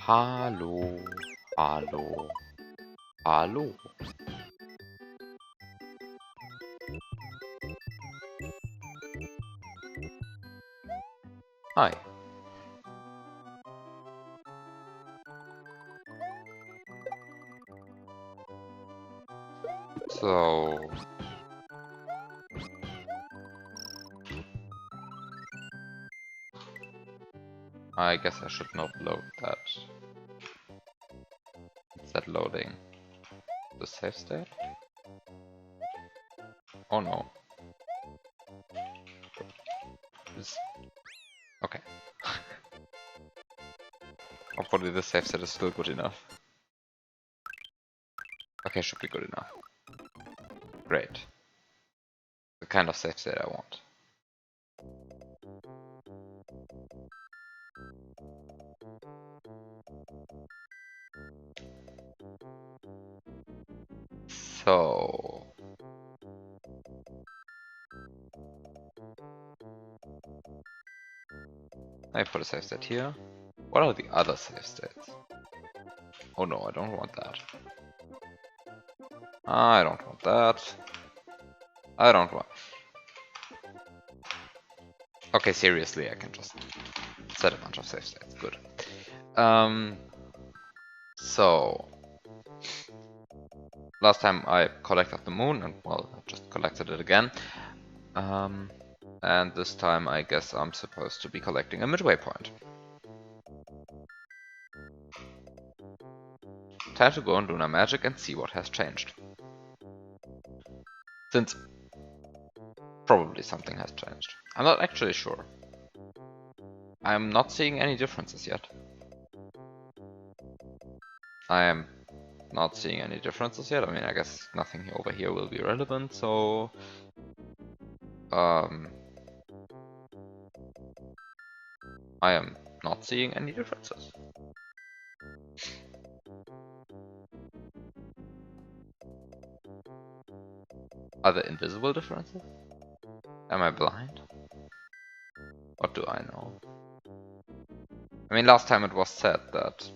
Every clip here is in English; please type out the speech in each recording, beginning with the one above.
Hallo, hallo, hallo. Hi. So, I guess I should not load that. Is that loading the save state? Oh no. Okay. Hopefully the save state is still good enough. Okay, should be good enough. Great. The kind of save state I want. So... I put a save state here. What are the other save states? Oh no, I don't want that. I don't want that. I don't want... Okay, seriously, I can just set a bunch of save states. Good. So... Last time I collected the moon, and well, I just collected it again. And this time I guess I'm supposed to be collecting a midway point. Time to go and Lunar Magic and see what has changed. Since probably something has changed. I'm not actually sure. I'm not seeing any differences yet. I am not seeing any differences yet. I mean, I guess nothing over here will be relevant, so... I am not seeing any differences. Are there invisible differences? Am I blind? What do I know? I mean, last time it was said that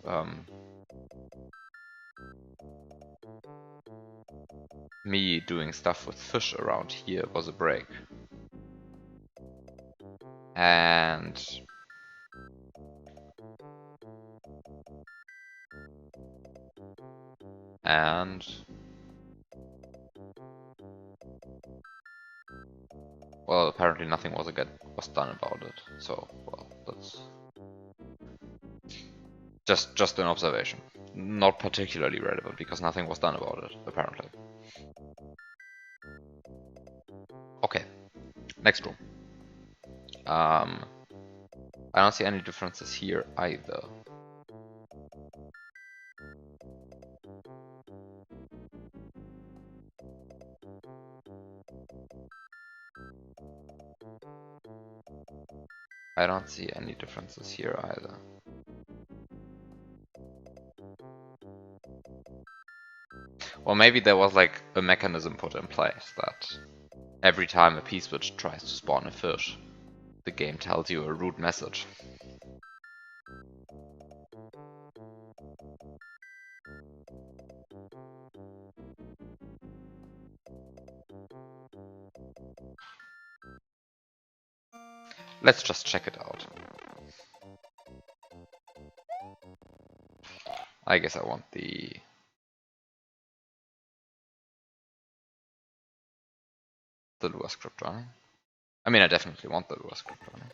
me doing stuff with fish around here was a break. And well, apparently nothing was done about it. So, well, that's just an observation. Not particularly relevant because nothing was done about it, apparently. Okay, next room. I don't see any differences here either. I don't see any differences here either. Or maybe there was like a mechanism put in place that every time a P-switch tries to spawn a fish, the game tells you a root message. Let's just check it out. I guess I want the Lua script running. I mean, I definitely want the Lua script running.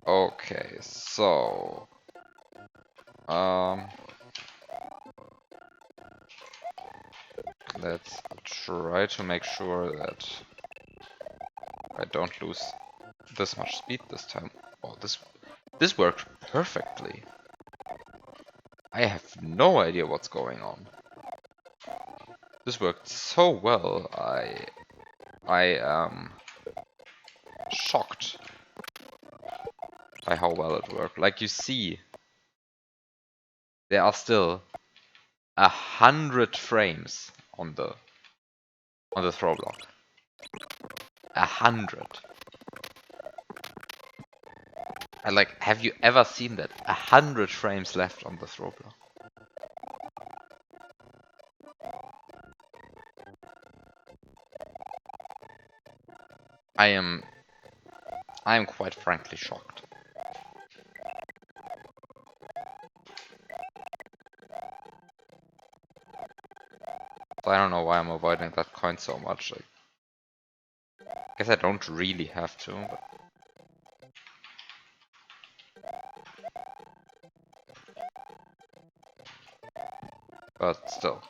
Oh. Okay, so let's try to make sure that I don't lose this much speed this time. Oh, this worked perfectly. I have no idea what's going on. This worked so well. I am shocked by how well it worked. Like you see, there are still 100 frames on the throw block. 100. And like, have you ever seen that? 100 frames left on the throw block. I am quite frankly shocked. I don't know why I'm avoiding that coin so much. Like, I guess I don't really have to, but still.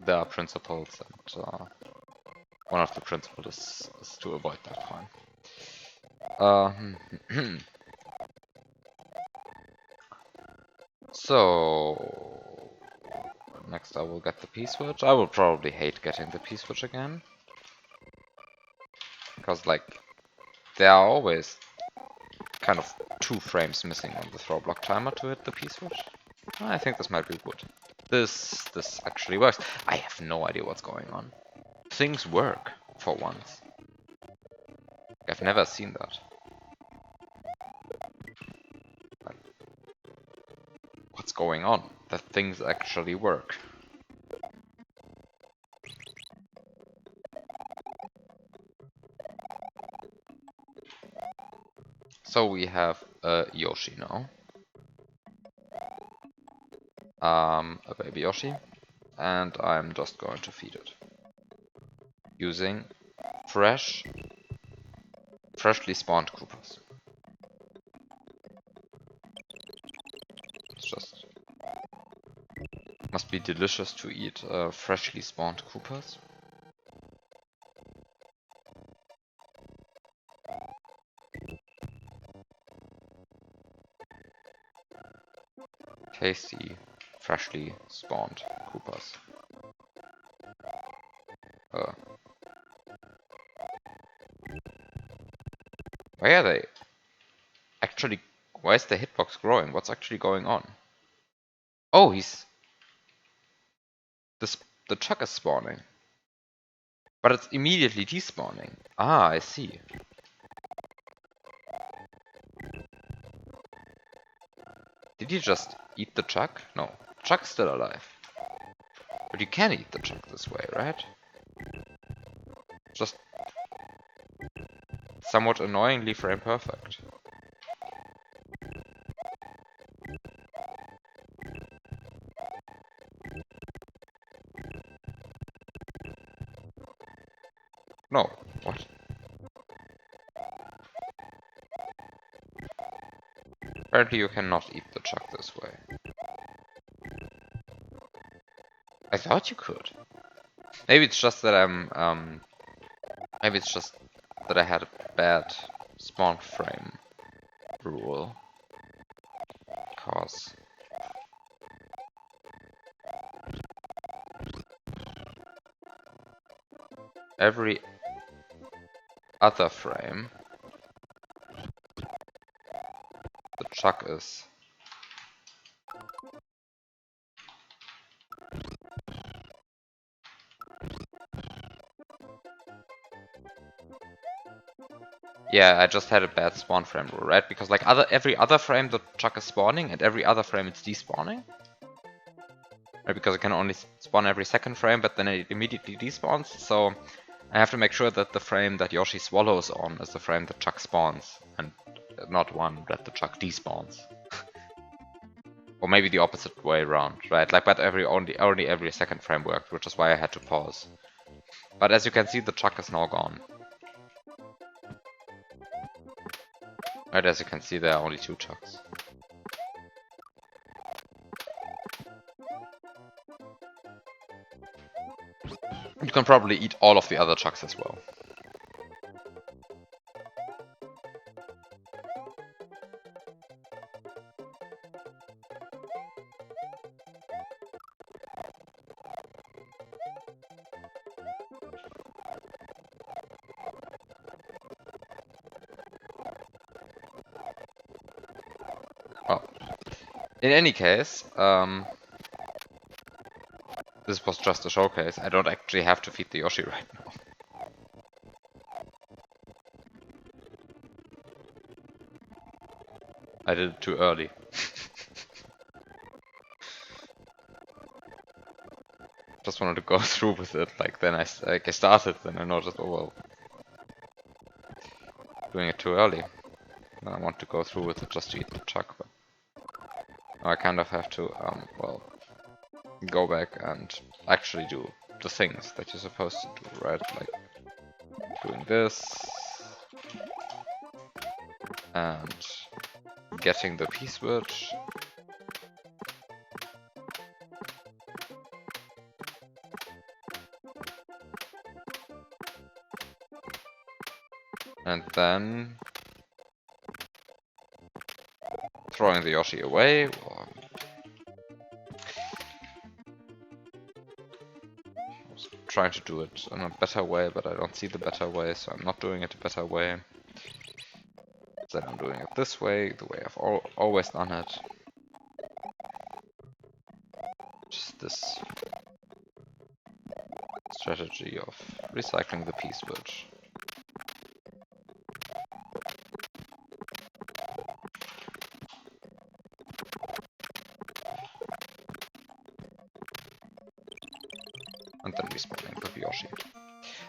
There are principles, and one of the principles is to avoid that coin. So next I will get the P-switch. I will probably hate getting the P-switch again. Because like there are always kind of 2 frames missing on the throw block timer to hit the P-switch. I think this might be good. This actually works. I have no idea what's going on. Things work for once. I've never seen that. What's going on? That things actually work. So we have a Yoshi now. A baby Yoshi. And I'm just going to feed it. Using freshly spawned Koopas. It's just... must be delicious to eat freshly spawned Koopas. Tasty, freshly spawned Koopas. Why are they actually... why is the hitbox growing? What's actually going on? Oh, he's... the chuck is spawning. But it's immediately despawning. Ah, I see. Did you just eat the chuck? No, chuck's still alive. But you can eat the chuck this way, right? Just somewhat annoyingly frame perfect. No, what? Apparently you cannot eat the chuck this way. I thought you could. Maybe it's just that maybe it's just that I had a bad spawn frame rule. Cause every other frame the chuck is yeah, I just had a bad spawn frame rule, right? Because like every other frame the chuck is spawning and every other frame it's despawning. Right, because it can only spawn every second frame, but then it immediately despawns, so I have to make sure that the frame that Yoshi swallows on is the frame that Chuck spawns, and not one that the Chuck despawns. Or maybe the opposite way around, right? Like, but only every second frame worked, which is why I had to pause. But as you can see, the Chuck is now gone. Right, as you can see, there are only 2 Chucks. You can probably eat all of the other Chucks as well. Well, in any case, this was just a showcase. I don't actually have to feed the Yoshi right now. I did it too early. Just wanted to go through with it. Like then I started, then I noticed, oh well, doing it too early. Then I want to go through with it just to eat the chuck. But now I kind of have to, well, go back and actually do the things that you're supposed to do, right? Like doing this and getting the P-switch. And then throwing the Yoshi away. Well, I was trying to do it in a better way, but I don't see the better way, so I'm not doing it a better way. Then I'm doing it this way, the way I've always done it. Just this strategy of recycling the P-switch. And then respawning with Yoshi.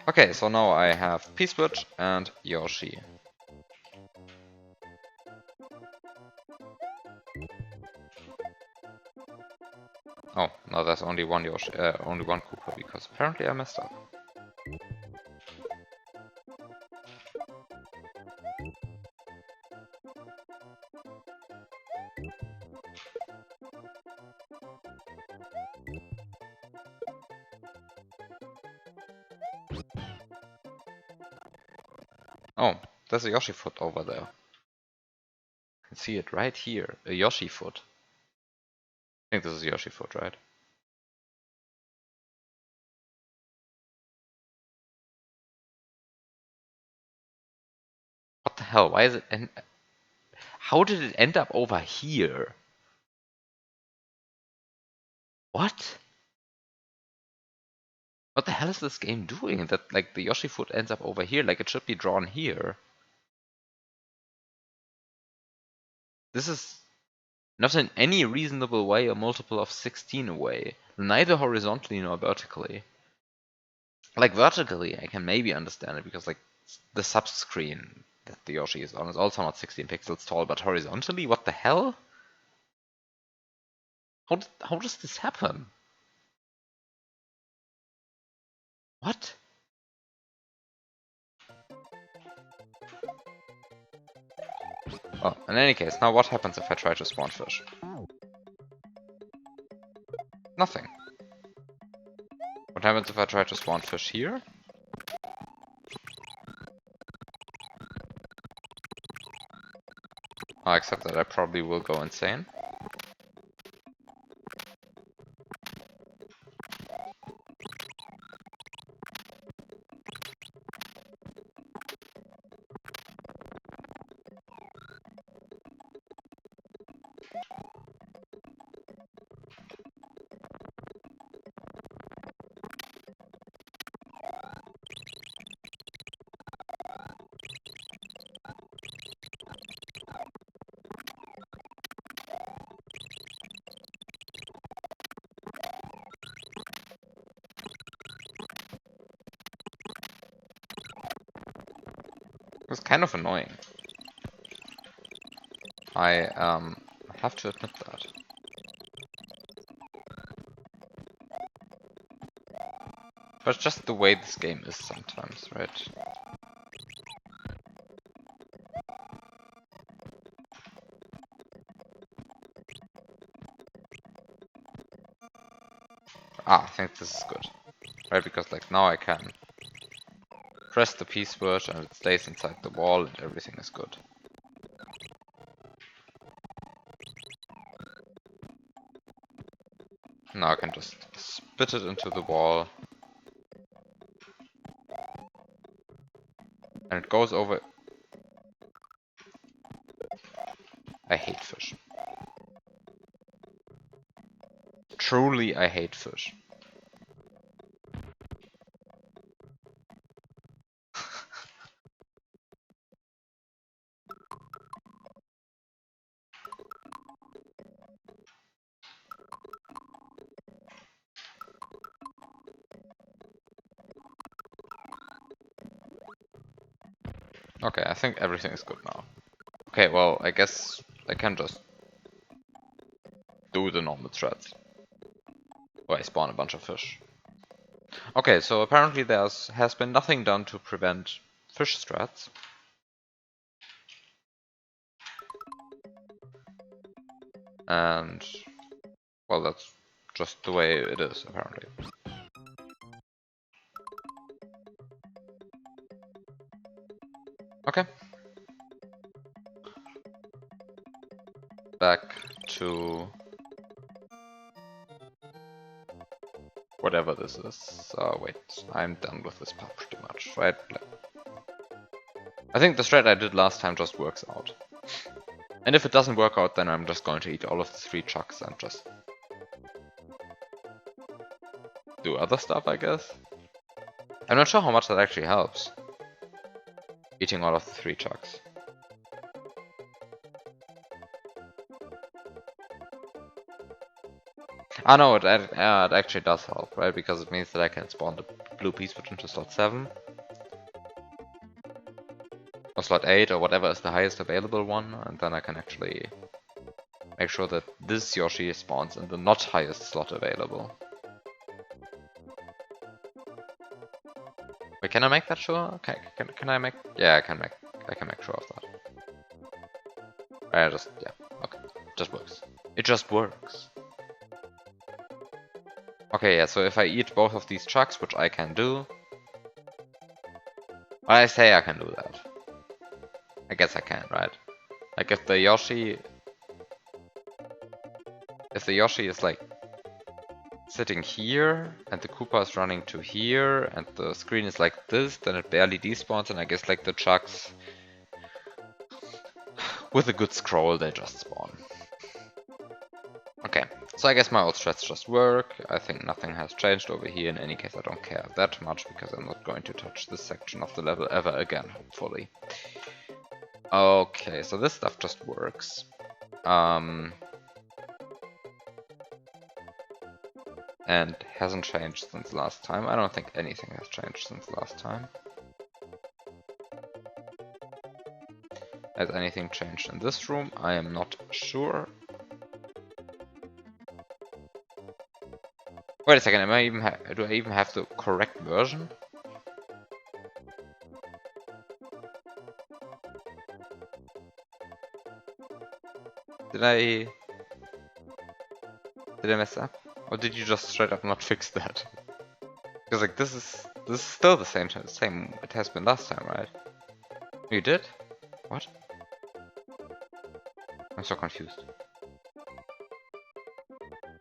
Okay, so now I have P-switch and Yoshi. Oh, now there's only one Yoshi, only one Koopa, because apparently I messed up. Oh, there's a Yoshi foot over there. You can see it right here, a Yoshi foot. I think this is Yoshi foot, right? What the hell? Why is it? And how did it end up over here? What? What the hell is this game doing? That like the Yoshi foot ends up over here, like it should be drawn here. This is not in any reasonable way a multiple of 16 away, neither horizontally nor vertically. Like vertically, I can maybe understand it because like the subscreen that the Yoshi is on is also not 16 pixels tall, but horizontally, what the hell? How does this happen? What? Oh, in any case, now what happens if I try to spawn fish? Nothing. What happens if I try to spawn fish here? Oh, except that I probably will go insane. It's kind of annoying. I have to admit that. But it's just the way this game is sometimes, right? Ah, I think this is good. Right, because like now I can press the P-switch and it stays inside the wall and everything is good. Now I can just spit it into the wall. And it goes over. I hate fish. Truly, I hate fish. Okay, I think everything is good now. Okay, well, I guess I can just do the normal threads. Or I spawn a bunch of fish. Okay, so apparently has been nothing done to prevent fish strats. And, well, that's just the way it is, apparently. Okay. Back to whatever this is. Wait, I'm done with this part pretty much, right? I think the strat I did last time just works out. And if it doesn't work out, then I'm just going to eat all of the 3 chucks and just do other stuff, I guess. I'm not sure how much that actually helps. Eating all of the 3 chucks. Ah no, it actually does help, right? Because it means that I can spawn the blue pea switch into slot 7. Or slot 8, or whatever is the highest available one, and then I can actually make sure that this Yoshi spawns in the not highest slot available. Wait, can I make that sure? Okay, can I make? Yeah, I can make sure of that. Yeah, okay, just works. It just works. Okay, yeah, so if I eat both of these chucks, which I can do, well, I say I can do that. I guess I can, right? Like if the Yoshi is like sitting here and the Koopa is running to here and the screen is like this, then it barely despawns, and I guess like the chucks with a good scroll they just spawn. Okay, so I guess my old strats just work. I think nothing has changed over here. In any case, I don't care that much because I'm not going to touch this section of the level ever again, hopefully. Okay, so this stuff just works. And hasn't changed since last time. I don't think anything has changed since last time. Has anything changed in this room? I am not sure. Wait a second, do I even have the correct version? Did I mess up? Or did you just straight up not fix that? Because like this is still the same it has been last time, right? You did? What? I'm so confused.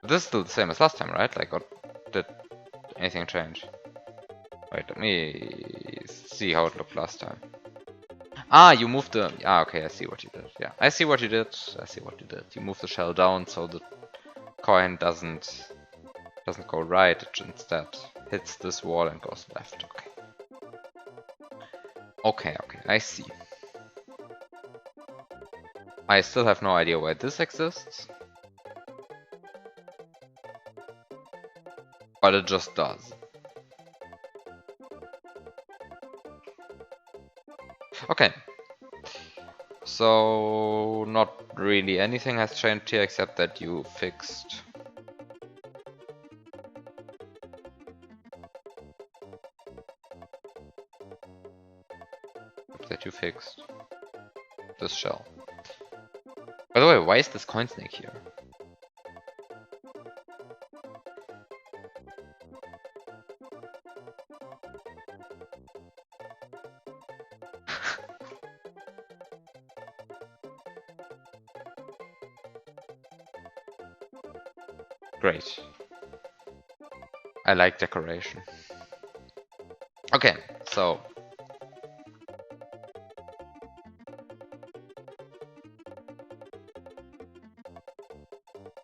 This is still the same as last time, right? Like, or did anything change? Wait, let me see how it looked last time. Ah, you moved the... Ah, okay, I see what you did. Yeah, I see what you did. I see what you did. You moved the shell down so the coin doesn't go right. It instead hits this wall and goes left. Okay. Okay, I see. I still have no idea why this exists. But it just does. Okay. So, not really anything has changed here except that you fixed... this shell. By the way, why is this coin snake here? Great. I like decoration. Okay, so...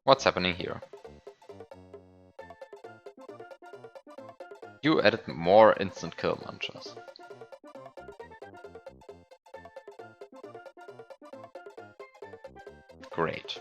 what's happening here? You added more instant kill munchers. Great.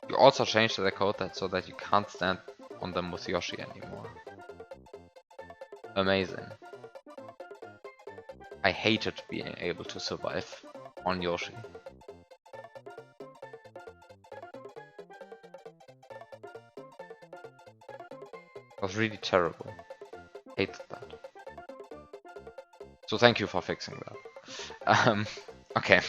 You also changed the code that so that you can't stand on them with Yoshi anymore. Amazing. I hated being able to survive on Yoshi. It was really terrible. Hated that. So thank you for fixing that. Okay.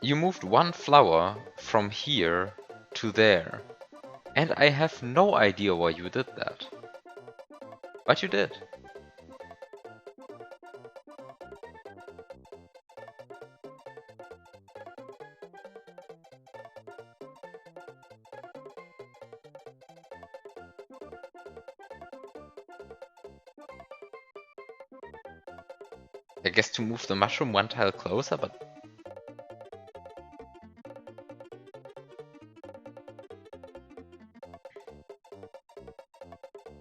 You moved one flower from here to there, and I have no idea why you did that. But you did. I guess to move the mushroom one tile closer, but...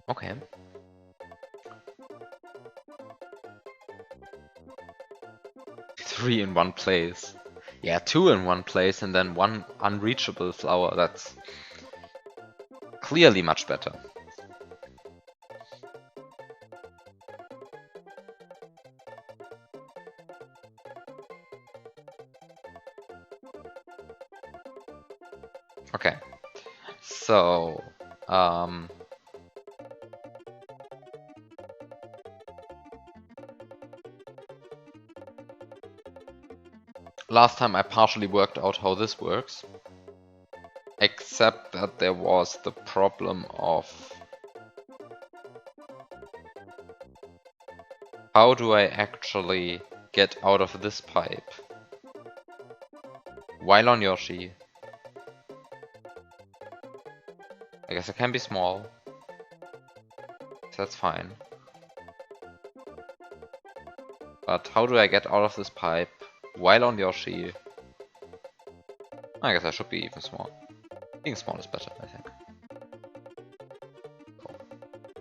Okay. Three in one place. Yeah, two in one place and then one unreachable flower. That's clearly much better. Okay. So, last time I partially worked out how this works. Except that there was the problem of how do I actually get out of this pipe while on Yoshi? I guess it can be small. So that's fine. But how do I get out of this pipe while on Yoshi? I guess I should be even small. Being small is better, I think.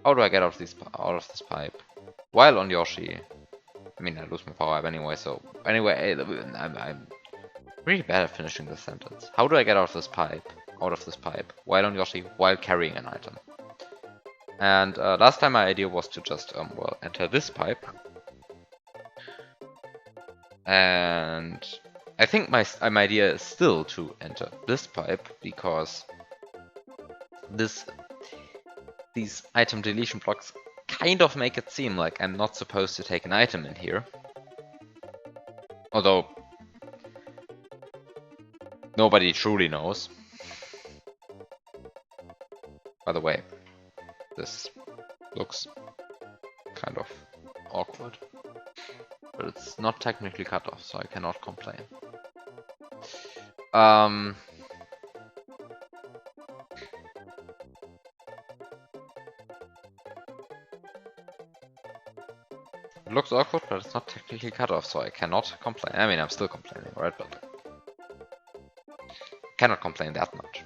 How do I get out of this pipe while on Yoshi? I mean, I lose my power up anyway. So anyway, I'm really bad at finishing this sentence. How do I get out of this pipe? While on Yoshi, while carrying an item. And last time my idea was to just well, enter this pipe. And I think my idea is still to enter this pipe because these item deletion blocks kind of make it seem like I'm not supposed to take an item in here. Although nobody truly knows. By the way, this looks kind of awkward. But it's not technically cut off, so I cannot complain. It looks awkward, but it's not technically cut off, so I cannot complain. I mean, I'm still complaining, right? But cannot complain that much.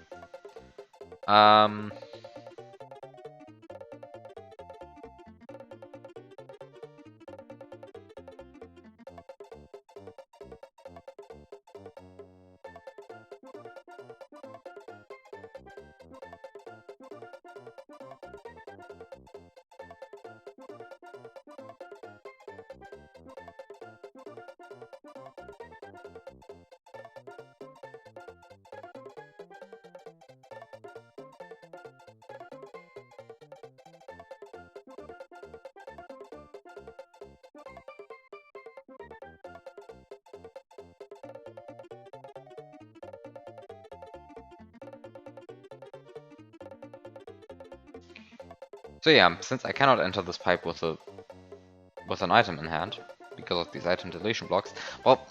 So yeah, since I cannot enter this pipe with an item in hand because of these item deletion blocks, well,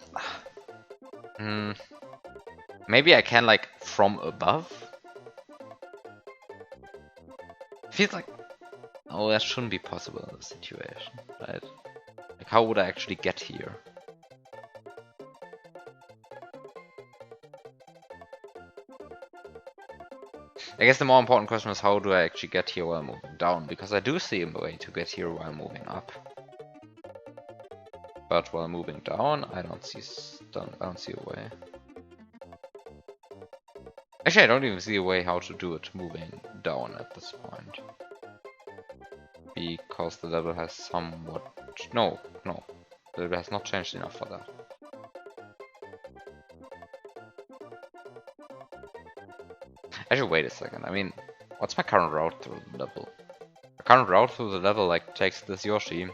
maybe I can like from above. Feels like that shouldn't be possible in this situation, right? Like, how would I actually get here? I guess the more important question is how do I actually get here while moving down? Because I do see a way to get here while moving up. But while moving down, I don't see a way. Actually, I don't even see a way how to do it moving down at this point. Because the level has somewhat... No. The level has not changed enough for that. Actually, wait a second. I mean, what's my current route through the level? The current route through the level, like, takes this Yoshi,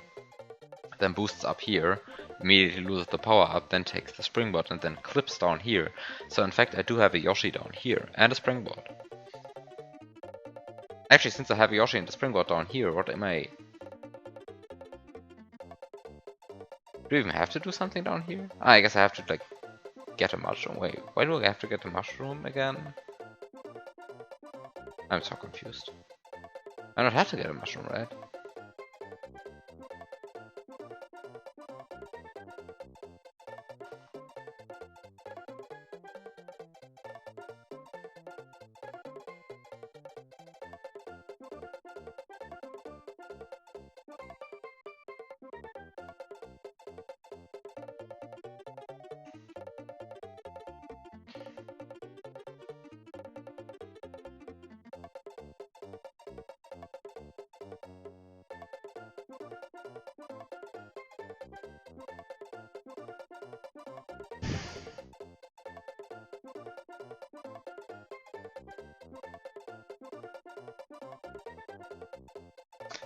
then boosts up here, immediately loses the power up, then takes the springboard and then clips down here. So in fact I do have a Yoshi down here and a springboard. Actually, since I have a Yoshi and a springboard down here, what am I... Do I even have to do something down here? Ah, I guess I have to like get a mushroom. Wait, why do I have to get a mushroom again? I'm so confused. I don't have to get a mushroom, right?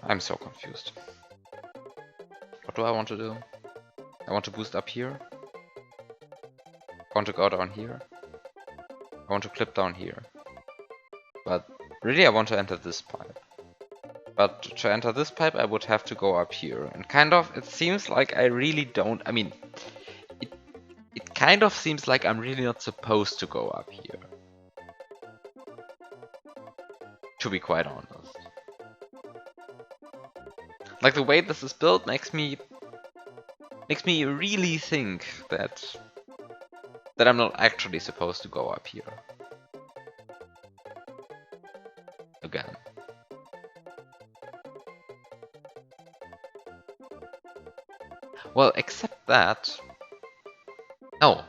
I'm so confused. What do I want to do? I want to boost up here. I want to go down here. I want to clip down here. But really I want to enter this pipe. But to enter this pipe I would have to go up here. And kind of, it seems like I really don't... I mean, it kind of seems like I'm really not supposed to go up here. To be quite honest. Like the way this is built makes me really think that I'm not actually supposed to go up here. Again. Well, except that... No.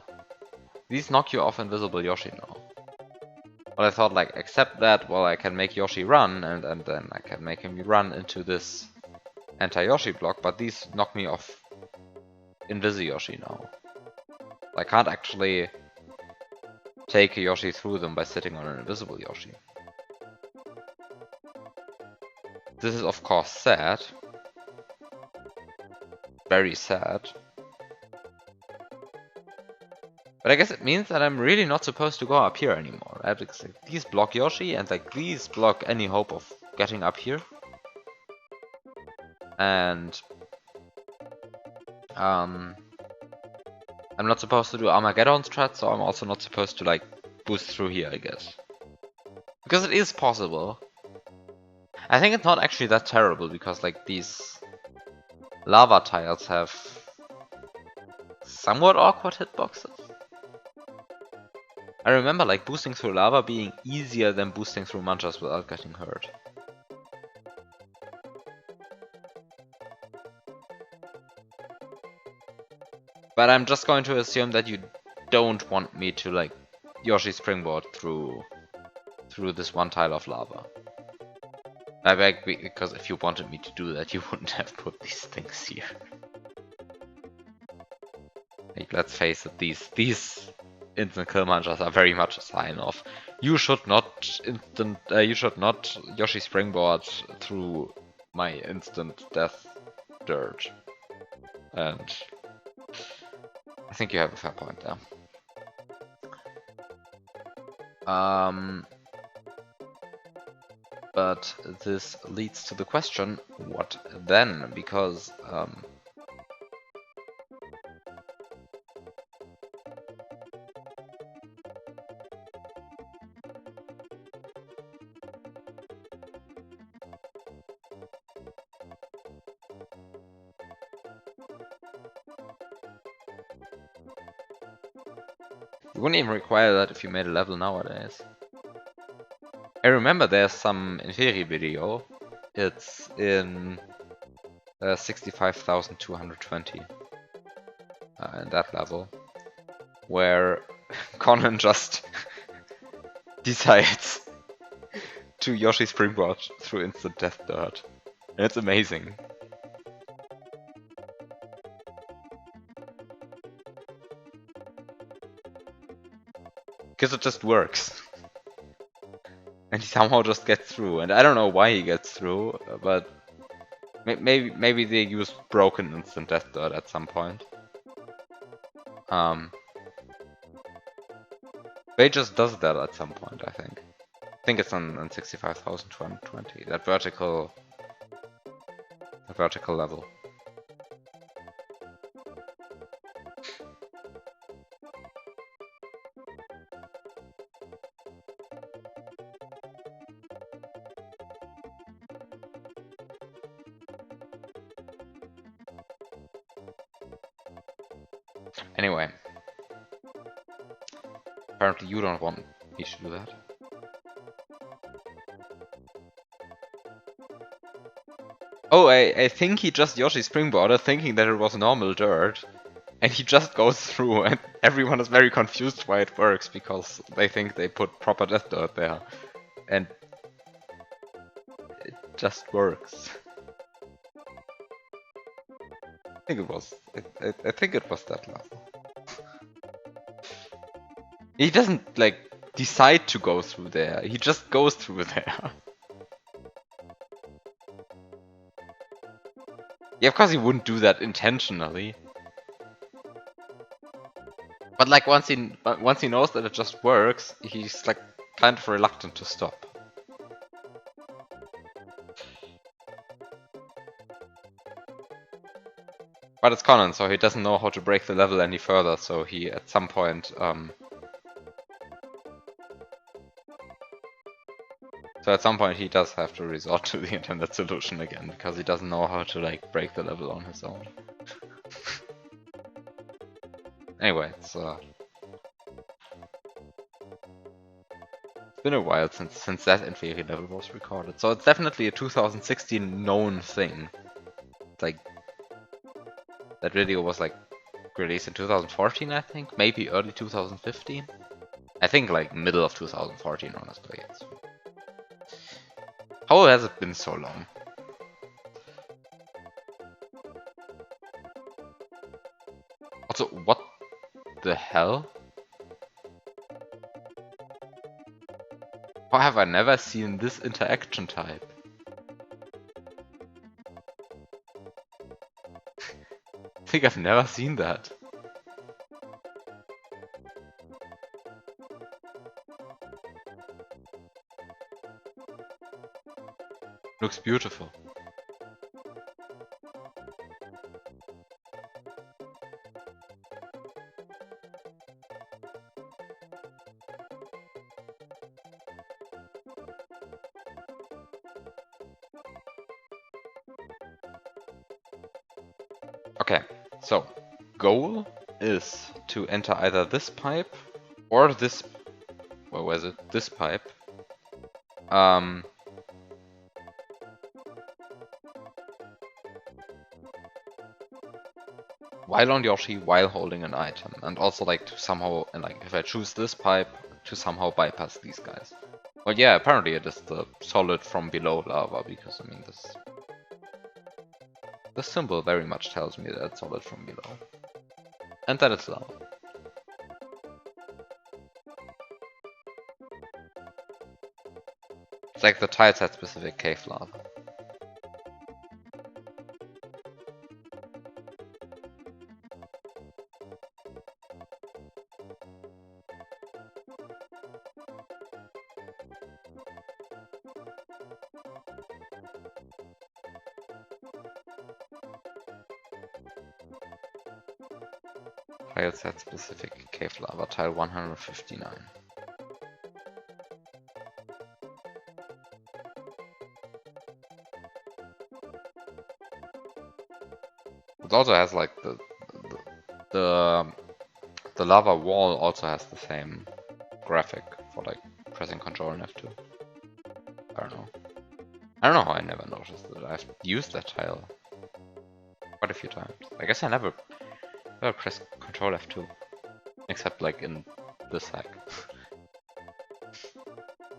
These knock you off invisible Yoshi now. But I thought like, except that, well, I can make Yoshi run, and then I can make him run into this anti-Yoshi block, but these knock me off Invisi-Yoshi now. I can't actually take a Yoshi through them by sitting on an invisible Yoshi. This is of course sad. Very sad. But I guess it means that I'm really not supposed to go up here anymore, right? Because like, these block Yoshi and like these block any hope of getting up here. And I'm not supposed to do Armageddon strat, so I'm also not supposed to like boost through here, I guess. Because it is possible. I think it's not actually that terrible because like these lava tiles have somewhat awkward hitboxes. I remember like boosting through lava being easier than boosting through manchas without getting hurt. But I'm just going to assume that you don't want me to like Yoshi springboard through this one tile of lava. Because if you wanted me to do that, you wouldn't have put these things here. Like, let's face it, these instant kill manchas are very much a sign of you should not Yoshi springboard through my instant death dirt. And I think you have a fair point there. But this leads to the question, what then? Because you wouldn't even require that if you made a level nowadays. I remember there's some Inferi video. It's in 65,220 in that level, where Conan just decides to Yoshi Springboard through instant death dirt. And it's amazing. Because it just works. And he somehow just gets through. And I don't know why he gets through, but maybe they used broken instant death dirt at some point. But it just does that at some point, I think. I think it's on 65,220, that vertical level. Anyway. Apparently you don't want me to do that. Oh, I think he just Yoshi Springboarded thinking that it was normal dirt. And he just goes through and everyone is very confused why it works because they think they put proper death dirt there. And it just works. I think it was. I think it was that level. He doesn't like decide to go through there. He just goes through there. Yeah, of course he wouldn't do that intentionally. But like once he knows that it just works, he's like kind of reluctant to stop. But it's Conan, so he doesn't know how to break the level any further, so he at some point he does have to resort to the internet solution again, because he doesn't know how to like break the level on his own. Anyway, it's been a while since that Inferi level was recorded, so it's definitely a 2016 known thing. Like that video was like released in 2014, I think, maybe early 2015. I think like middle of 2014, honestly. How has it been so long? Also, what the hell? How have I never seen this interaction type? I think I've never seen that. Looks beautiful. Okay, so goal is to enter either this pipe or this. Where was it? This pipe. While on Yoshi, while holding an item, and also like to somehow, and like if I choose this pipe, to somehow bypass these guys. Well, yeah, apparently it is the solid from below lava, because I mean this symbol very much tells me that it's solid from below, and that it's lava. It's like the tile set specific cave lava. Tile set specific cave lava, tile 159. It also has like the lava wall also has the same graphic for like pressing Ctrl and F2. I don't know how I never noticed that. I've used that tile quite a few times. I guess I never pressed Control F2. Except like in this hack.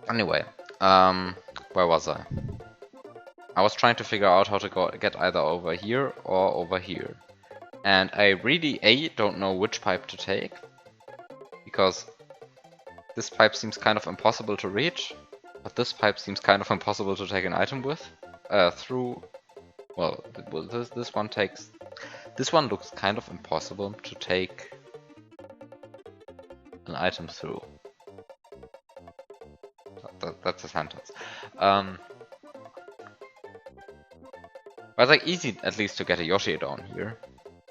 Anyway, where was I? I was trying to figure out how to get either over here or over here. And I really, don't know which pipe to take. Because this pipe seems kind of impossible to reach. But this pipe seems kind of impossible to take an item with. Through... Well, this one takes... This one looks kind of impossible to take an item through. That's a sentence. But it's like easy at least to get a Yoshi down here.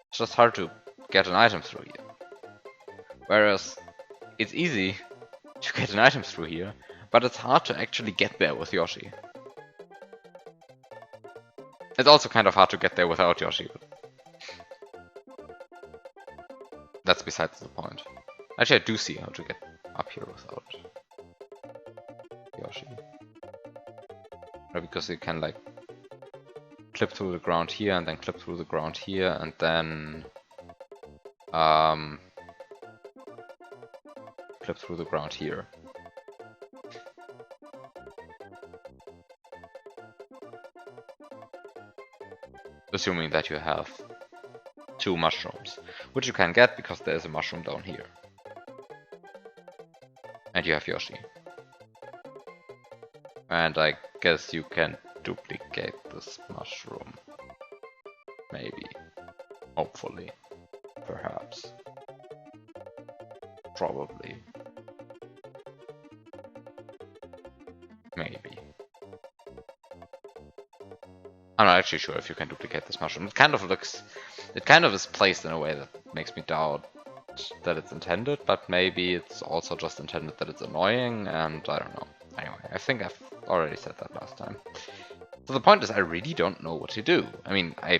It's just hard to get an item through here. Whereas it's easy to get an item through here, but it's hard to actually get there with Yoshi. It's also kind of hard to get there without Yoshi, but that's besides the point. Actually, I do see how to get up here without Yoshi. Right, because you can like clip through the ground here and then clip through the ground here and then clip through the ground here. Assuming that you have 2 mushrooms, which you can get because there's a mushroom down here. And you have Yoshi. And I guess you can duplicate this mushroom. Maybe. Hopefully. Perhaps. Probably. Maybe. I'm not actually sure if you can duplicate this mushroom. It kind of is placed in a way that makes me doubt that it's intended, but maybe it's also just intended that it's annoying, and I don't know. Anyway, I think I've already said that last time. So the point is, I really don't know what to do. I mean, I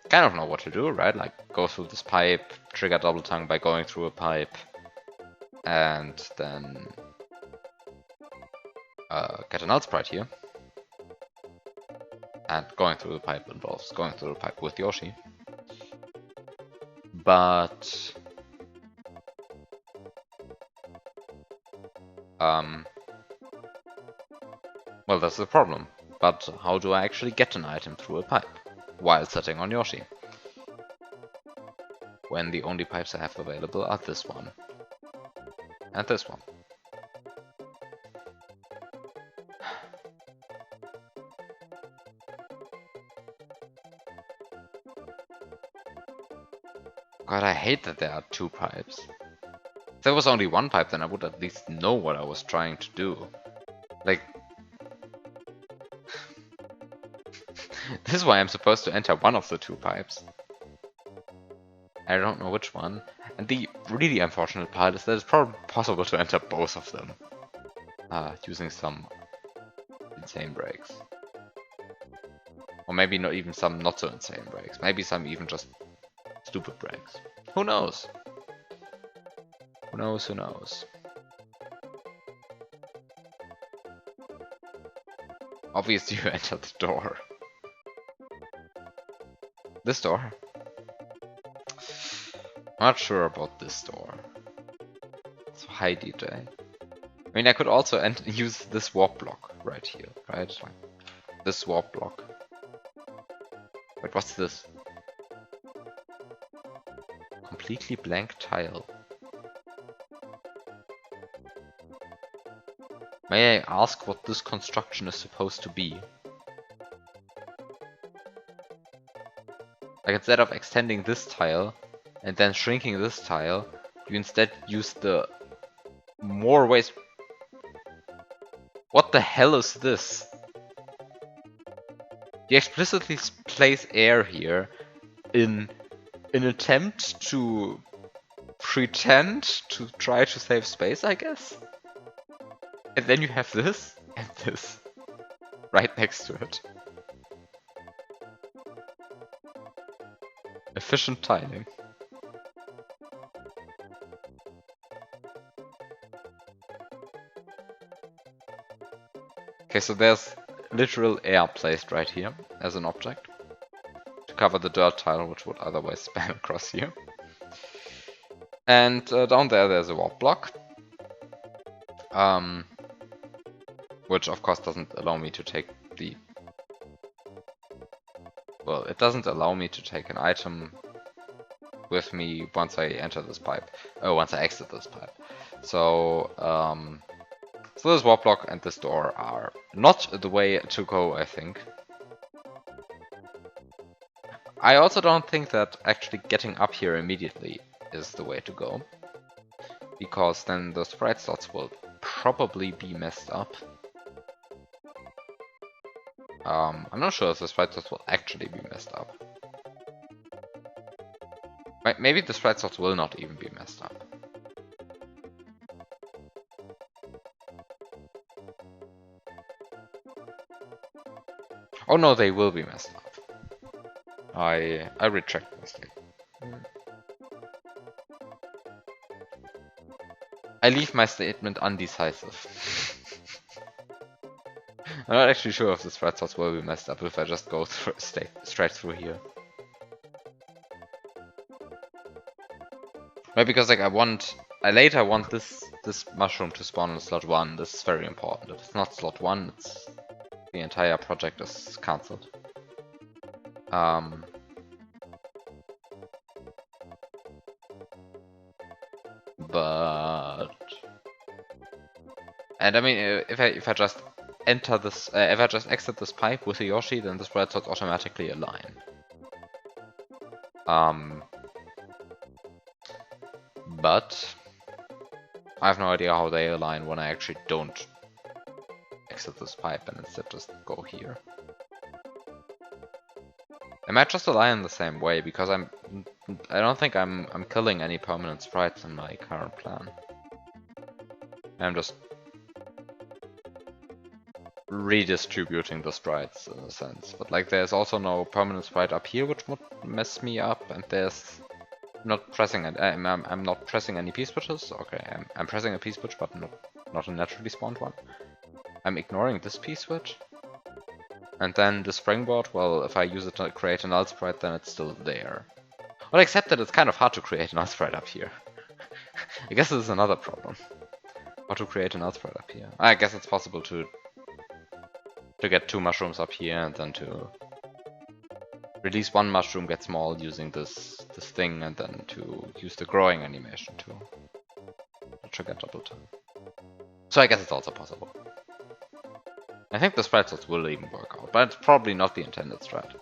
kind of know what to do, right? Like, go through this pipe, trigger double tongue by going through a pipe, and then get an alt sprite here. And going through the pipe involves going through the pipe with Yoshi. But well, that's the problem. But how do I actually get an item through a pipe while sitting on Yoshi? When the only pipes I have available are this one and this one. God, I hate that there are 2 pipes. If there was only 1 pipe, then I would at least know what I was trying to do. Like, this is why I'm supposed to enter one of the 2 pipes. I don't know which one. And the really unfortunate part is that it's probably possible to enter both of them. Using some insane breaks. Or maybe not even some not so insane breaks. Maybe some even just stupid breaks. Who knows? Who knows, who knows? Obviously you entered the door. This door? I'm not sure about this door. So hi DJ. I mean, I could also use this warp block right here, right? Like this warp block. Wait, what's this? Completely blank tile. May I ask what this construction is supposed to be? Like, instead of extending this tile and then shrinking this tile, you instead use the more ways. What the hell is this? You explicitly place air here in an attempt to pretend to try to save space, I guess? And then you have this and this right next to it. Efficient tiling. Okay, so there's literal air placed right here as an object to cover the dirt tile, which would otherwise spam across here. And down there's a warp block, which of course doesn't allow me to take the... Well, it doesn't allow me to take an item with me once I enter this pipe. Oh, once I exit this pipe. So, so this warp block and this door are not the way to go, I think. I also don't think that actually getting up here immediately is the way to go, because then the sprite slots will probably be messed up. I'm not sure if the sprite slots will actually be messed up. Maybe the sprite slots will not even be messed up. Oh no, they will be messed up. I retract my statement. I leave my statement undecisive. I'm not actually sure if the sprite slots will be messed up if I just go through, straight through here. Right, because like I later want this mushroom to spawn in slot 1. This is very important. If it's not slot 1, it's the entire project is cancelled. But and I mean, if I just enter this, if I just exit this pipe with a Yoshi, then the sprite slots automatically align. But I have no idea how they align when I actually don't exit this pipe and instead just go here. They might just align the same way, because I don't think I'm killing any permanent sprites in my current plan. I'm just redistributing the sprites in a sense. But like there's also no permanent sprite up here which would mess me up, and there's not pressing it. I'm not pressing any P-switches. Okay, I'm pressing a P-switch, but not a naturally spawned one. I'm ignoring this P-switch. And then the springboard, well, if I use it to create a null sprite, then it's still there. Well, except that it's kind of hard to create a null sprite up here. I guess this is another problem. How to create a null sprite up here. I guess it's possible to get 2 mushrooms up here and then to release 1 mushroom, get small using this thing, and then to use the growing animation to trigger double time. So I guess it's also possible. I think the sprite slots will even work out, but it's probably not the intended strat.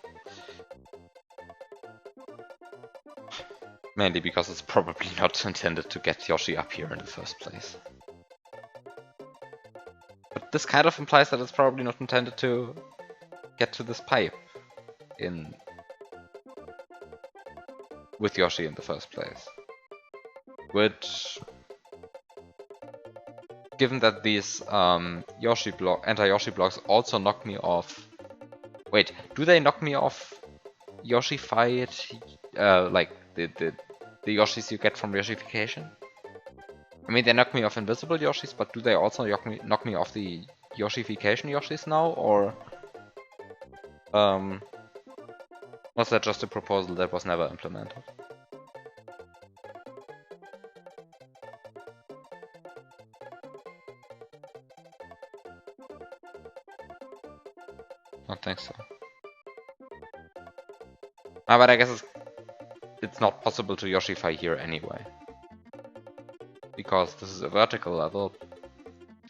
Mainly because it's probably not intended to get Yoshi up here in the first place. But this kind of implies that it's probably not intended to get to this pipe with Yoshi in the first place. Which, given that these anti-Yoshi blocks also knock me off... Wait, do they knock me off Yoshi-fied, like the Yoshis you get from Yoshification? I mean, they knock me off invisible Yoshis, but do they also knock me off the Yoshification Yoshis now, or was that just a proposal that was never implemented? I don't think so. But I guess it's not possible to Yoshify here anyway. Because this is a vertical level,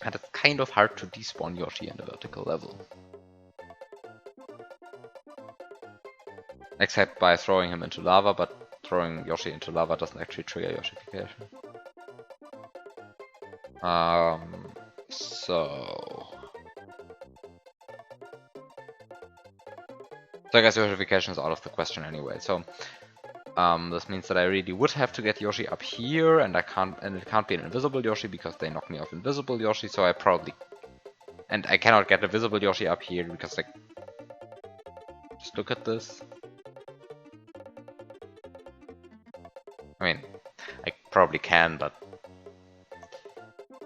and it's kind of hard to despawn Yoshi in a vertical level. Except by throwing him into lava, but throwing Yoshi into lava doesn't actually trigger Yoshification. So I guess Yoshification is out of the question anyway. So this means that I really would have to get Yoshi up here, and it can't be an invisible Yoshi because they knock me off invisible Yoshi. So I cannot get a visible Yoshi up here because, like, just look at this. I mean, I probably can, but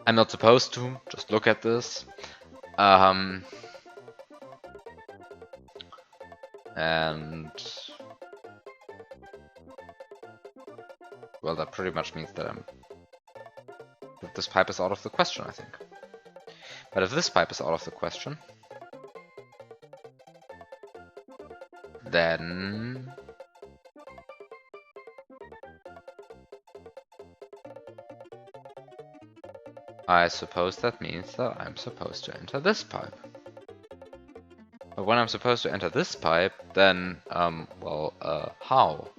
I'm not supposed to. Just look at this. And well, that pretty much means that this pipe is out of the question, I think. But if this pipe is out of the question, then I suppose that means that I'm supposed to enter this pipe. But when I'm supposed to enter this pipe, then, well, how?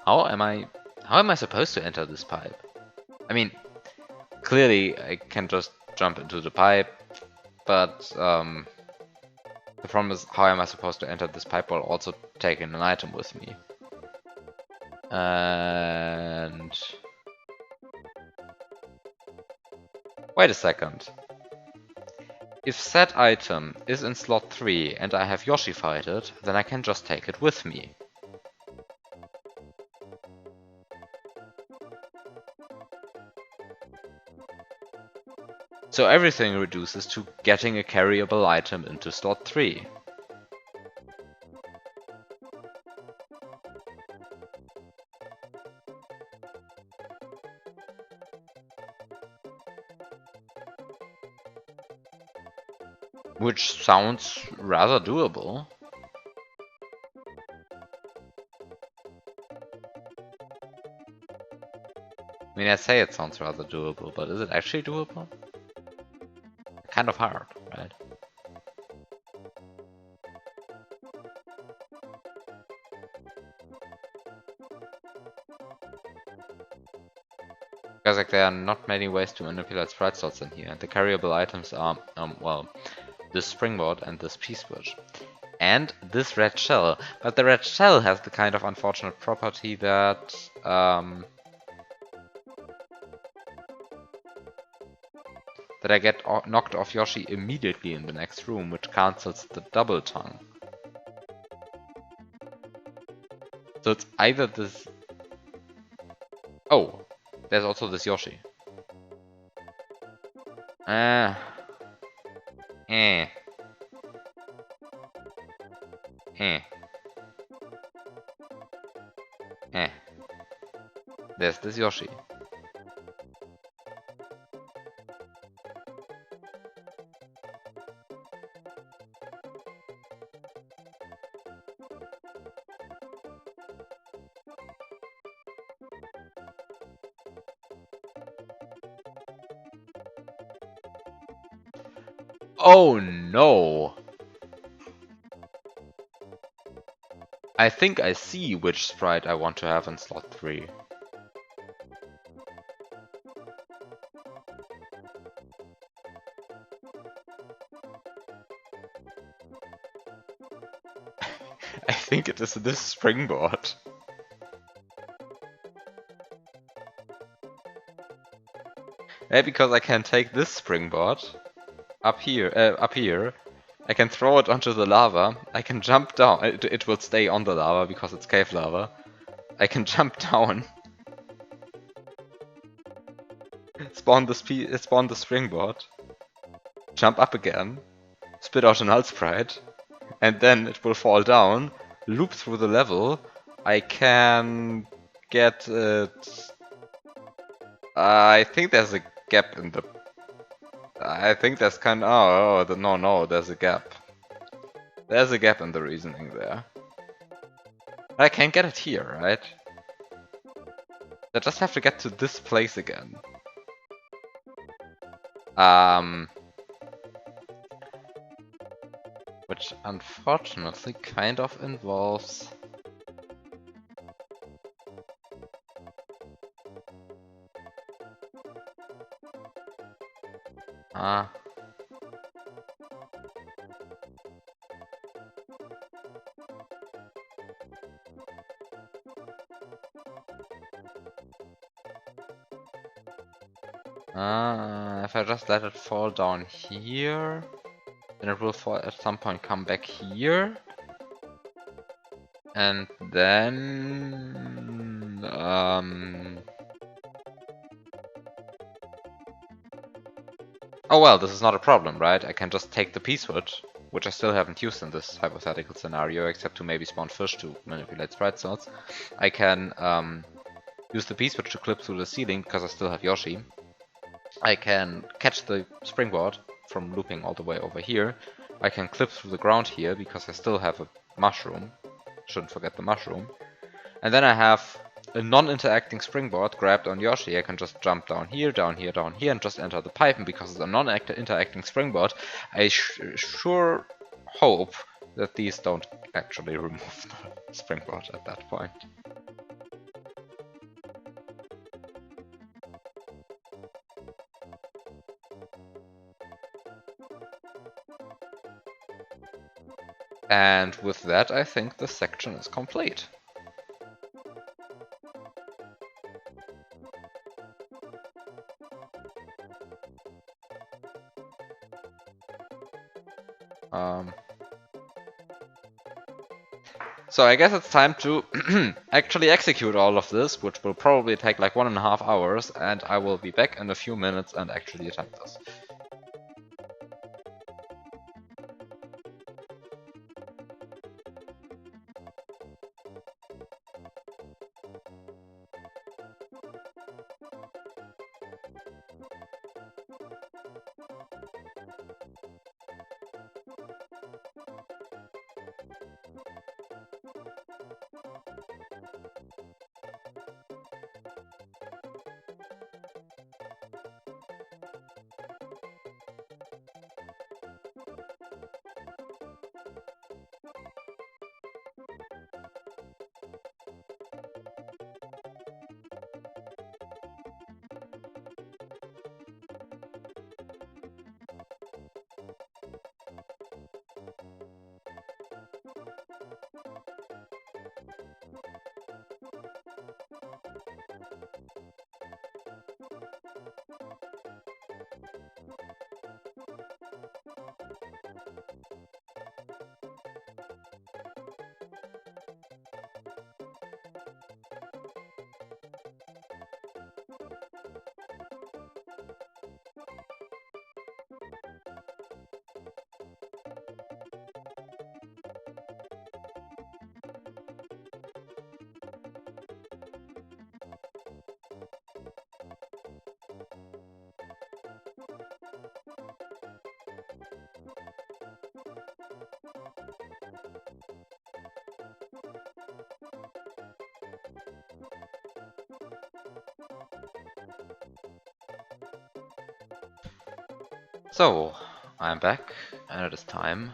How am I supposed to enter this pipe? I mean, clearly I can just jump into the pipe, but, the problem is, how am I supposed to enter this pipe while also taking an item with me? And wait a second. If said item is in slot 3 and I have Yoshi fight it, then I can just take it with me. So everything reduces to getting a carryable item into slot 3. Which sounds rather doable. I mean, I say it sounds rather doable, but is it actually doable? Kind of hard, right? Because like there are not many ways to manipulate sprite slots in here, and the carryable items are, well, this springboard and this P-switch. And this red shell. But the red shell has the kind of unfortunate property that, that I get knocked off Yoshi immediately in the next room, which cancels the double tongue. So it's either this... Oh, there's also this Yoshi. Eh. Eh. Eh. There's this Yoshi. Oh no! I think I see which sprite I want to have in slot 3. I think it is this springboard. Yeah, because I can take this springboard up here. I can throw it onto the lava. I can jump down. It will stay on the lava because it's cave lava. I can jump down, spawn the springboard, jump up again, spit out an alt sprite, and then it will fall down, loop through the level. I can get it. I think there's a gap in the. I think there's kind of. No, there's a gap. There's a gap in the reasoning there. But I can't get it here, right? I just have to get to this place again. Which unfortunately kind of involves... if I just let it fall down here, then it will fall at some point come back here. And then... Oh well, this is not a problem, right? I can just take the P-switch, which I still haven't used in this hypothetical scenario, except to maybe spawn fish to manipulate sprite slots. I can use the P-switch to clip through the ceiling because I still have Yoshi. I can catch the springboard from looping all the way over here. I can clip through the ground here because I still have a mushroom. Shouldn't forget the mushroom. And then I have a non-interacting springboard grabbed on Yoshi. I can just jump down here, down here, down here, and just enter the pipe. And because it's a non-interacting springboard, I sure hope that these don't actually remove the springboard at that point. And with that, I think this section is complete. So I guess it's time to actually execute all of this, which will probably take like 1.5 hours, and I will be back in a few minutes and actually attempt this. So, I'm back, and it is time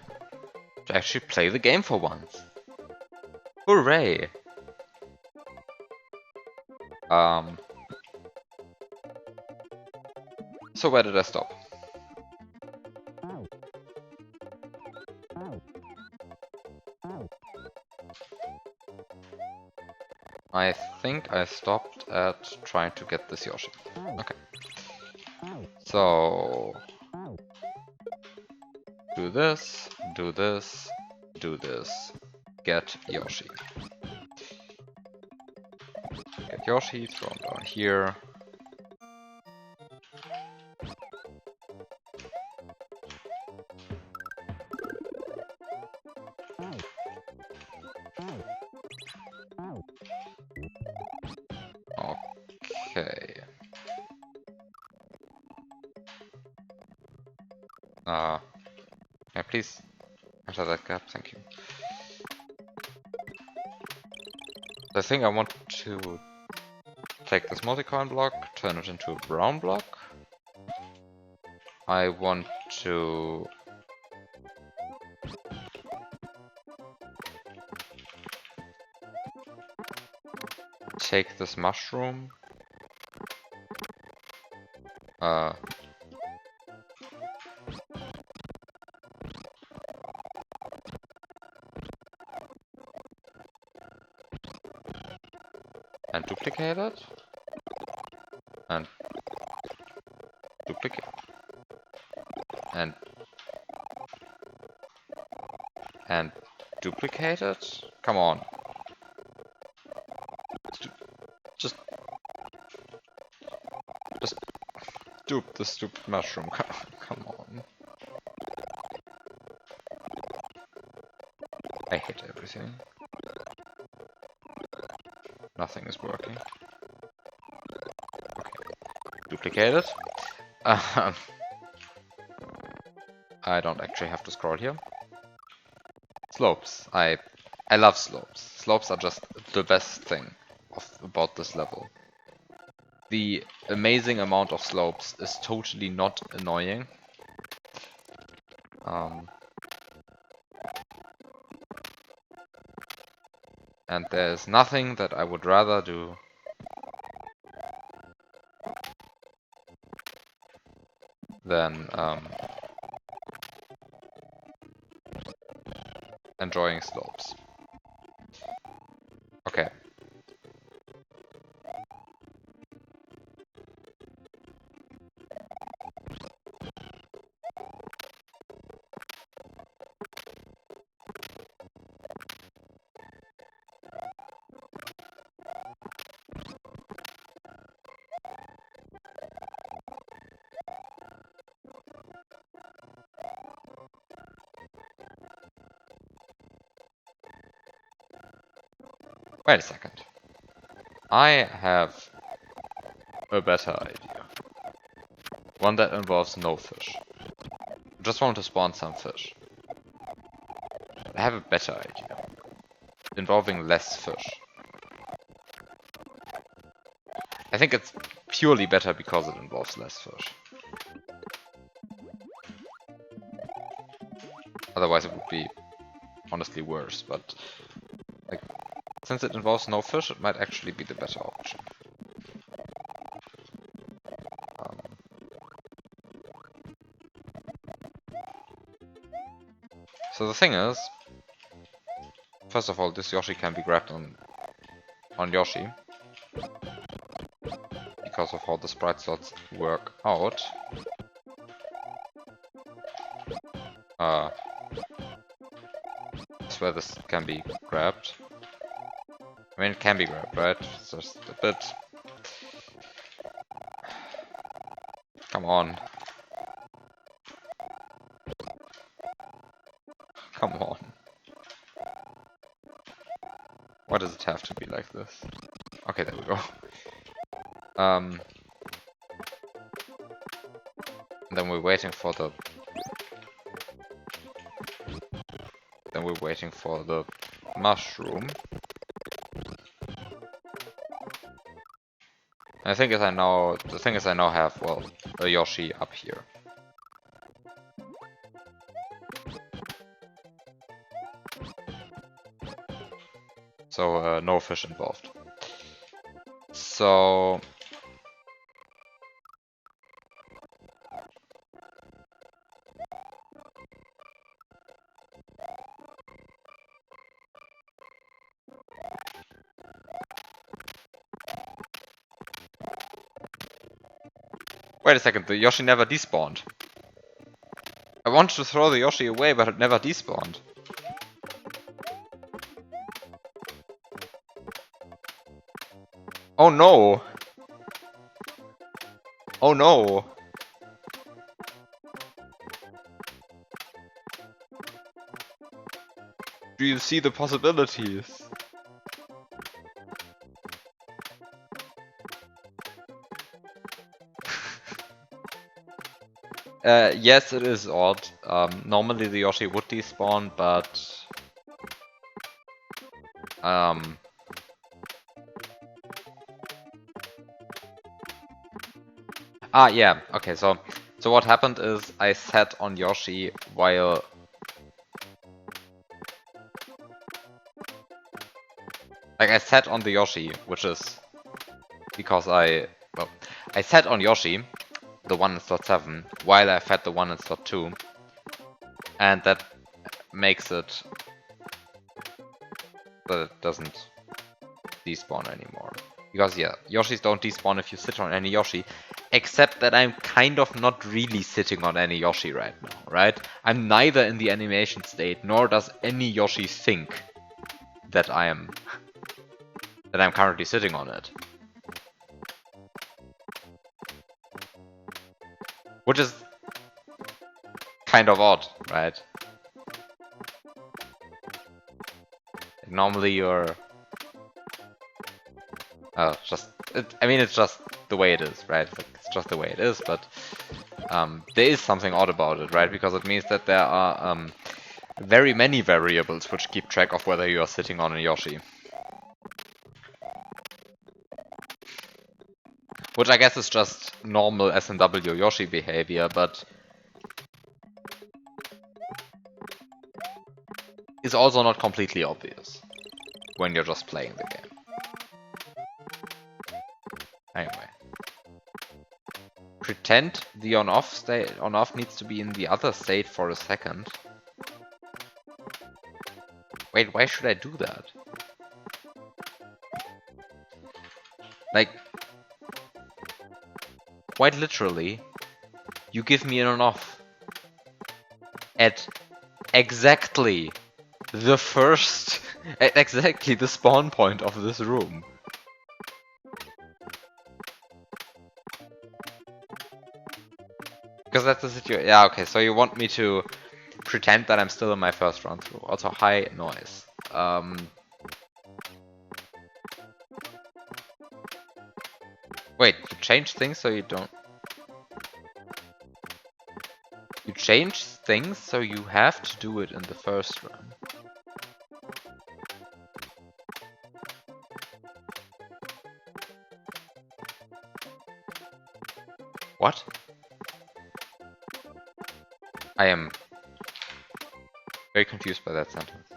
to actually play the game for once. Hooray! So where did I stop? I think I stopped at trying to get this Yoshi. Okay. So... do this, do this, do this. Get Yoshi. Get Yoshi, throw him down here. Okay. Yeah, please enter that gap, thank you. I think I want to take this multi-coin block, turn it into a brown block. I want to take this mushroom. And duplicate it. And duplicate. And duplicate it? Come on. Just dupe the stupid mushroom. Come on. I hate everything. Nothing is working. Okay. Duplicate it. I don't actually have to scroll here. Slopes. I love slopes. Slopes are just the best thing about this level. The amazing amount of slopes is totally not annoying. And there's nothing that I would rather do than enjoying slopes. Okay. Wait a second. I have a better idea. One that involves no fish. I just want to spawn some fish. I have a better idea. Involving less fish. I think it's purely better because it involves less fish. Otherwise it would be honestly worse, but like, since it involves no fish, it might actually be the better option. So the thing is, first of all, this Yoshi can be grabbed on Yoshi. Because of how the sprite slots work out. That's where this can be grabbed. I mean, it can be grabbed, right? It's just a bit... Come on. Come on. Why does it have to be like this? Okay, there we go. Then we're waiting for the... Then we're waiting for the mushroom. And the thing is I now have, well, a Yoshi up here. So, no fish involved. So... Wait a second, the Yoshi never despawned. I wanted to throw the Yoshi away, but it never despawned. Oh no! Oh no! Do you see the possibilities? Yes, it is odd. Normally the Yoshi would despawn, but... yeah, okay, so what happened is I sat on Yoshi while... Like, I sat on the Yoshi, which is... Because I sat on Yoshi, the one in slot 7, while I fed the one in slot 2. And that makes it... that it doesn't despawn anymore. Because yeah, Yoshis don't despawn if you sit on any Yoshi, except that I'm kind of not really sitting on any Yoshi right now, right? I'm neither in the animation state, nor does any Yoshi think that I'm currently sitting on it. Which is kind of odd, right? Normally you're... I mean, it's just the way it is, right? It's just the way it is, but there is something odd about it, right? Because it means that there are very many variables which keep track of whether you are sitting on a Yoshi. Which I guess is just normal SNW Yoshi behavior, but is also not completely obvious when you're just playing the game. Anyway. Pretend the on-off state on-off needs to be in the other state for a second. Wait, why should I do that? Like, quite literally, you give me an on-off at exactly the first, at exactly the spawn point of this room. Because that's the situation. Yeah, okay, so you want me to pretend that I'm still in my first run through. Also, high noise. Wait, you change things so you don't... You change things so you have to do it in the first run. What? I am very confused by that sentence.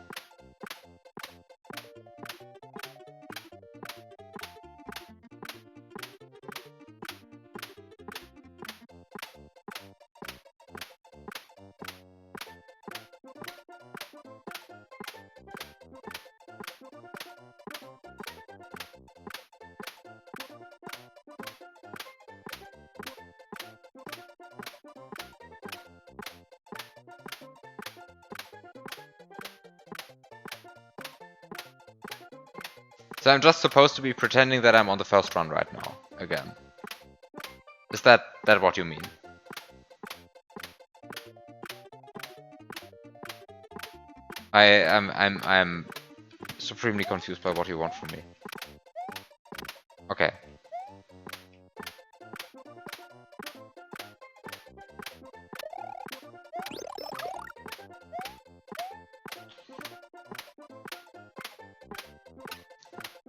So I'm just supposed to be pretending that I'm on the first run right now, again. Is that what you mean? I'm supremely confused by what you want from me. Okay.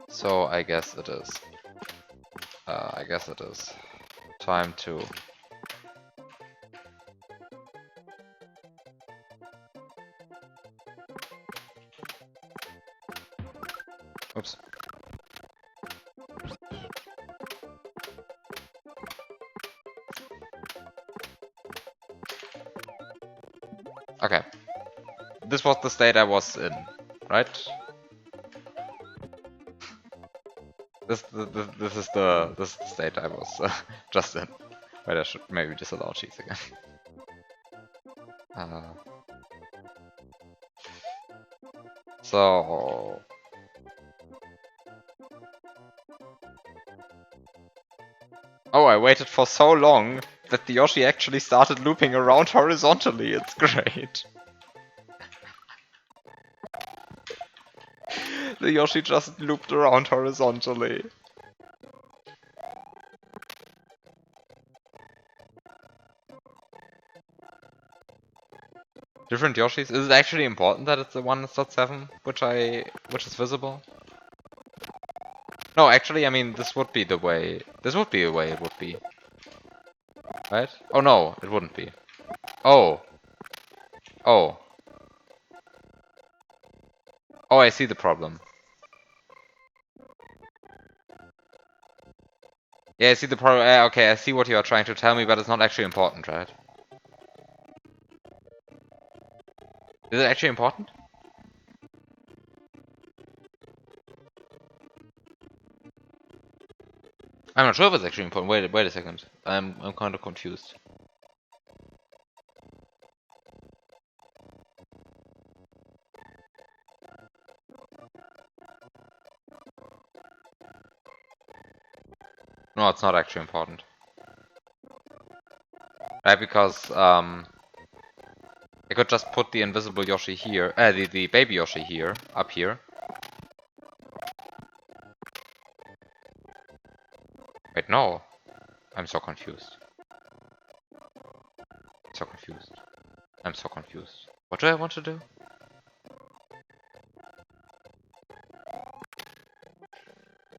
So I guess it is. Time to... Oops. Okay. This was the state I was in, right? This is the state I was just in. Wait, I should maybe disallow cheese again. So... Oh, I waited for so long that the Yoshi actually started looping around horizontally. It's great. The Yoshi just looped around horizontally. Different Yoshis? Is it actually important that it's the 1.7 which is visible? No, actually, I mean, this would be the way. This would be the way it would be. Right? Oh no, it wouldn't be. Oh. Oh. Oh, I see the problem. Yeah, I see the problem. Okay, I see what you are trying to tell me, but it's not actually important, right? Is it actually important? I'm not sure if it's actually important. Wait a second. I'm kind of confused. No, it's not actually important. Right, because could just put the invisible Yoshi here, the baby Yoshi here, up here. Wait, no. I'm so confused. So confused. I'm so confused. What do I want to do?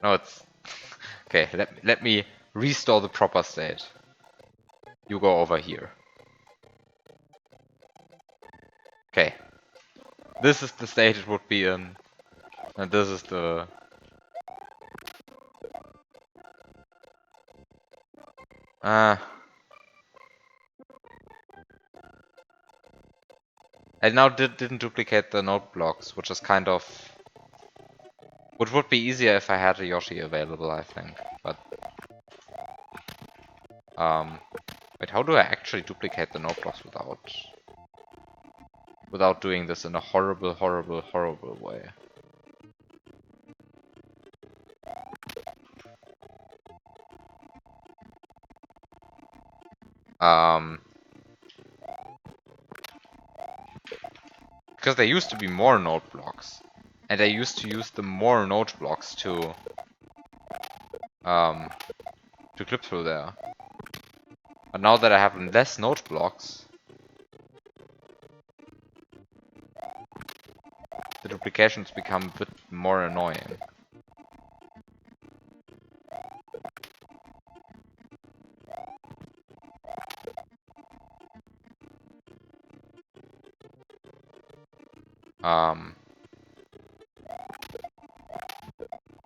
No, it's... Okay, let me restore the proper state. You go over here. Okay. This is the state it would be in. And this is the... I now didn't duplicate the node blocks, which is kind of... Which would be easier if I had a Yoshi available, I think. But... Wait, how do I actually duplicate the node blocks without doing this in a horrible, horrible, horrible way? Because there used to be more node blocks. And I used to use the more node blocks to clip through there. But now that I have less node blocks, the duplications become a bit more annoying.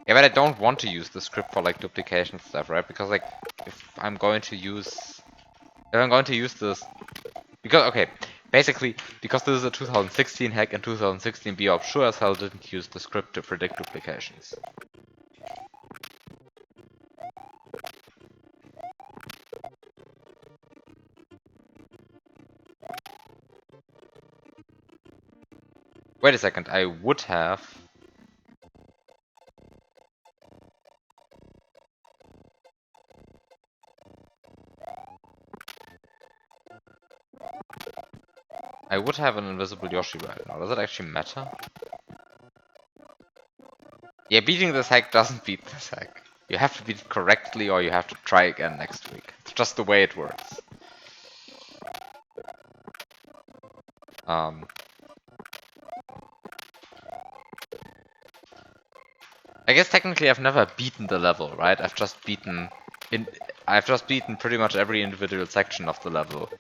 Yeah, but I don't want to use the script for like duplication stuff, right? Because like if I'm going to use this, because okay, basically because this is a 2016 hack and 2016 BioB sure as hell didn't use the script to predict duplications. Wait a second, I would have. I would have an invisible Yoshi right now. Does it actually matter? Yeah, beating this hack doesn't beat this hack. You have to beat it correctly or you have to try again next week. It's just the way it works. I guess technically I've never beaten the level, right? I've just beaten pretty much every individual section of the level.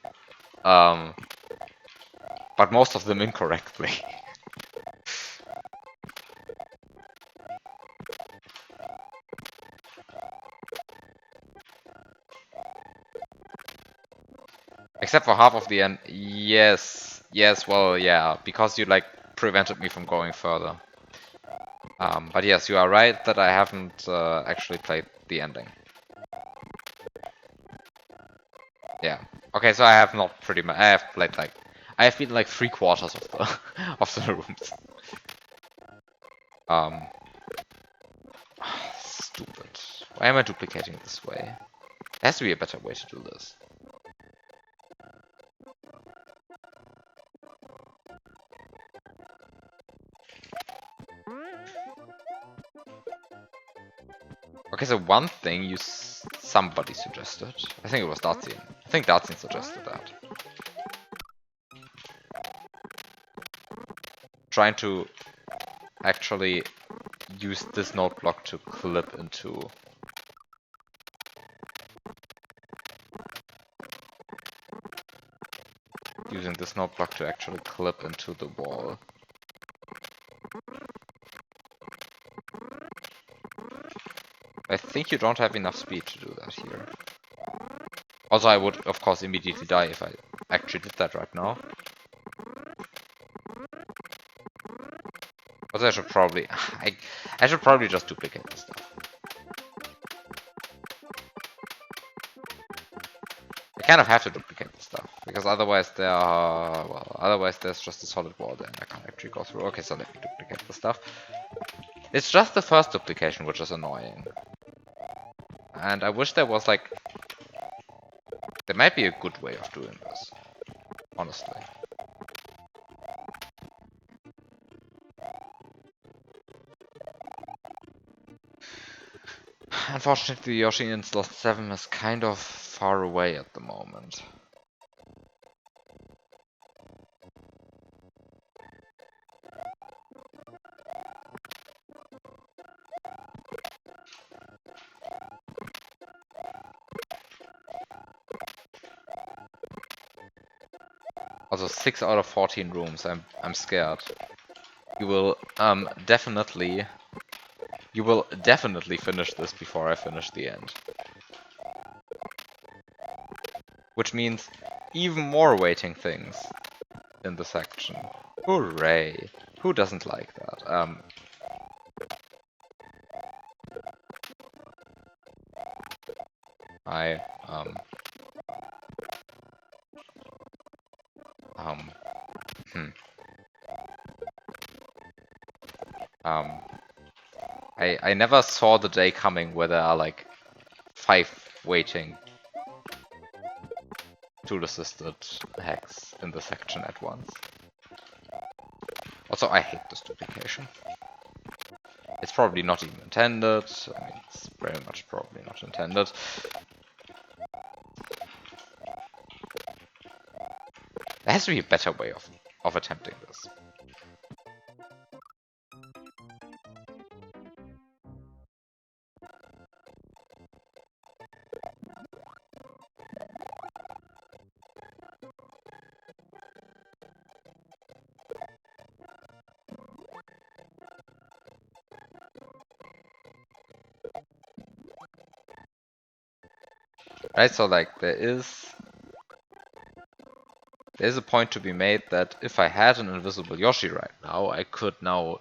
But most of them incorrectly. Except for half of the end. Yes. Yes, well, yeah. Because you, like, prevented me from going further. But yes, you are right that I haven't actually played the ending. Yeah. Okay, so I have not pretty much... I have played, like... I have beaten, like, 3/4 of the... of the rooms. Stupid. Why am I duplicating this way? There has to be a better way to do this. Okay, so one thing somebody suggested. I think it was Dartsin. I think Dartsin suggested that. Trying to actually use this node block to clip into... Using this node block to actually clip into the wall. I think you don't have enough speed to do that here. Also, I would, of course, immediately die if I actually did that right now. But I should probably... I should probably just duplicate this stuff. I kind of have to duplicate this stuff, because otherwise otherwise there's just a solid wall there and I can't actually go through. Okay, so let me duplicate the stuff. It's just the first duplication which is annoying. And I wish there was like... There might be a good way of doing this, honestly. Unfortunately, Yoshi in slot 7 is kind of far away at the moment. Also 6 out of 14 rooms, I'm scared. You will definitely finish this before I finish the end. Which means even more waiting things in the section. Hooray! Who doesn't like that? I hmm. I never saw the day coming where there are like 5 waiting tool-assisted hacks in the section at once. Also, I hate this duplication. It's probably not even intended. I mean, it's very much probably not intended. There has to be a better way of attempting this. Right, so like there's a point to be made that if I had an invisible Yoshi right now, I could now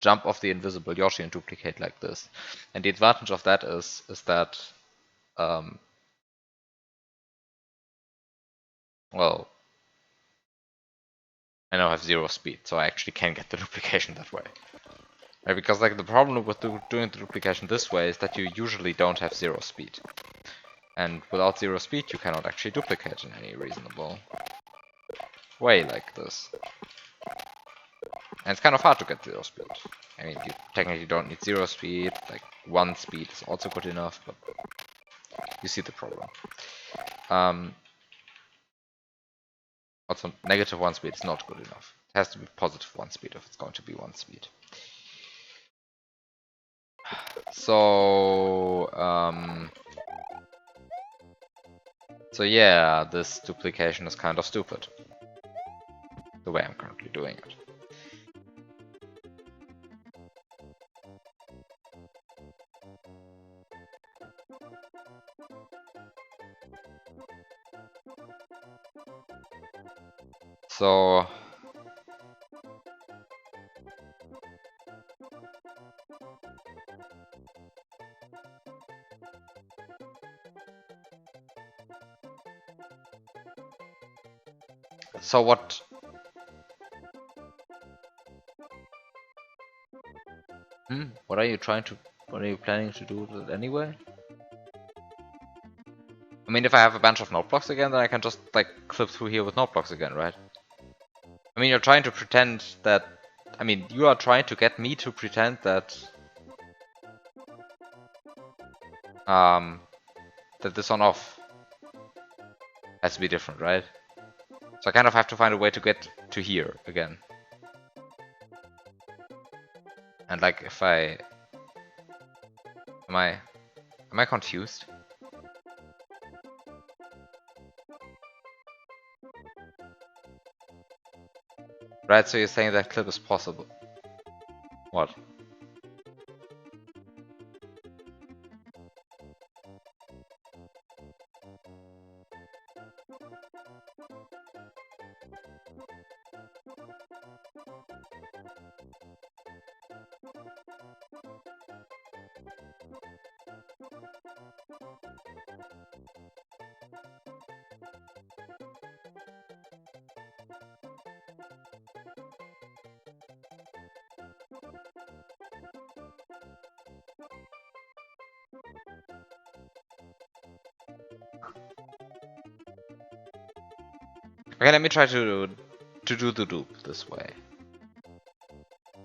jump off the invisible Yoshi and duplicate like this. And the advantage of that is that well, I now have 0 speed, so I actually can get the duplication that way. Right, because like the problem with doing the duplication this way is that you usually don't have 0 speed. And without 0 speed, you cannot actually duplicate in any reasonable way like this. And it's kind of hard to get 0 speed. I mean, you technically don't need 0 speed, like 1 speed is also good enough, but you see the problem. Also, negative 1 speed is not good enough. It has to be positive 1 speed if it's going to be 1 speed. So, so yeah, this duplication is kind of stupid. The way I'm currently doing it. So what? What are you planning to do with it anyway? I mean, if I have a bunch of note blocks again, then I can just like clip through here with note blocks again, right? I mean, you're trying to pretend that. I mean, you are trying to get me to pretend that that this on off has to be different, right? So I kind of have to find a way to get to here again. And like, if I am I confused? Right, so you're saying that clip is possible. What? Okay, let me try to do the loop this way.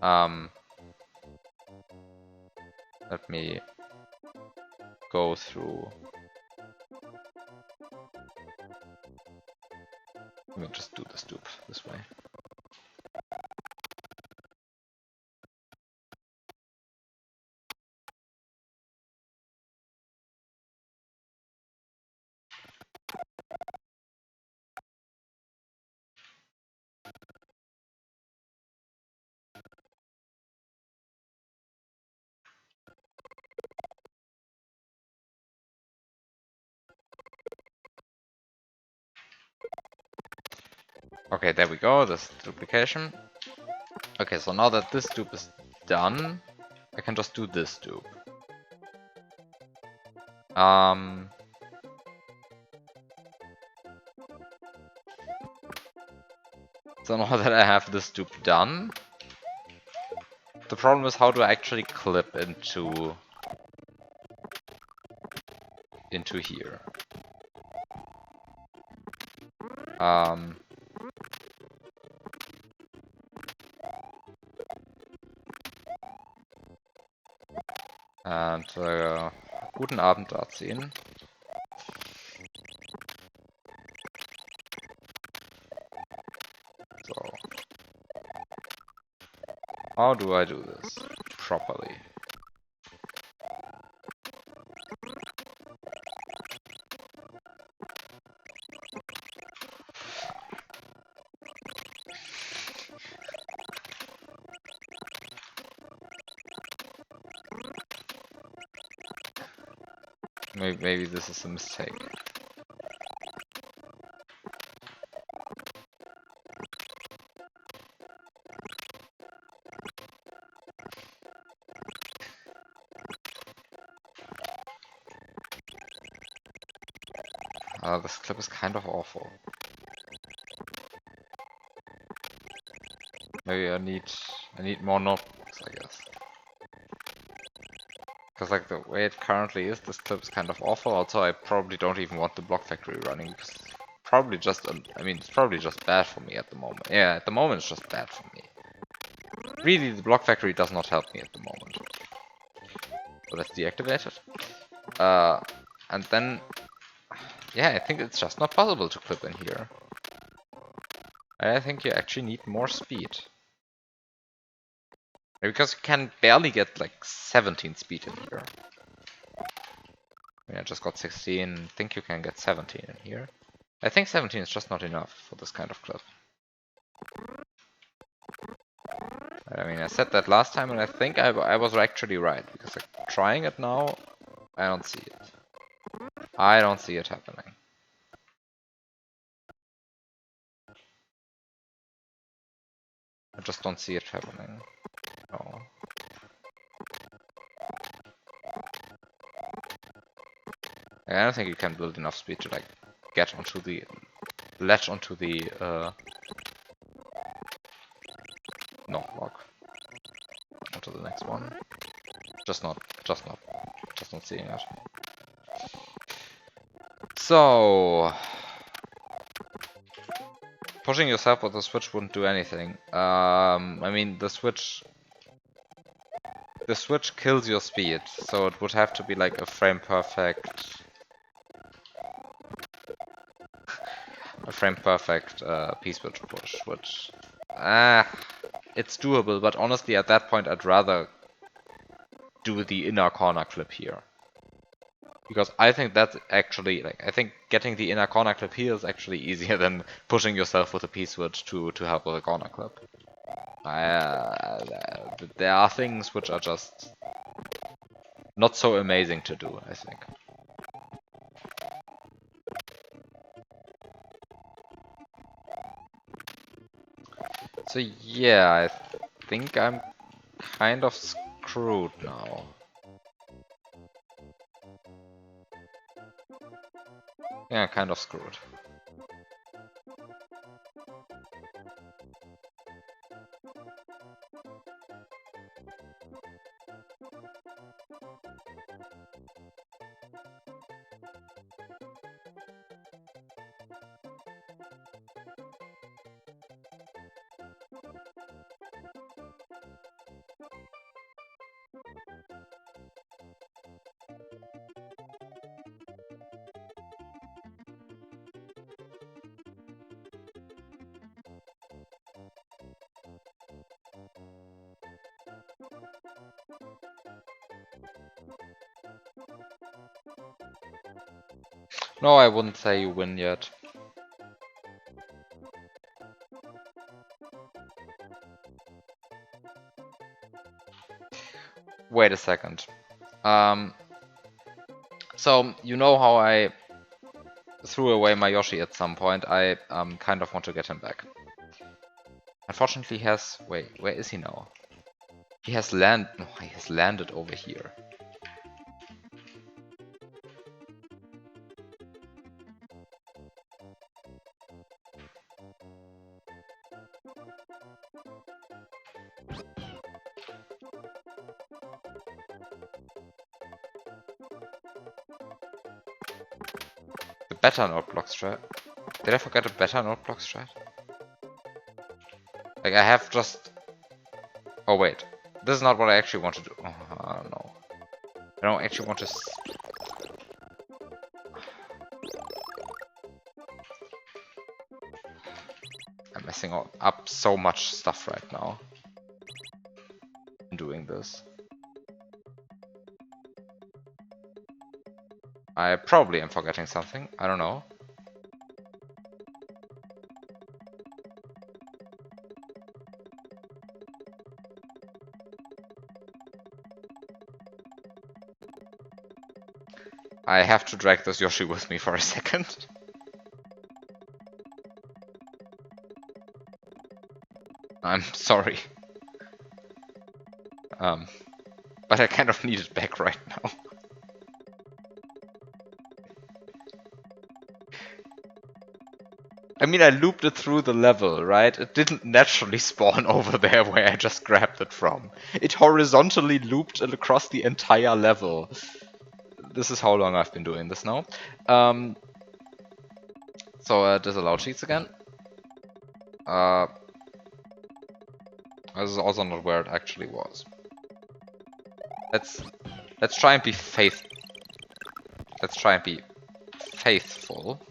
Let me go through. Let me just do the stoop this way. Okay, there we go, this duplication. Okay, so now that this stoop is done, I can just do this stoop. So now that I have this stoop done, the problem is how do I actually clip into here. And guten Abend, Arzin. So, how do I do this properly? Maybe this is a mistake. This clip is kind of awful. Maybe I need more notebooks, I guess. Because like the way it currently is, this clip is kind of awful. Also, I probably don't even want the block factory running because it's probably just, I mean, it's probably just bad for me at the moment. Yeah, at the moment it's just bad for me. Really, the block factory does not help me at the moment. So let's deactivate it. And then, yeah, I think it's just not possible to clip in here. I think you actually need more speed. Because you can barely get like 17 speed in here. I mean, I just got 16. I think you can get 17 in here. I think 17 is just not enough for this kind of clip. I mean, I said that last time, and I think I was actually right. Because like, trying it now, I don't see it. I don't see it happening. I just don't see it happening. No. I don't think you can build enough speed to like get onto the latch onto the no block. Onto the next one. Just not seeing it. So pushing yourself with the switch wouldn't do anything. I mean the switch kills your speed, so it would have to be like a frame perfect P-switch push, which it's doable, but honestly at that point I'd rather do the inner corner clip here. Because I think that's actually, like, I think getting the inner corner clip here is actually easier than pushing yourself with a P-switch to help with a corner clip. There are things which are just not so amazing to do, I think. So yeah, I think I'm kind of screwed now. Yeah, kind of screwed. No, I wouldn't say you win yet. Wait a second. So, you know how I threw away my Yoshi at some point? I kind of want to get him back. Unfortunately, he has... Wait, where is he now? He has landed over here. The better note block strat. Did I forget a better note block strat? Like, I have just... Oh, wait. This is not what I actually want to do. Oh, no. I don't actually want to... I'm messing up so much stuff right now. Doing this. I probably am forgetting something. I don't know. I have to drag this Yoshi with me for a second. I'm sorry. But I kind of need it back right now. I mean, I looped it through the level, right? It didn't naturally spawn over there where I just grabbed it from. It horizontally looped across the entire level. This is how long I've been doing this now. So disallow cheats again. This is also not where it actually was. Let's try and be Let's try and be faithful.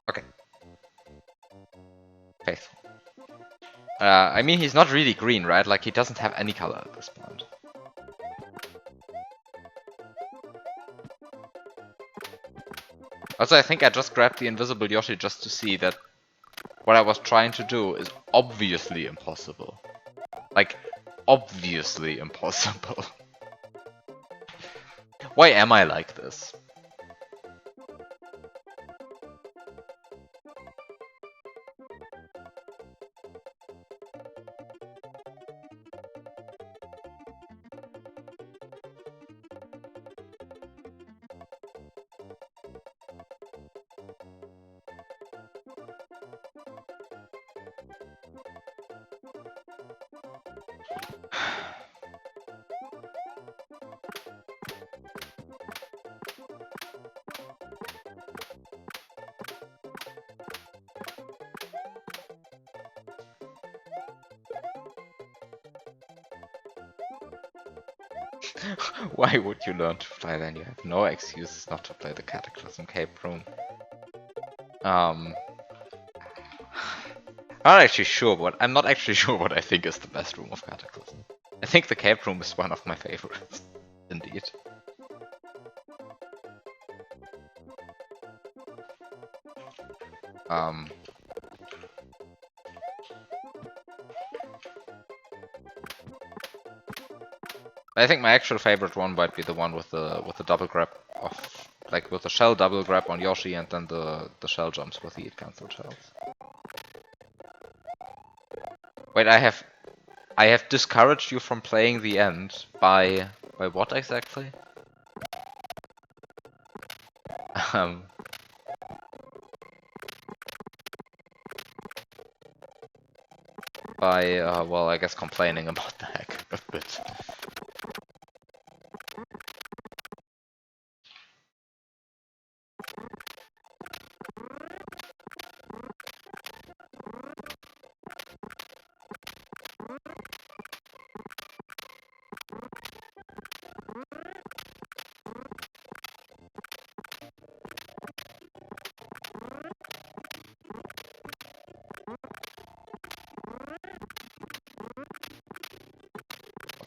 Okay. Faithful. I mean, he's not really green, right? Like, he doesn't have any color at this point. Also, I think I just grabbed the invisible Yoshi just to see that what I was trying to do is obviously impossible. Like, obviously impossible. Why am I like this? Why would you learn to fly then? You have no excuses not to play the Cataclysm Cape Room. I'm not actually sure what I think is the best room of Cataclysm. I think the Cape Room is one of my favorites. Indeed. I think my actual favorite one might be the one with the double grab of, like, with the shell double grab on Yoshi and then the shell jumps with the heat cancel shells. Wait, I have discouraged you from playing the end by what exactly? By well, I guess complaining about the hack a bit.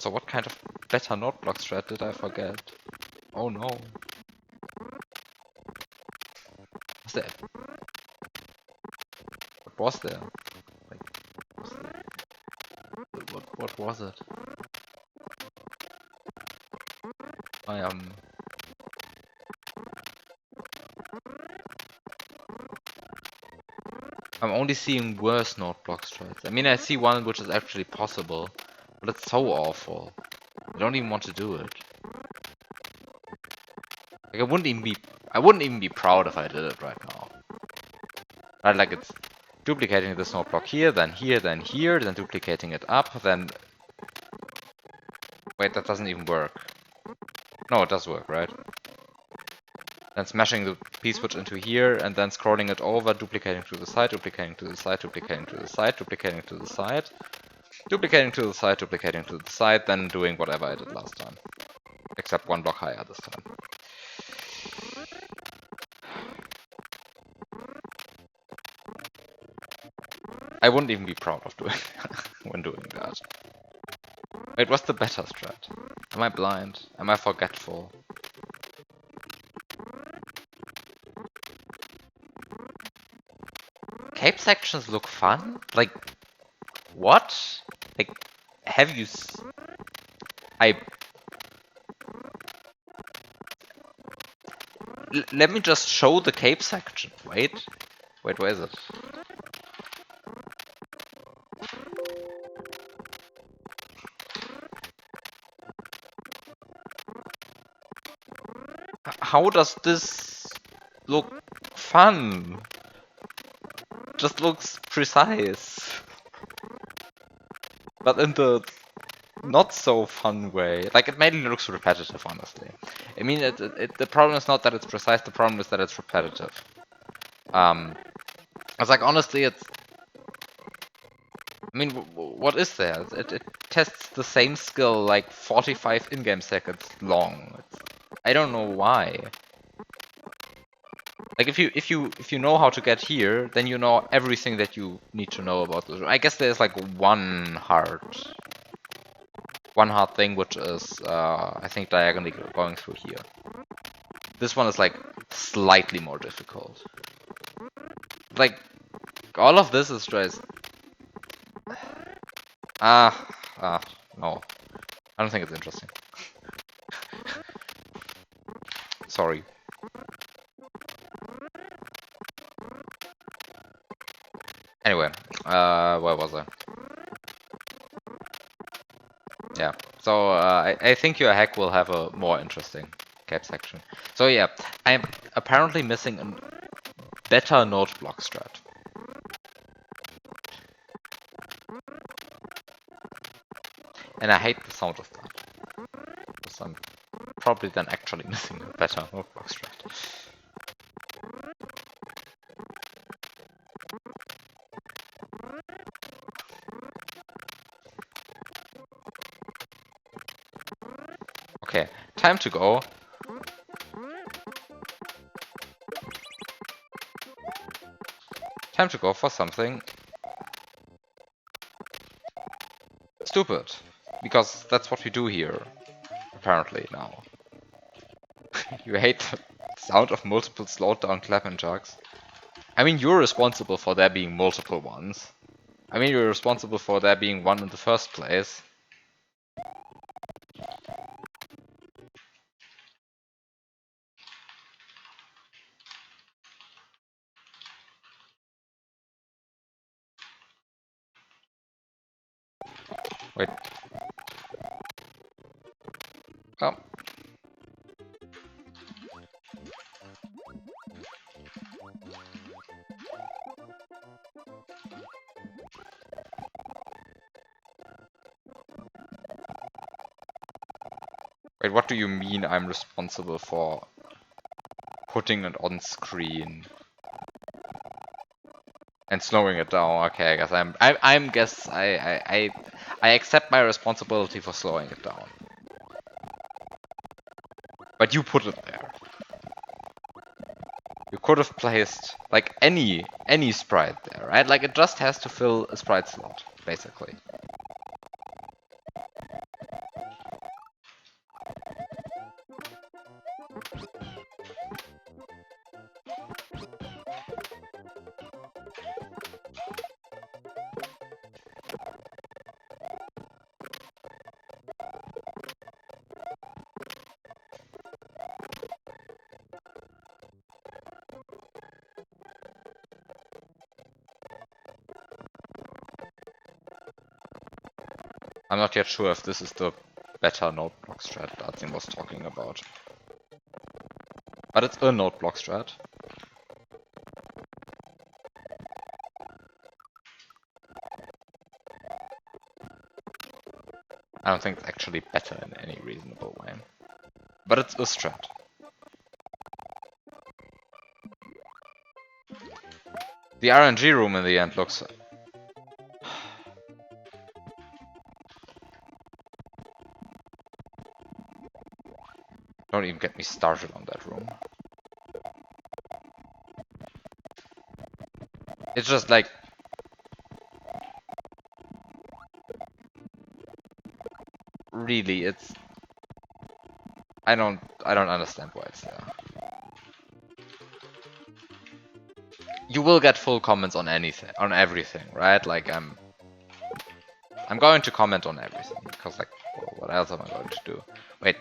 So what kind of better note block strat did I forget? Oh no. What's that? What was there? Like, what was it? I I'm only seeing worse node block strats. I mean, I see one which is actually possible, but it's so awful. I don't even want to do it. Like, I wouldn't even be proud if I did it right now. Right, like it's duplicating this node block here, then here, then here, then duplicating it up, then... Wait, that doesn't even work. No, it does work, right? Then smashing the P-switch into here, and then scrolling it over, duplicating to the side, duplicating to the side, duplicating to the side, duplicating to the side, duplicating to the side, duplicating to the side, then doing whatever I did last time. Except one block higher this time. I wouldn't even be proud of doing when doing that. Wait, what's the better strat? Am I blind? Am I forgetful? Cape sections look fun? Like, what? Like, have you... Let me just show the cape section. Wait, where is it? How does this look fun? Just looks precise. But in the not so fun way. Like, it mainly looks repetitive, honestly. I mean, the problem is not that it's precise, the problem is that it's repetitive. It's like, honestly, it's... I mean, what is there? It tests the same skill like 45 in-game seconds long. I don't know why. Like, if you know how to get here, then you know everything that you need to know about this. I guess there's like one hard thing, which is I think diagonally going through here. This one is like slightly more difficult. Like, all of this is just no. I don't think it's interesting. Sorry. Anyway, where was I? Yeah. So I think your hack will have a more interesting cap section. So yeah, I'm apparently missing a better node block strat. And I hate the sound of that. Because I'm probably then actually missing a better node block strat. Okay, time to go. Time to go for something stupid. Because that's what we do here, apparently, now. You hate the sound of multiple slowed down clap and jugs. I mean, you're responsible for there being multiple ones. I mean, you're responsible for there being one in the first place. Wait. Oh. Wait, what do you mean I'm responsible for putting it on screen and slowing it down? Okay, I guess I accept my responsibility for slowing it down. But you put it there. You could have placed like any sprite there, right? Like, it just has to fill a sprite slot, basically. I'm not yet sure if this is the better node block strat Dartin was talking about. But it's a node block strat. I don't think it's actually better in any reasonable way. But it's a strat. The RNG room in the end looks... Don't even get me started on that room. It's just like... Really, it's... I don't understand why it's there. You will get full comments on anything, on everything, right? Like I'm going to comment on everything because, like, well, what else am I going to do? Wait,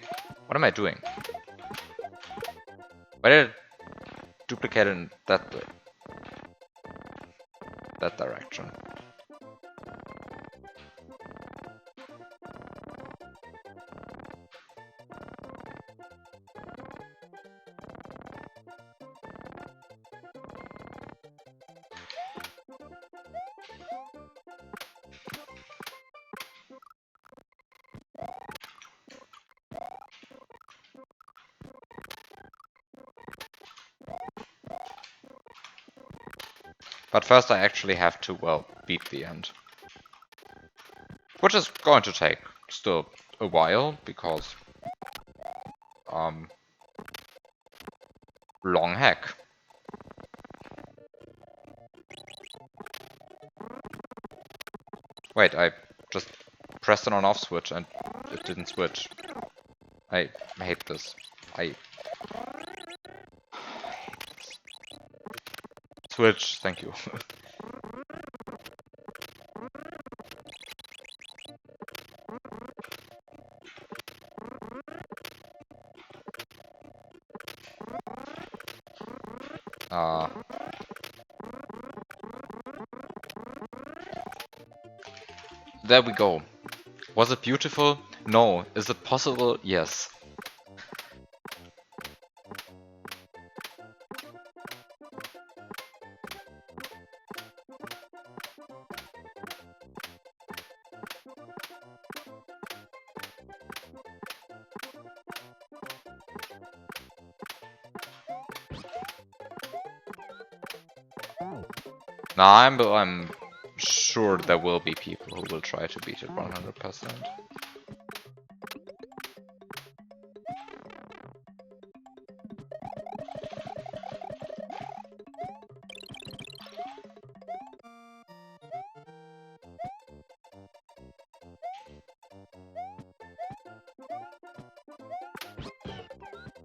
what am I doing? Why did it duplicate in that way? That direction? But first I actually have to, well, beat the end. Which is going to take still a while, because... long hack. Wait, I just pressed an on-off switch and it didn't switch. I hate this. I switch, thank you. There we go. Was it beautiful? No. Is it possible? Yes. Now I'm sure there will be people who will try to beat it 100%.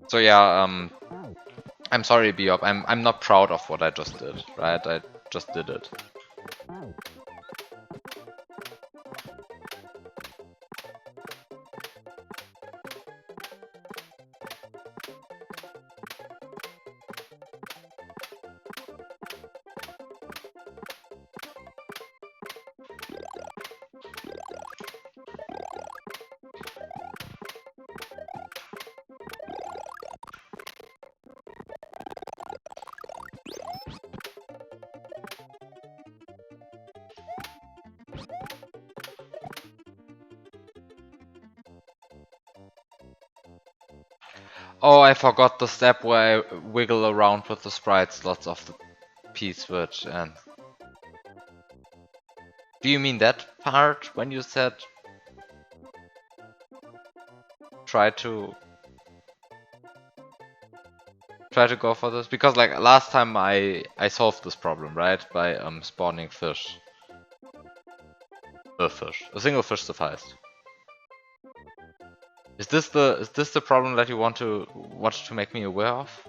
So yeah, I'm sorry, TheBiob. I'm not proud of what I just did, right? I just did it. Oh, I forgot the step where I wiggle around with the sprite slots of the P-switch and... Do you mean that part when you said... Try to go for this? Because like last time I solved this problem, right? By spawning fish. A fish. A single fish sufficed. Is this the problem that you wanted to make me aware of?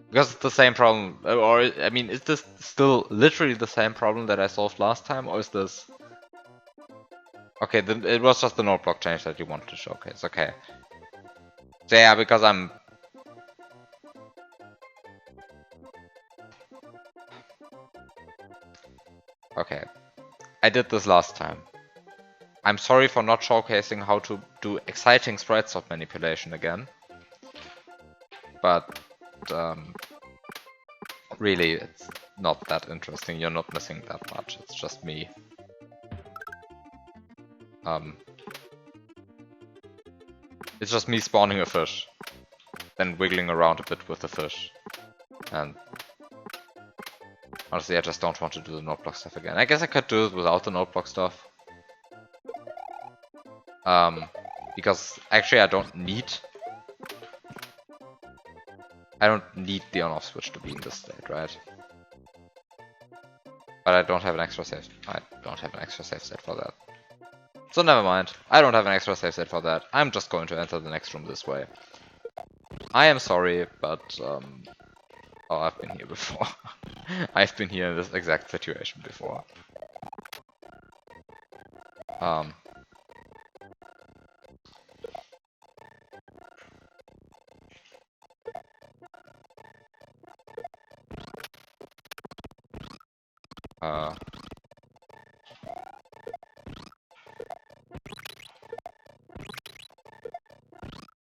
Because it's the same problem, or I mean, is this still literally the same problem that I solved last time, or is this? Okay, then it was just the node block change that you wanted to showcase. Okay. So yeah, because I'm. Okay, I did this last time. I'm sorry for not showcasing how to do exciting sprite swap manipulation again. But really, it's not that interesting. You're not missing that much. It's just me. It's just me spawning a fish, then wiggling around a bit with the fish. And honestly, I just don't want to do the node block stuff again. I guess I could do it without the node block stuff. Because actually I don't need the on-off switch to be in this state, right? But I don't have an extra save. I don't have an extra save set for that. So never mind. I don't have an extra save set for that. I'm just going to enter the next room this way. I am sorry, but oh, I've been here before. I've been here in this exact situation before.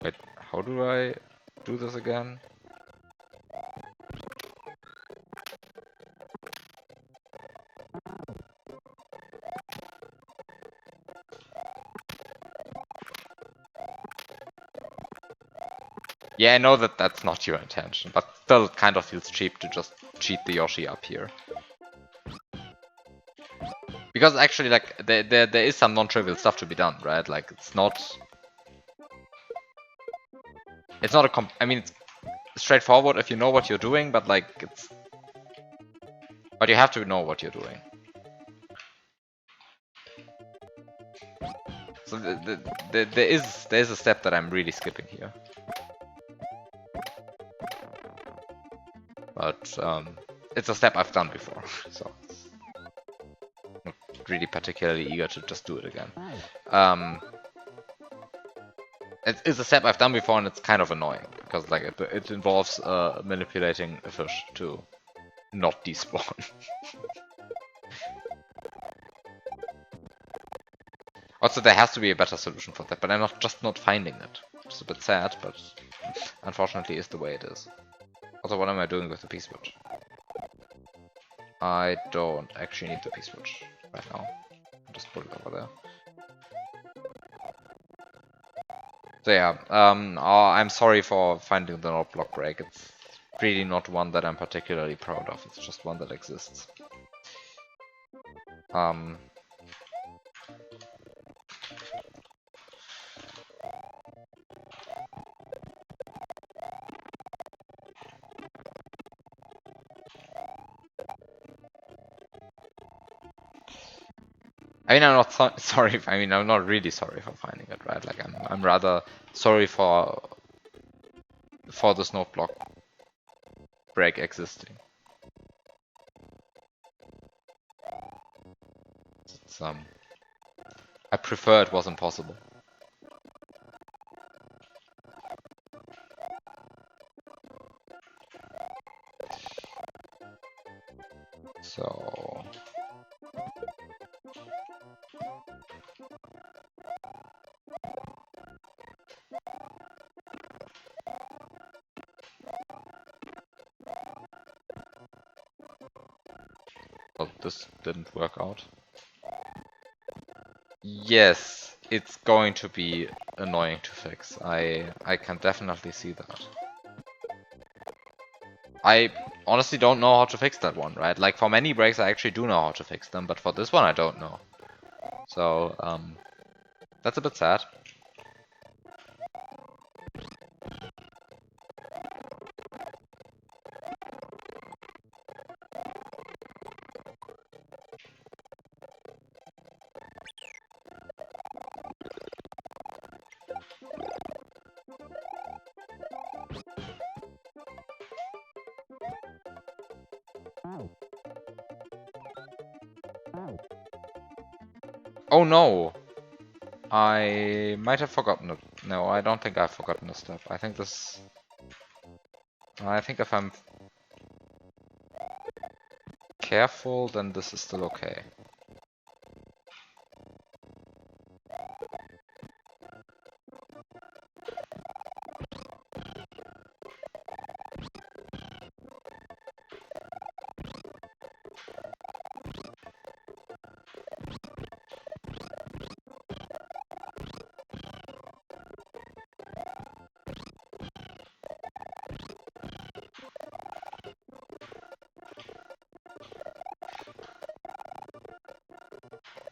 Wait, how do I do this again? Yeah, I know that that's not your intention, but still it kind of feels cheap to just cheat the Yoshi up here. Because actually, like, there is some non-trivial stuff to be done, right? Like, it's not a I mean, it's straightforward if you know what you're doing, but like, but you have to know what you're doing. So there is a step that I'm really skipping here. But it's a step I've done before, so I'm not really particularly eager to just do it again. It's a step I've done before, and it's kind of annoying because like it involves manipulating a fish to not despawn. Also, there has to be a better solution for that, but I'm just not finding it. It's a bit sad, but unfortunately, is the way it is. Also, what am I doing with the P-switch? I don't actually need the P-switch right now. I'll just put it over there. So yeah, I'm sorry for finding the node block break. It's really not one that I'm particularly proud of. It's just one that exists. I mean, I'm not sorry. I mean, I'm not really sorry for finding it, right? Like, I'm rather sorry for this node block break existing. It's, I prefer it was impossible. So well, this didn't work out. Yes, it's going to be annoying to fix. I can definitely see that. I honestly don't know how to fix that one, right? Like, for many breaks I actually do know how to fix them, but for this one I don't know. So, that's a bit sad. Oh no! I might have forgotten it. No, I don't think I've forgotten this step. I think this... I think if I'm careful, then this is still okay.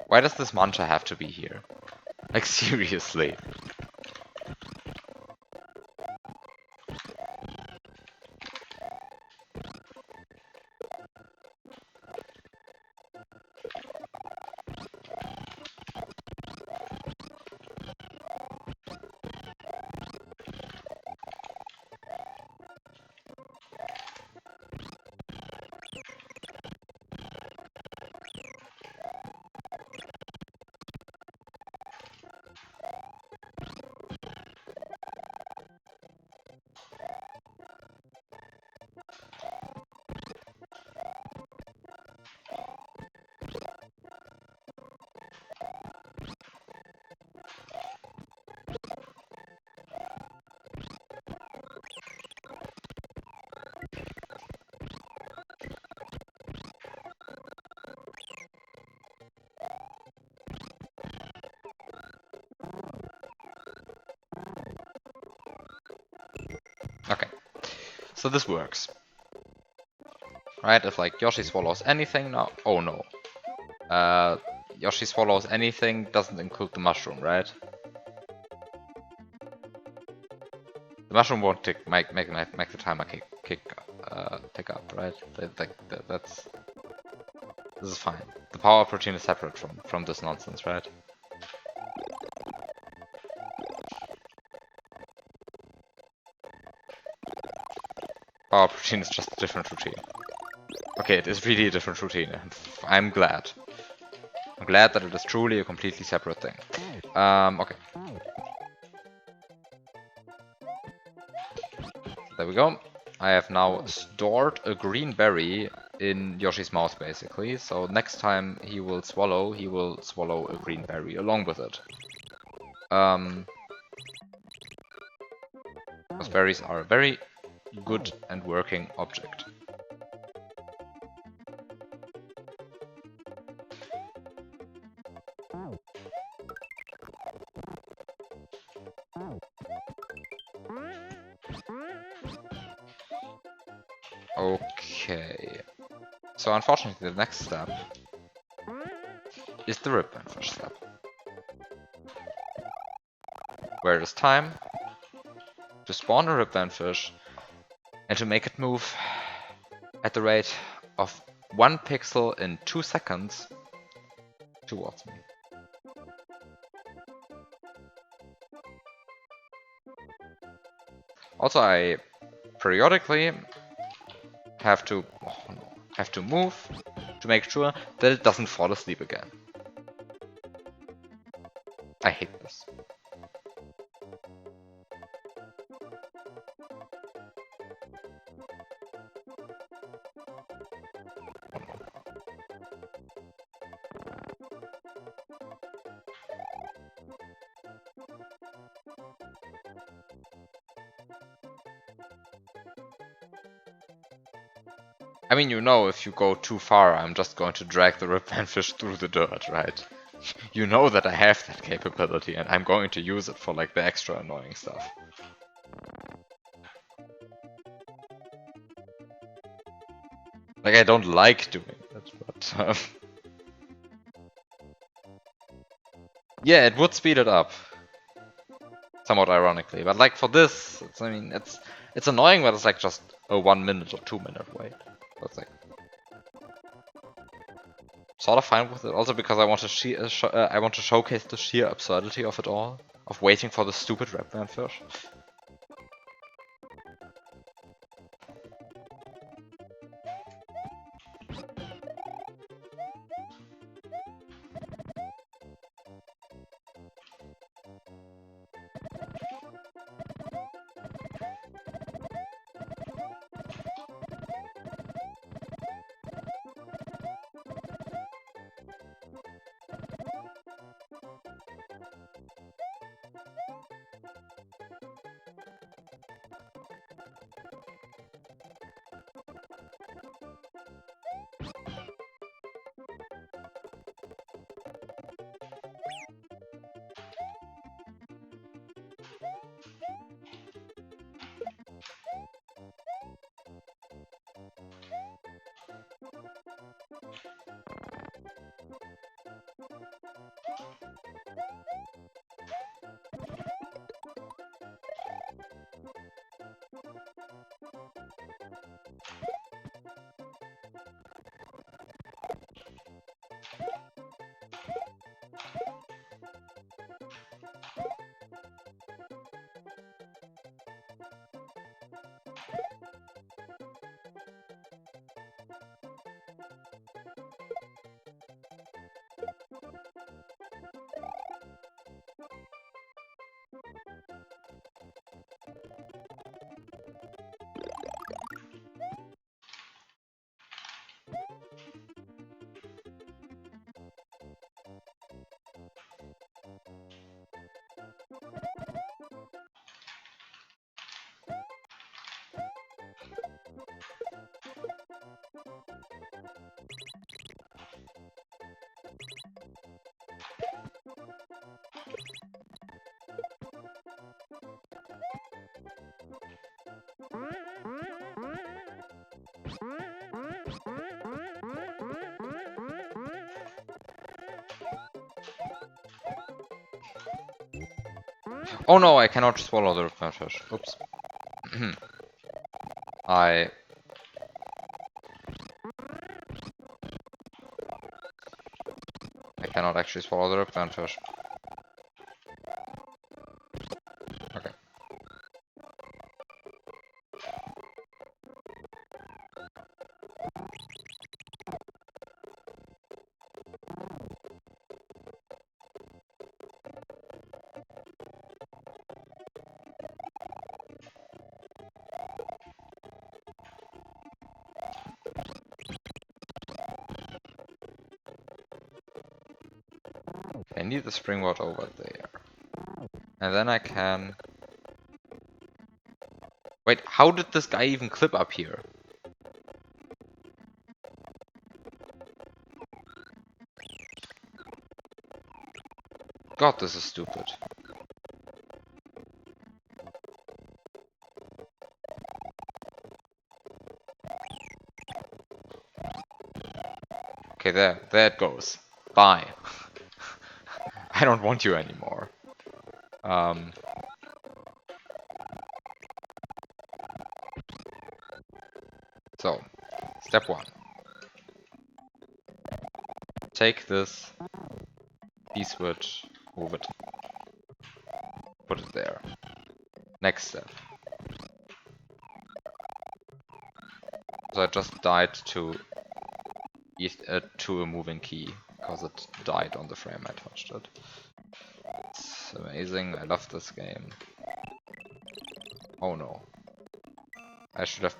Why does this mantra have to be here? Like, seriously. Okay, so this works. Right, if like Yoshi swallows anything now... Oh no. Yoshi swallows anything doesn't include the mushroom, right? The mushroom won't make the timer tick up, right? That's... This is fine. The power protein is separate from this nonsense, right? Power protein is just a different routine. Okay, it is really a different routine, and I'm glad. I'm glad that it is truly a completely separate thing. Okay. There we go. I have now stored a green berry in Yoshi's mouth, basically. So next time he will swallow a green berry along with it. Because berries are a very good and working object. Okay. So unfortunately the next step is the ribbanfish step. Where it is time to spawn a ribbanfish and to make it move at the rate of 1 pixel in 2 seconds towards me. Also, I periodically have to move to make sure that it doesn't fall asleep again. I hate this. I mean, you know, if you go too far, I'm just going to drag the ribbanfish through the dirt, right? You know that I have that capability, and I'm going to use it for, like, the extra annoying stuff. Like, I don't like doing it, but... yeah, it would speed it up. Somewhat ironically, but like for this, I mean, it's annoying, but it's like just a 1 minute or 2 minute wait. That's like sort of fine with it. Also because I want to I want to showcase the sheer absurdity of it all, of waiting for the stupid red band fish. Oh no, I cannot swallow the ripvan fish. Oops. I cannot actually swallow the ripvan fish. Okay. I need the springboard over there. And then I can... Wait, how did this guy even clip up here? God, this is stupid. Okay, there it goes. Bye. I don't want you anymore. So, step 1. Take this B-switch, move it, put it there. Next step. So I just died to a moving key, because it died on the frame I touched it. It's amazing, I love this game. Oh no. I should have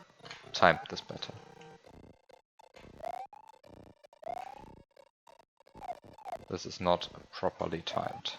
timed this better. This is not properly timed.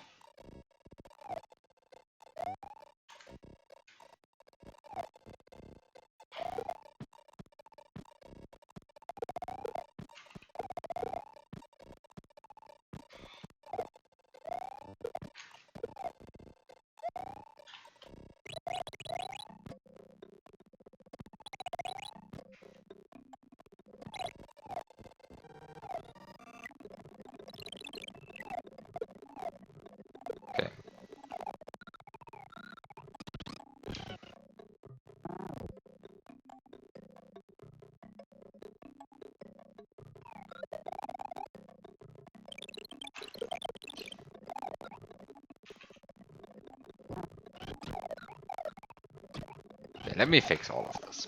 Okay. Okay, let me fix all of this.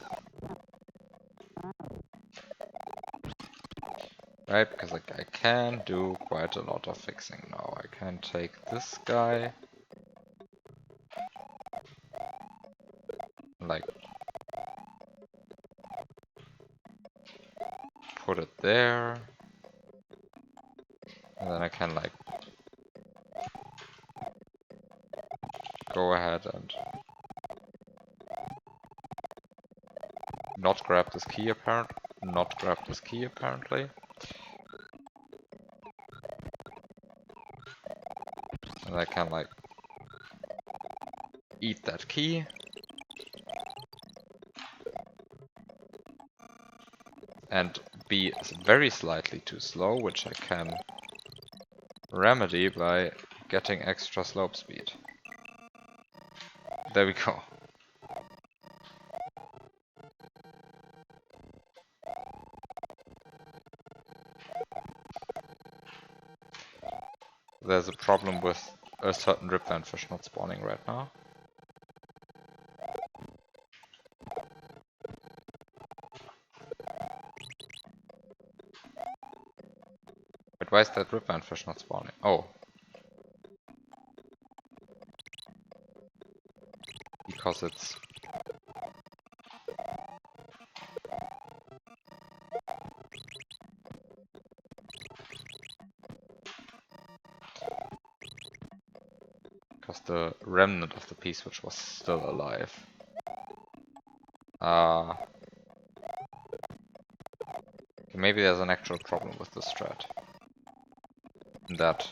Right, because I can do quite a lot of fixing now. I can take this guy, like, put it there, and then I can, like, go ahead and not grab this key apparently. And I can, like, eat that key. And be very slightly too slow, which I can remedy by getting extra slope speed. There we go. There's a problem with a certain ripvan fish not spawning right now. But why is that ripvan fish not spawning? Oh. Because it's... Because the remnant of the piece which was still alive. Maybe there's an actual problem with this strat. That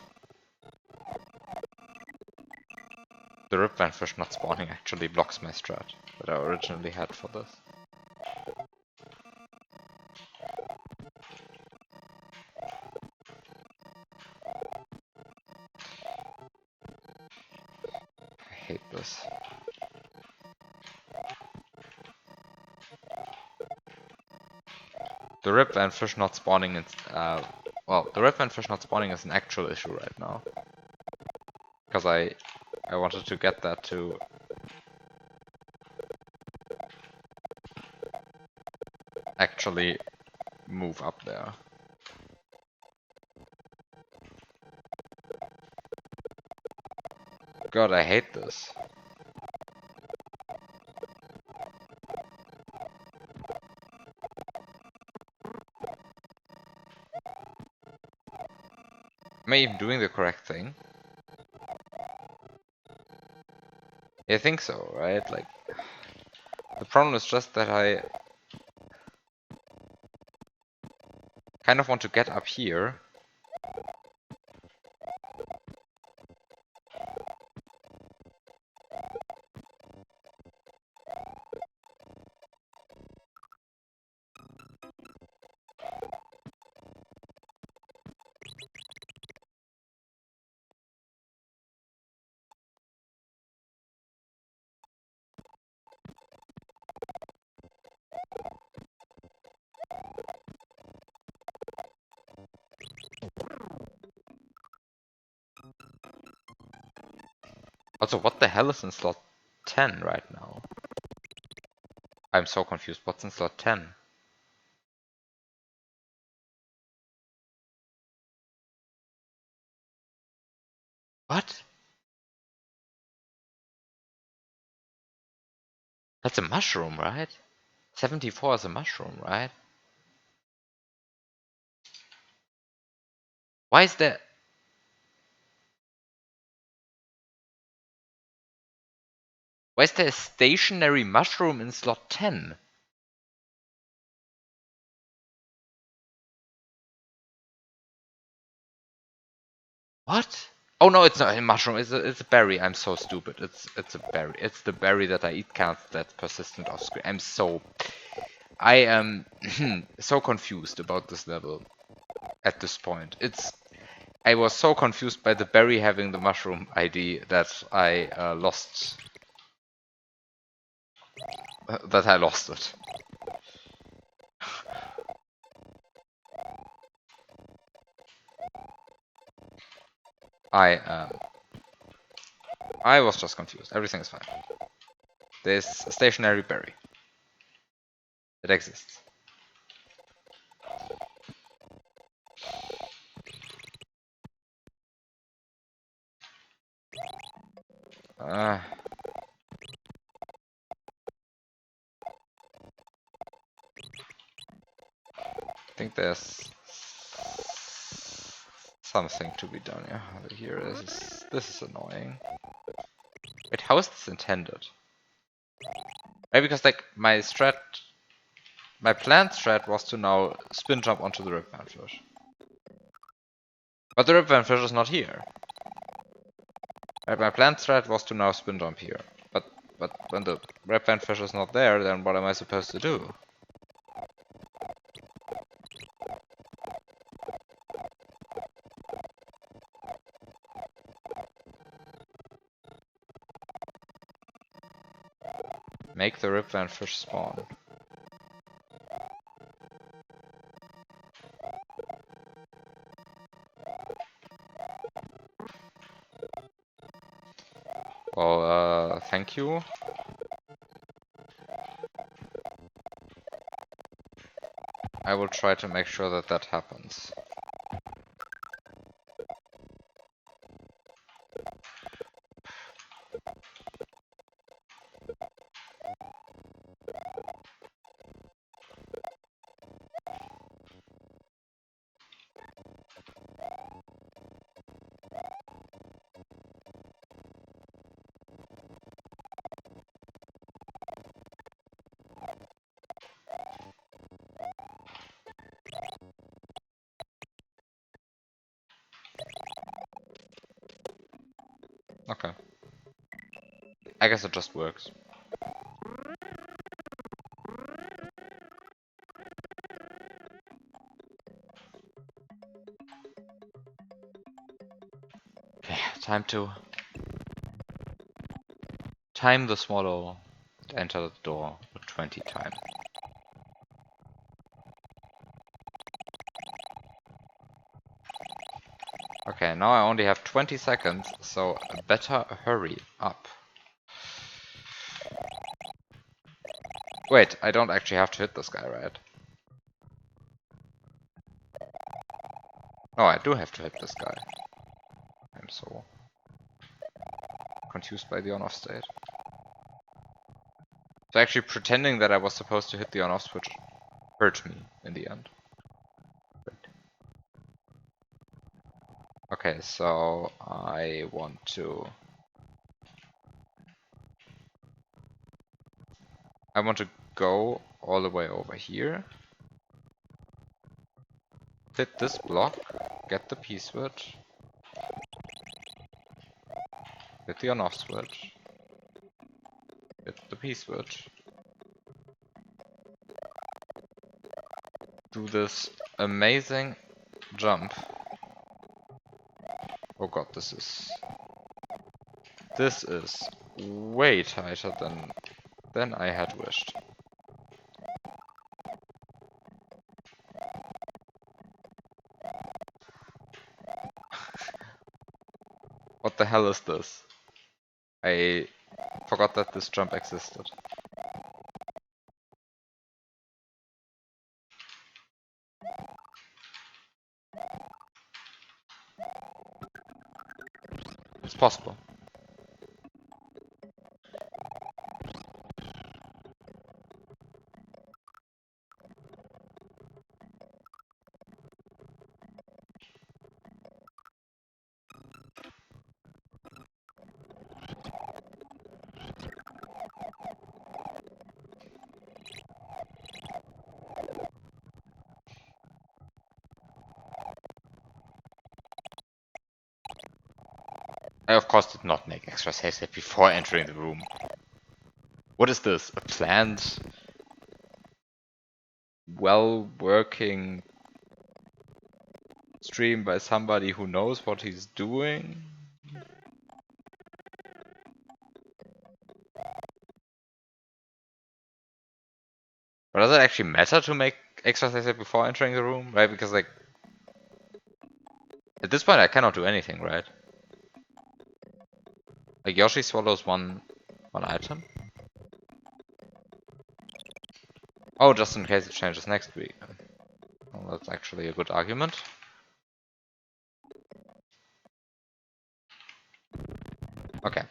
the ripvan fish not spawning actually blocks my strat that I originally had for this. I The ripvan fish not spawning is, well, the ripvan fish not spawning is an actual issue right now. Because I wanted to get that to actually move up there. God, I hate this. Am I even doing the correct thing? I think so, right? Like, the problem is just that I kind of want to get up here. Also, what the hell is in slot 10 right now? I'm so confused. What's in slot 10? What? That's a mushroom, right? 74 is a mushroom, right? Why is there... Why is there a stationary mushroom in slot 10? What? Oh no, it's not a mushroom. It's a berry. I'm so stupid. It's a berry. It's the berry that I eat counts that's persistent off screen. I am so confused about this level at this point. I was so confused by the berry having the mushroom ID that I lost it. I I was just confused. Everything is fine. There's a stationary berry. It exists. I think there's something to be done. Yeah, here. This is annoying. Wait, how is this intended? Maybe because like my planned strat was to now spin jump onto the ripvan fish, but the ripvan fish is not here. Right, my planned strat was to now spin jump here, but when the ripvan fish is not there, then what am I supposed to do? Make the ripvan fish spawn. Well, thank you. I will try to make sure that that happens. Okay. I guess it just works. Okay, time to time the swallow to enter the door with 20 times. Okay, now I only have 20 seconds, so better hurry up. Wait, I don't actually have to hit this guy, right? No, I do have to hit this guy. I'm so confused by the on-off state. So actually pretending that I was supposed to hit the on-off switch hurt me in the end. Okay, so I want to go all the way over here, hit this block, get the P switch, hit the on-off switch, hit the P switch, do this amazing jump. Oh god, this is way tighter than I had wished. What the hell is this? I forgot that this jump existed. It's possible. I of course did not make extra save state before entering the room. What is this? A planned, well-working stream by somebody who knows what he's doing? But does it actually matter to make extra save state before entering the room? Right? Because like at this point I cannot do anything, right? Like Yoshi swallows one item. Oh, just in case it changes next week. Well, that's actually a good argument. Okay.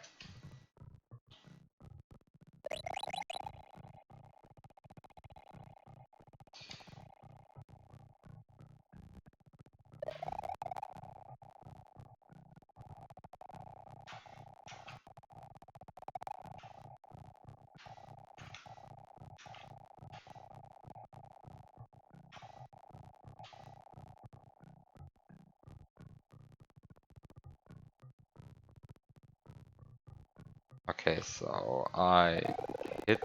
Okay, so I hit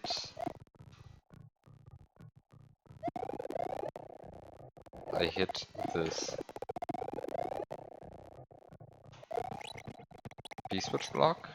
this B-switch block.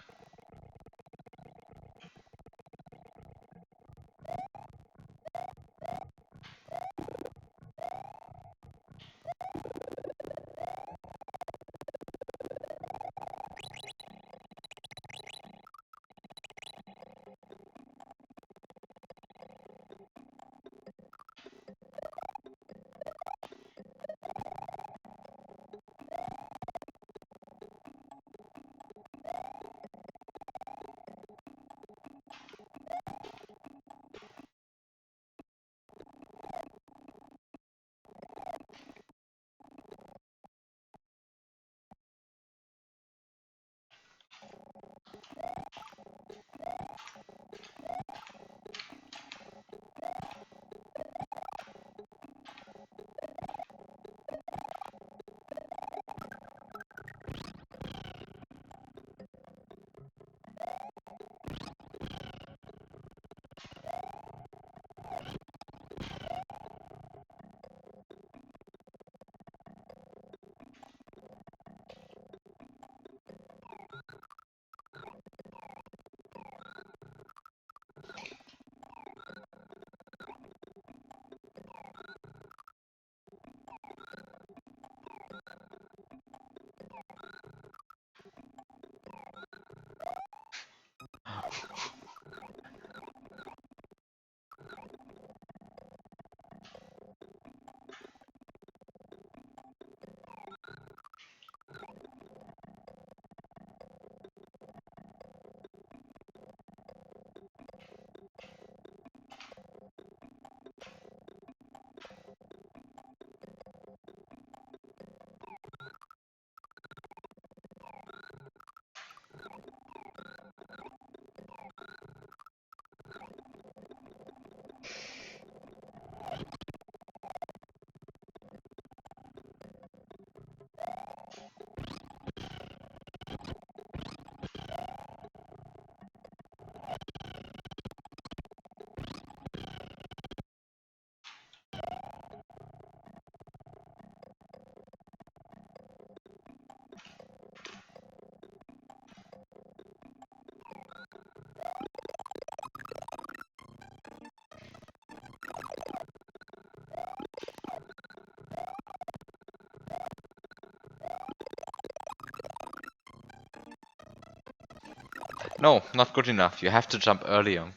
No, not good enough. You have to jump earlier.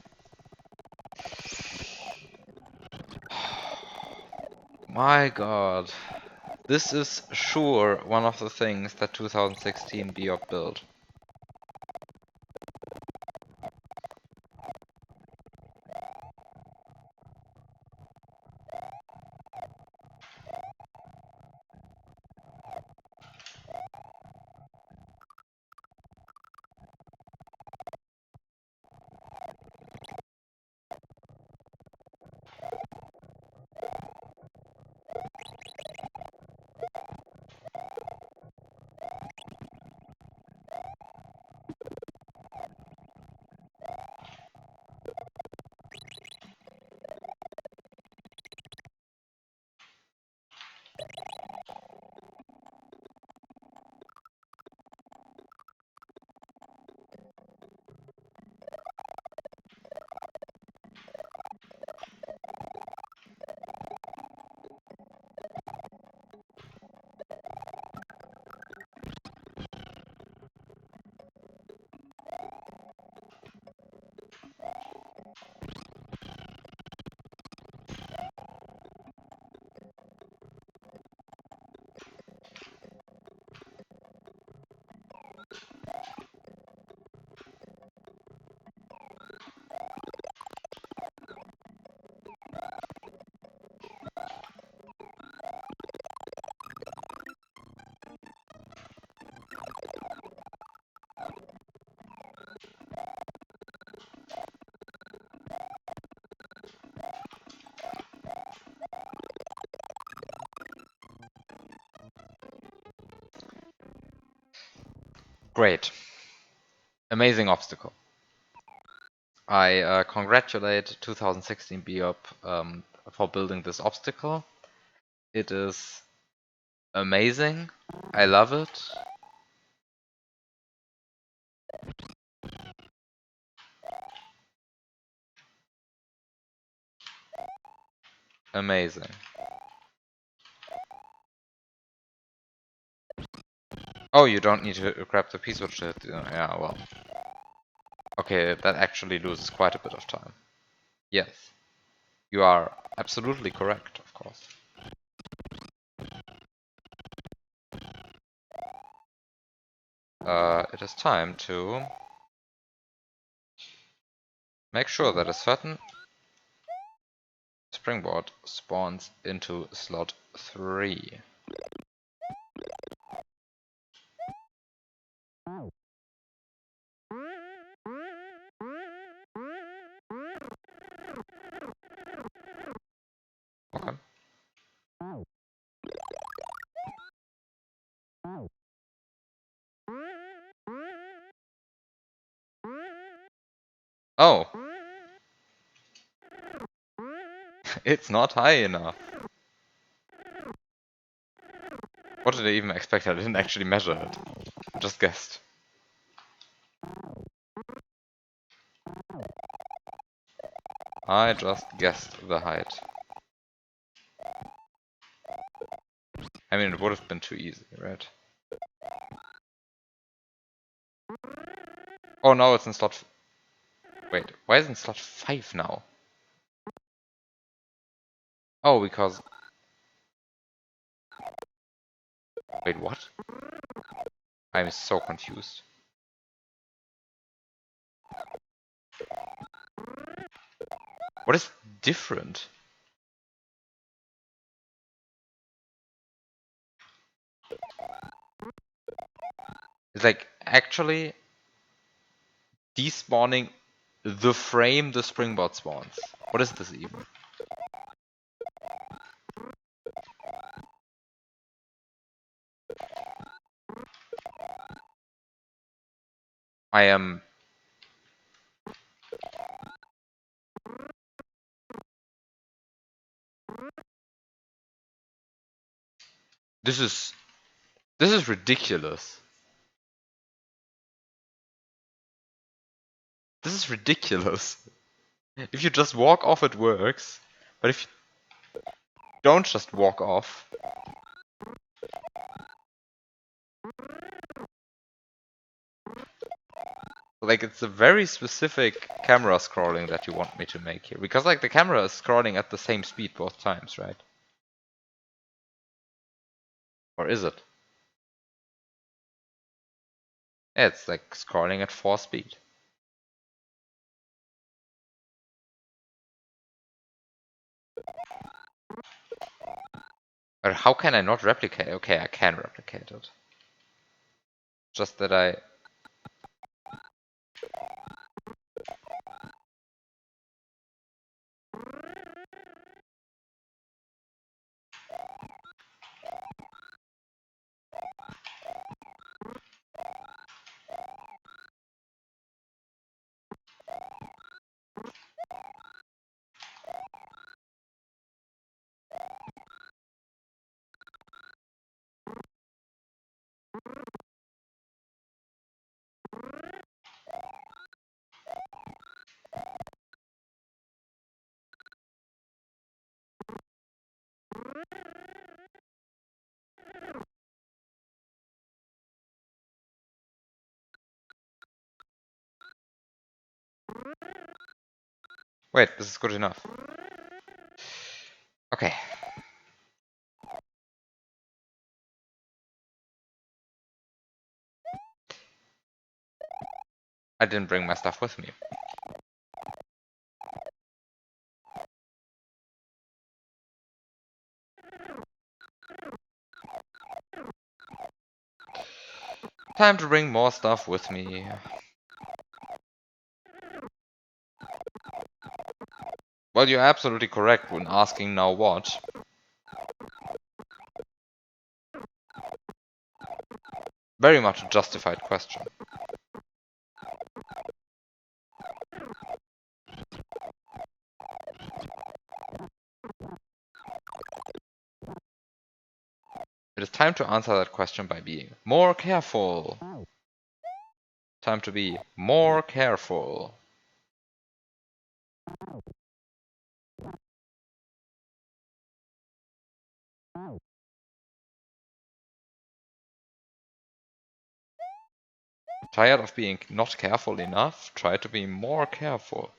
My god. This is sure one of the things that 2016 TheBiob built. Great. Amazing obstacle. I congratulate 2016 TheBiob for building this obstacle. It is amazing. I love it. Amazing. Oh, you don't need to grab the piece which yeah, well. Okay, that actually loses quite a bit of time. Yes. You are absolutely correct, of course. It is time to make sure that a certain springboard spawns into slot 3. Okay. Oh, it's not high enough. What did I even expect? I didn't actually measure it. I just guessed. I just guessed the height. I mean, it would have been too easy, right? Oh, now it's in slot... Wait, why is it in slot 5 now? Oh, because... Wait, what? I'm so confused. What is different? It's like actually despawning the frame the springboard spawns. What is this even? I am... This is ridiculous. This is ridiculous. If you just walk off, it works. But if you don't just walk off... So like it's a very specific camera scrolling that you want me to make here. Because like the camera is scrolling at the same speed both times, right? Or is it? Yeah, it's like scrolling at 4 speed. Or how can I not replicate? Okay, I can replicate it. Just that I... Wait, this is good enough. Okay. I didn't bring my stuff with me. Time to bring more stuff with me. Well, you're absolutely correct when asking now what. Very much a justified question. It is time to answer that question by being more careful. Time to be more careful. Tired of being not careful enough? Try to be more careful.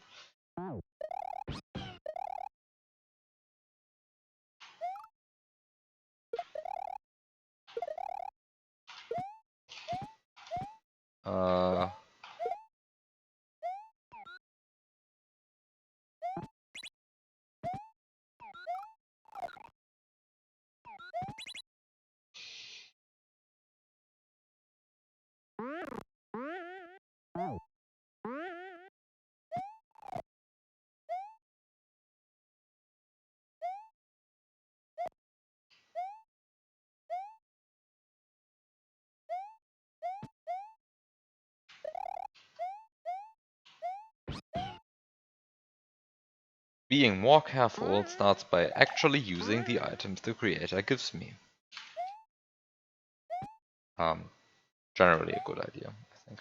Uh, Being more careful starts by actually using the items the creator gives me. Generally a good idea, I think.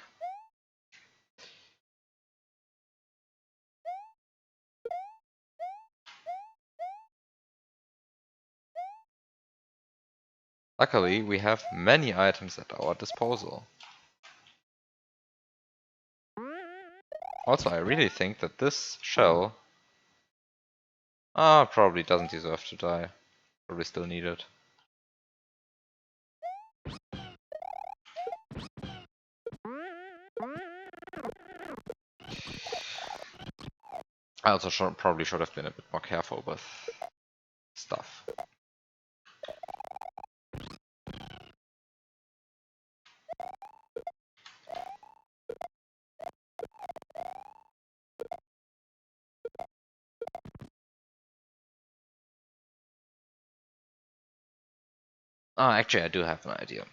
Luckily, we have many items at our disposal. Also, I really think that this shell probably doesn't deserve to die. Probably still need it. I also probably should have been a bit more careful with stuff. Actually, I do have an idea.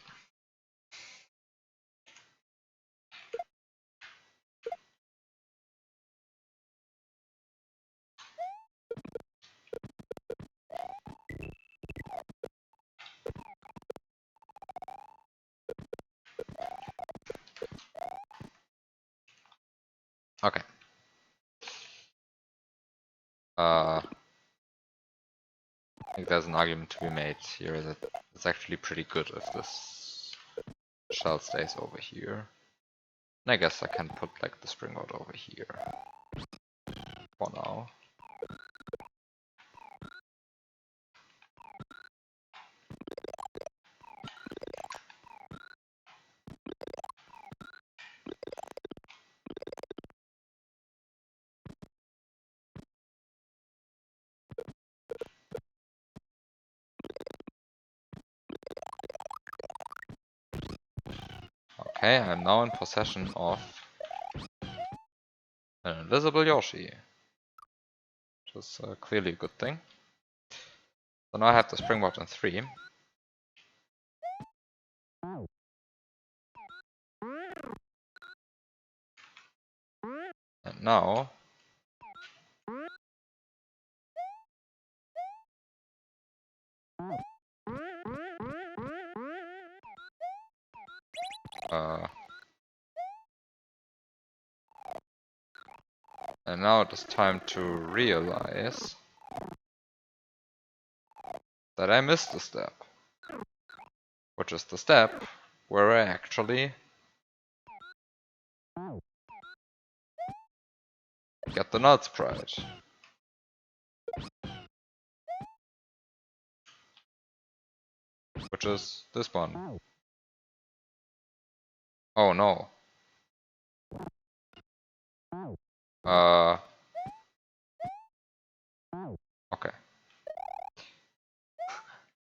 Okay. I think there's an argument to be made here that it's actually pretty good if this shell stays over here. I guess I can put like the springboard over here for now. Okay, I'm now in possession of an invisible Yoshi, which is clearly a good thing. So now I have the springboard in 3. And now it is time to realize that I missed a step, which is the step where I actually get the null sprite. Which is this one. Oh no. Okay.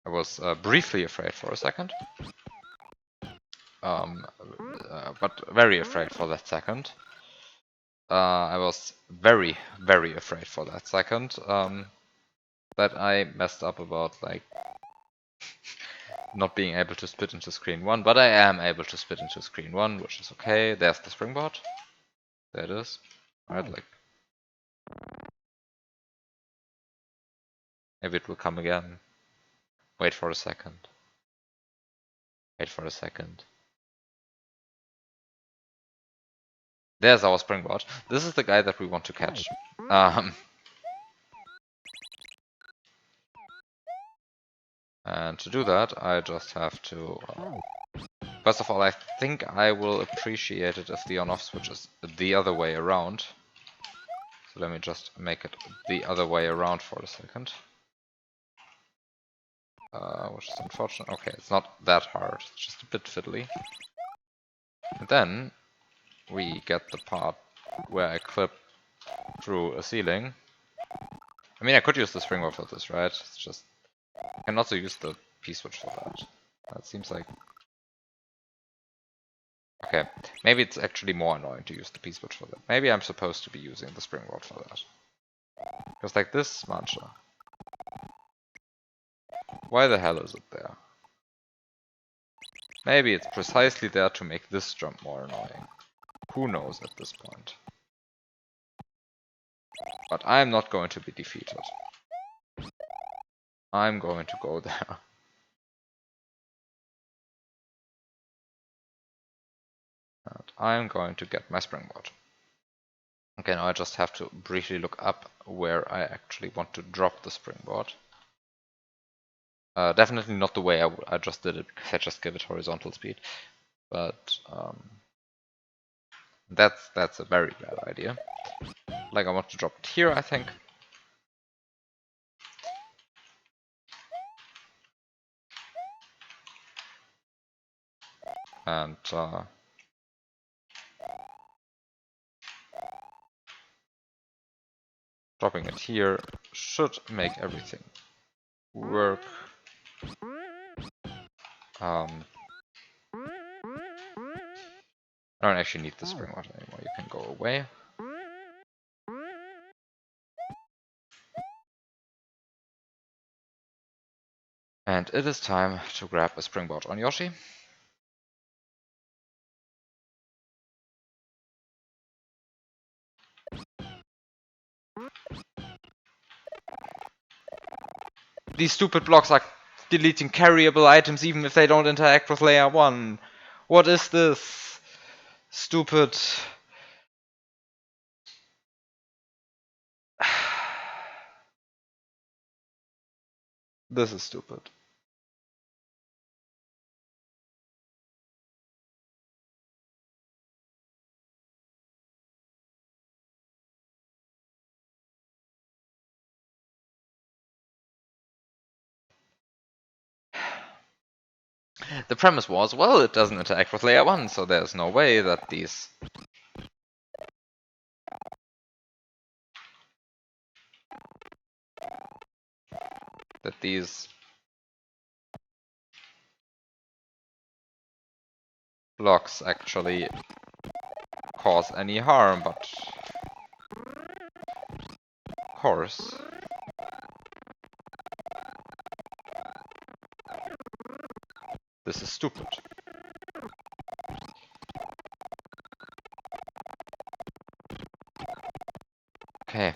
I was briefly afraid for a second. But very afraid for that second. I was very, very afraid for that second. That I messed up about like not being able to split into screen 1, but I am able to split into screen 1, which is okay. There's the springboard. There it is. Alright, like maybe it will come again. Wait for a second. Wait for a second. There's our springboard. This is the guy that we want to catch. And to do that, I just have to... first of all, I think I will appreciate it if the on-off switch is the other way around. So let me just make it the other way around for a second. Which is unfortunate. Okay, it's not that hard. It's just a bit fiddly. And then we get the part where I clip through a ceiling. I mean, I could use the springboard for this, right? It's just... I can also use the P-switch for that. That seems like... okay, maybe it's actually more annoying to use the P-switch for that. Maybe I'm supposed to be using the springboard for that. Because like this muncher. Why the hell is it there? Maybe it's precisely there to make this jump more annoying. Who knows at this point. But I'm not going to be defeated. I'm going to go there. And I'm going to get my springboard. Okay, now I just have to briefly look up where I actually want to drop the springboard. Definitely not the way I just did it, because I just gave it horizontal speed. But that's a very bad idea. Like I want to drop it here, I think. And dropping it here should make everything work. I don't actually need the springboard anymore. You can go away. And it is time to grab a springboard on Yoshi. These stupid blocks are deleting carryable items even if they don't interact with layer 1. What is this? Stupid... This is stupid. The premise was, well, it doesn't interact with layer 1, so there's no way that these blocks actually cause any harm, but of course. This is stupid. Okay.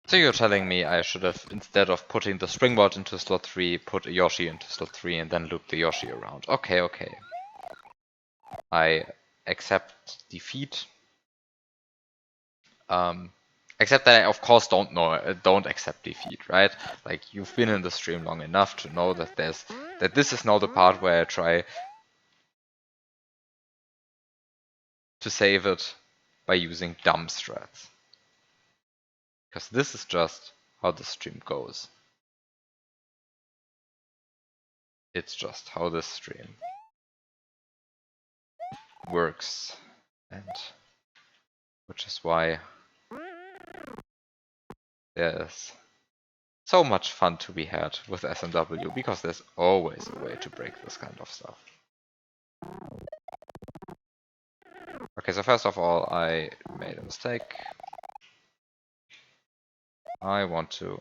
So you're telling me I should have, instead of putting the springboard into slot 3, put a Yoshi into slot 3 and then loop the Yoshi around. Okay, okay. I accept defeat. Except that I of course don't accept defeat, right? Like, you've been in the stream long enough to know that this is now the part where I try to save it by using dumb strats. Because this is just how the stream goes. It's just how this stream works. And which is why there's so much fun to be had with SMW, because there's always a way to break this kind of stuff. Okay, so first of all, I made a mistake. I want to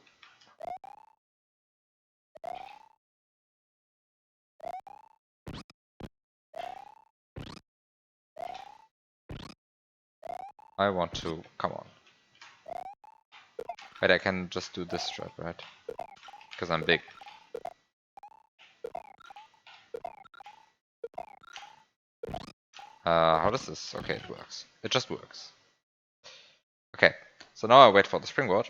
come on. Wait, I can just do this strat, right? Because I'm big. How does this? Okay, it works. It just works. Okay, so now I wait for the springboard.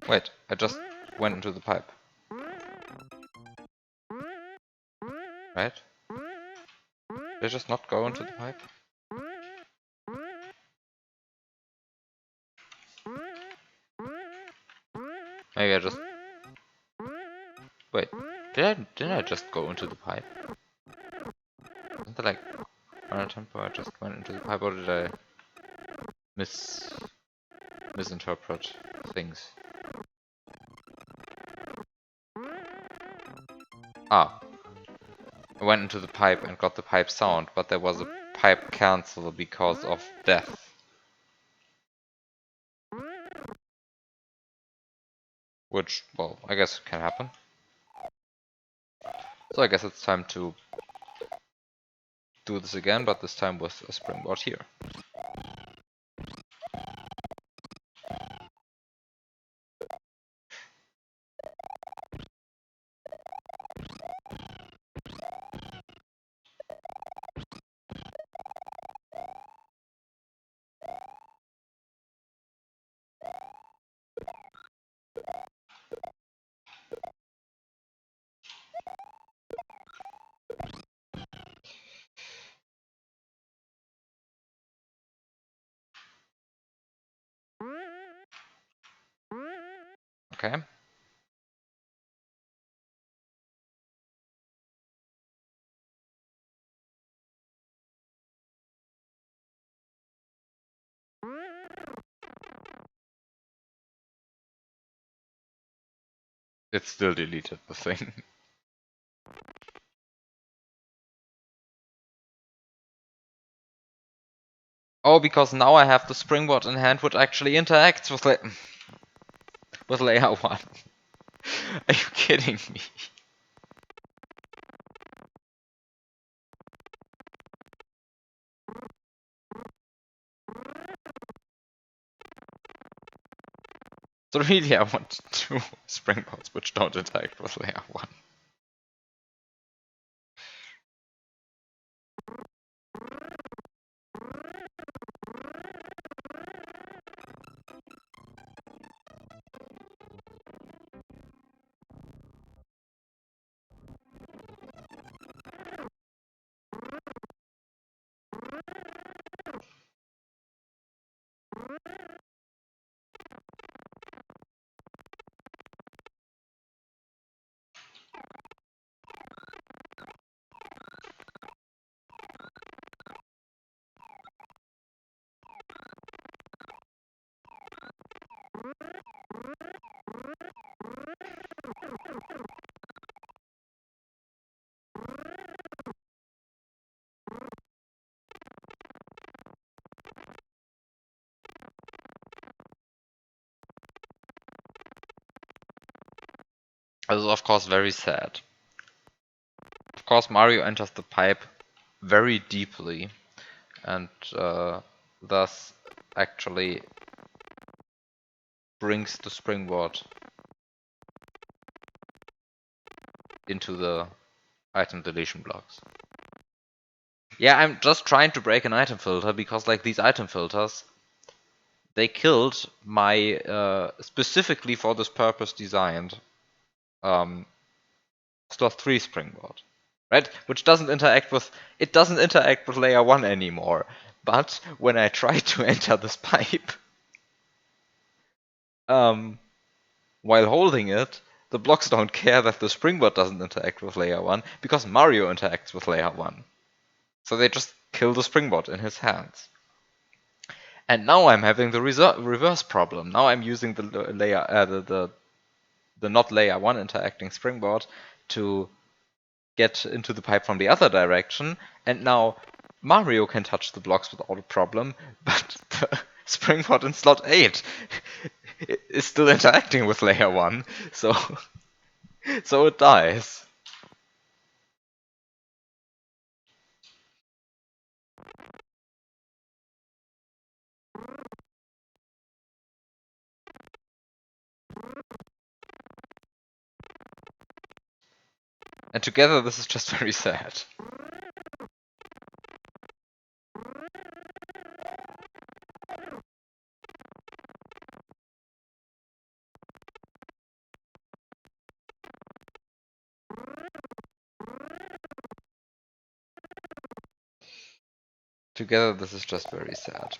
Wait, I just went into the pipe. Right? Did I just not go into the pipe? Maybe I just... Wait, didn't I just go into the pipe? Isn't that like final tempo? I just went into the pipe, or did I misinterpret things? Ah, I went into the pipe and got the pipe sound, but there was a pipe cancel because of death. Which, well, I guess can happen. So I guess it's time to do this again, but this time with a springboard here. Okay. It still deleted the thing. Oh, because now I have the springboard in hand, which actually interacts with layer 1. Are you kidding me? So really, I want 2 springboards which don't interact with layer 1. This is of course very sad. Of course, Mario enters the pipe very deeply, and thus actually brings the springboard into the item deletion blocks. Yeah, I'm just trying to break an item filter because like these item filters, they killed my specifically for this purpose designed slot 3 springboard. Right? Which doesn't interact with layer 1 anymore. But when I try to enter this pipe while holding it, the blocks don't care that the springboard doesn't interact with layer 1 because Mario interacts with layer 1. So they just kill the springboard in his hands. And now I'm having the reverse problem. Now I'm using the layer the not layer 1 interacting springboard to get into the pipe from the other direction, and now Mario can touch the blocks without a problem, but the springboard in slot 8 is still interacting with layer 1, so it dies. And together this is just very sad. Together this is just very sad.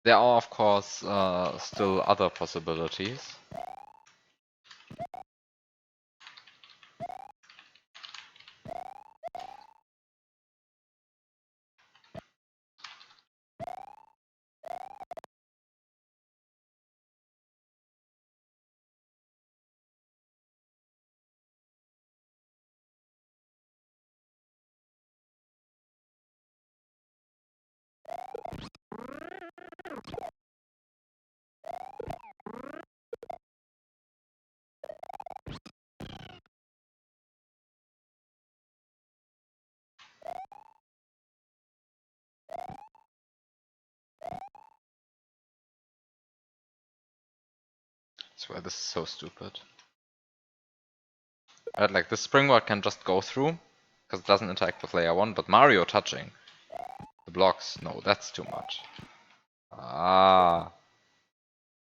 There are of course still other possibilities. I swear this is so stupid. Right, like this springboard can just go through, because it doesn't interact with layer 1, but Mario touching the blocks, no, that's too much. Ah.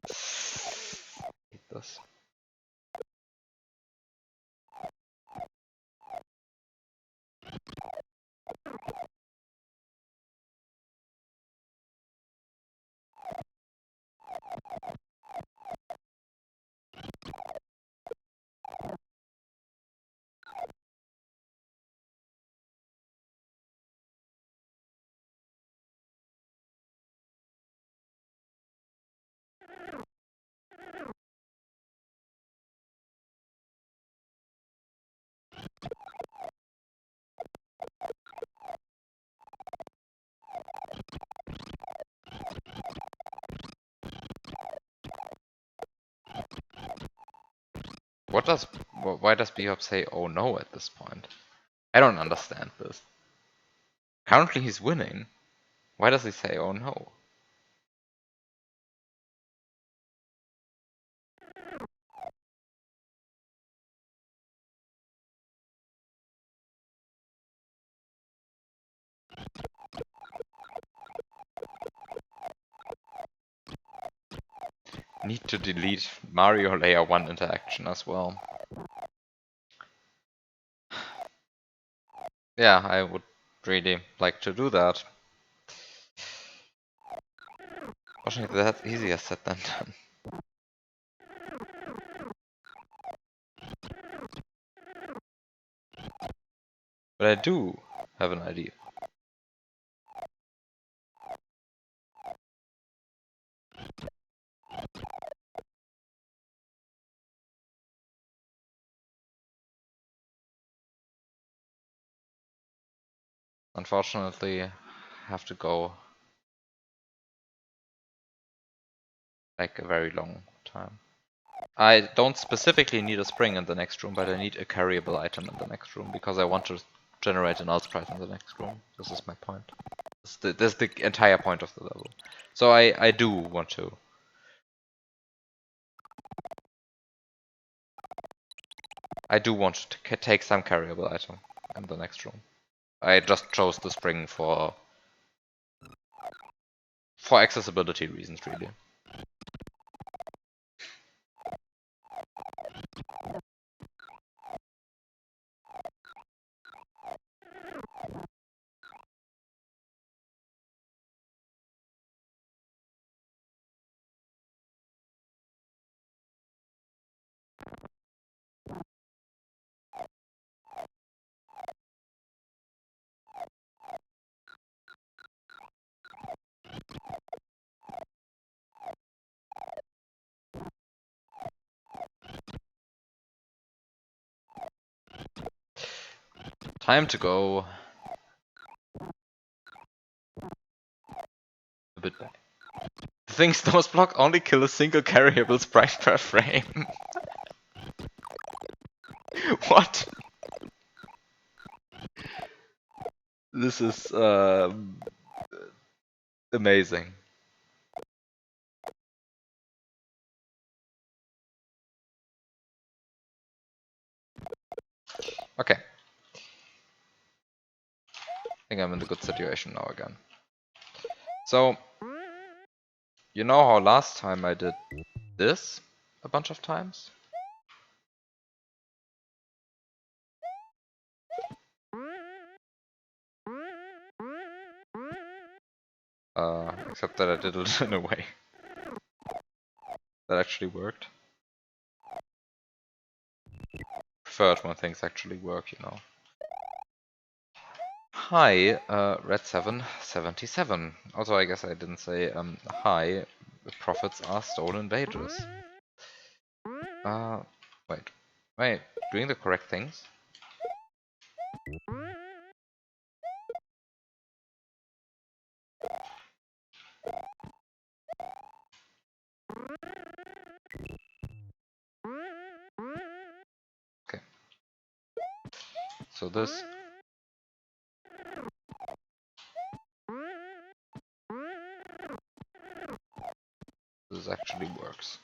Hate this. Why does Biob say oh no at this point? I don't understand this. Currently he's winning. Why does he say oh no? Need to delete Mario Layer 1 interaction as well. Yeah, I would really like to do that. Fortunately, that's easier said than done. But I do have an idea. Unfortunately, I have to go like a very long time. I don't specifically need a spring in the next room, but I need a carryable item in the next room because I want to generate an alt sprite in the next room. This is my point. This is the entire point of the level. So I do want to. I do want to take some carryable item in the next room. I just chose the spring for accessibility reasons, really. Time to go a bit back. The thing's nose block only kill a single carryable sprite per frame. What? This is amazing. Okay. I think I'm in a good situation now again. So, you know how last time I did this a bunch of times? Except that I did it in a way that actually worked. Preferred when things actually work, you know. Hi, Red777. Also, I guess I didn't say, hi, the profits are stolen wages. Wait. Am I doing the correct things? Okay. So this actually works.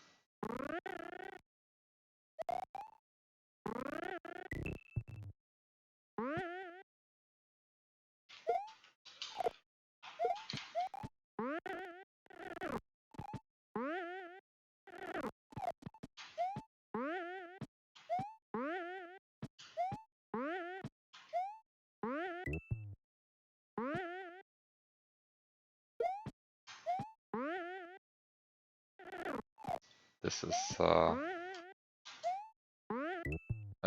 This is a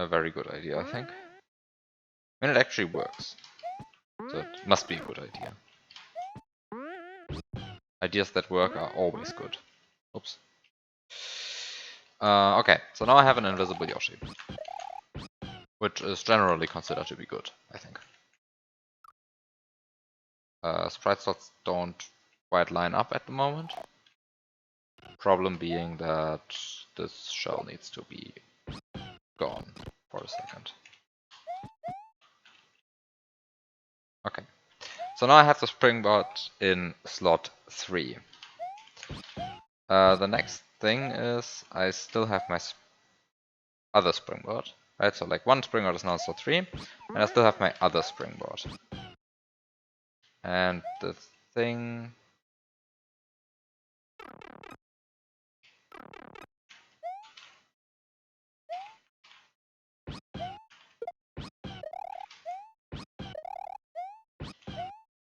very good idea, I think. And it actually works. So it must be a good idea. Ideas that work are always good. Oops. Okay, so now I have an invisible Yoshi. Which is generally considered to be good, I think. Sprite slots don't quite line up at the moment. Problem being that this shell needs to be gone for a second. Okay. So now I have the springboard in slot 3. The next thing is I still have my other springboard, right? So like one springboard is now in slot 3, and I still have my other springboard. And the thing...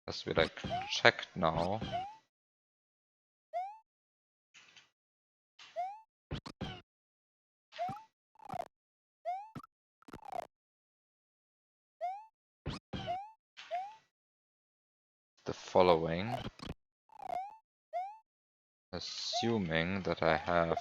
has to be like checked now. The following, assuming that I have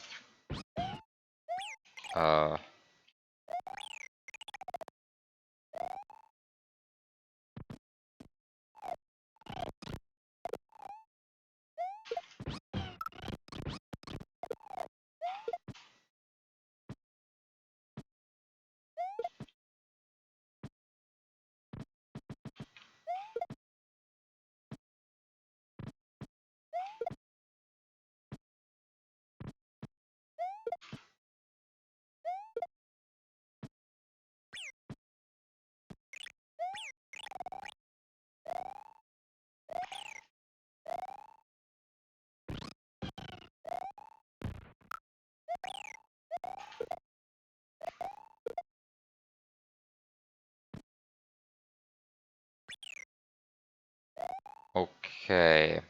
okay.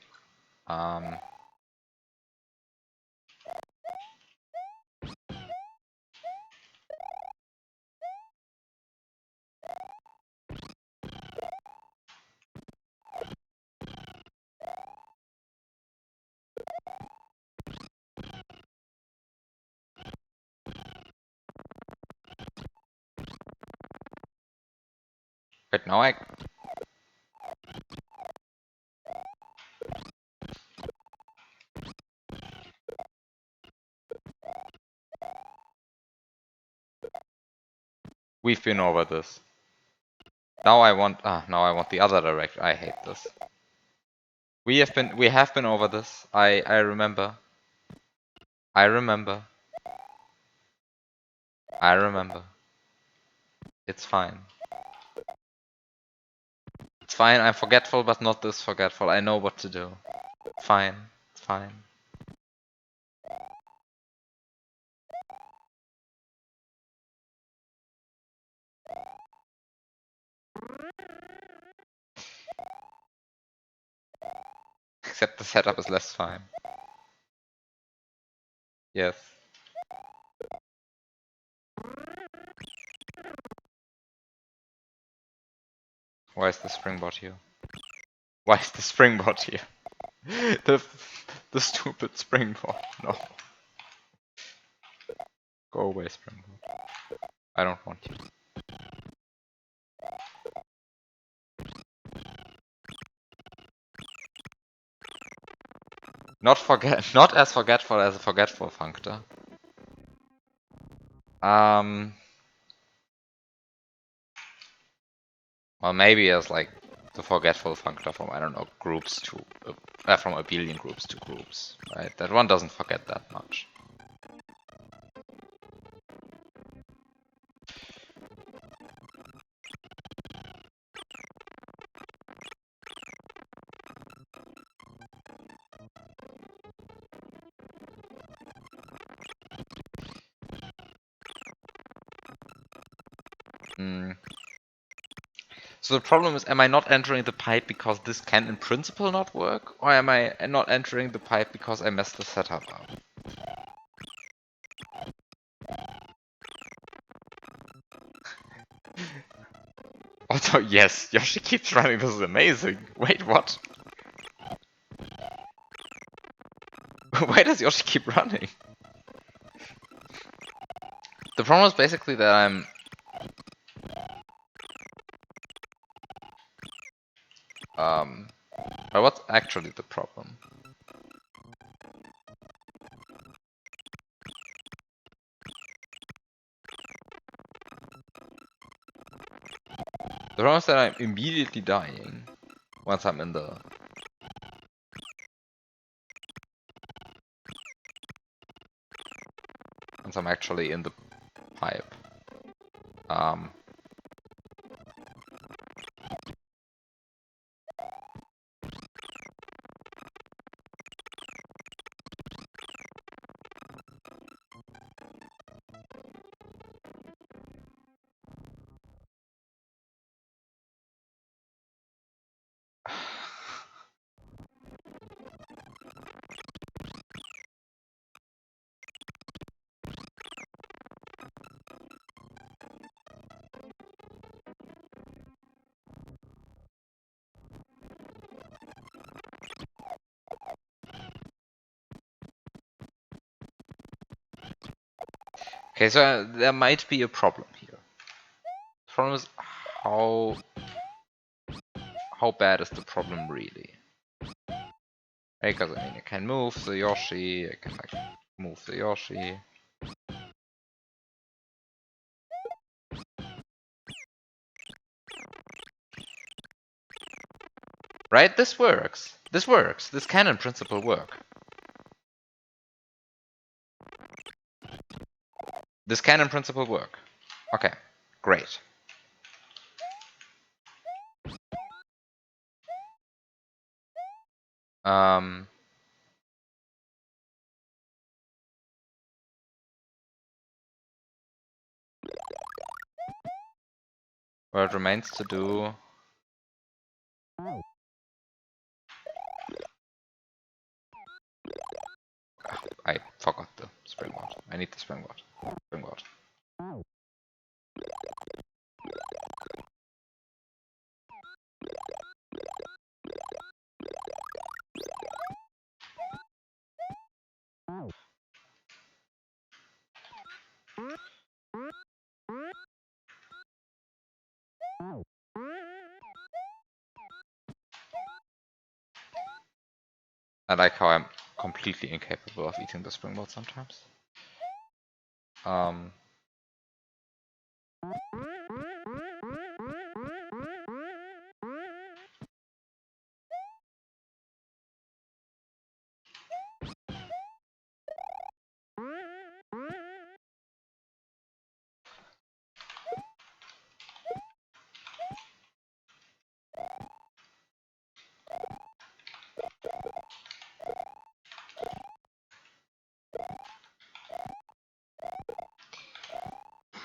Right now we've been over this. Now I want the other direction. I hate this. We have been over this. I remember. I remember. I remember. It's fine. It's fine. I'm forgetful, but not this forgetful. I know what to do. Fine. It's fine. Except the setup is less fine. Yes. Why is the springboard here? Why is the springboard here? the stupid springboard. No. Go away, springboard. I don't want you. Not as forgetful as a forgetful functor. Well, maybe as like the forgetful functor from, I don't know, groups to from abelian groups to groups, right? That one doesn't forget that much. So the problem is, am I not entering the pipe because this can in principle not work? Or am I not entering the pipe because I messed the setup up? Also, yes, Yoshi keeps running, this is amazing. Wait, what? Why does Yoshi keep running? The problem is basically that I'm... But what's actually the problem? The problem is that I'm immediately dying once I'm in the... Once I'm actually in the pipe. Okay, so there might be a problem here. The problem is how bad is the problem really? Because I mean, I can move the Yoshi, I can like move the Yoshi. Right? This works. This works. This can in principle work. This can in principle work. Okay, great. What remains to do... I forgot the springboard. I need the springboard. Springboard. I like how I'm completely incapable of eating the springboard sometimes.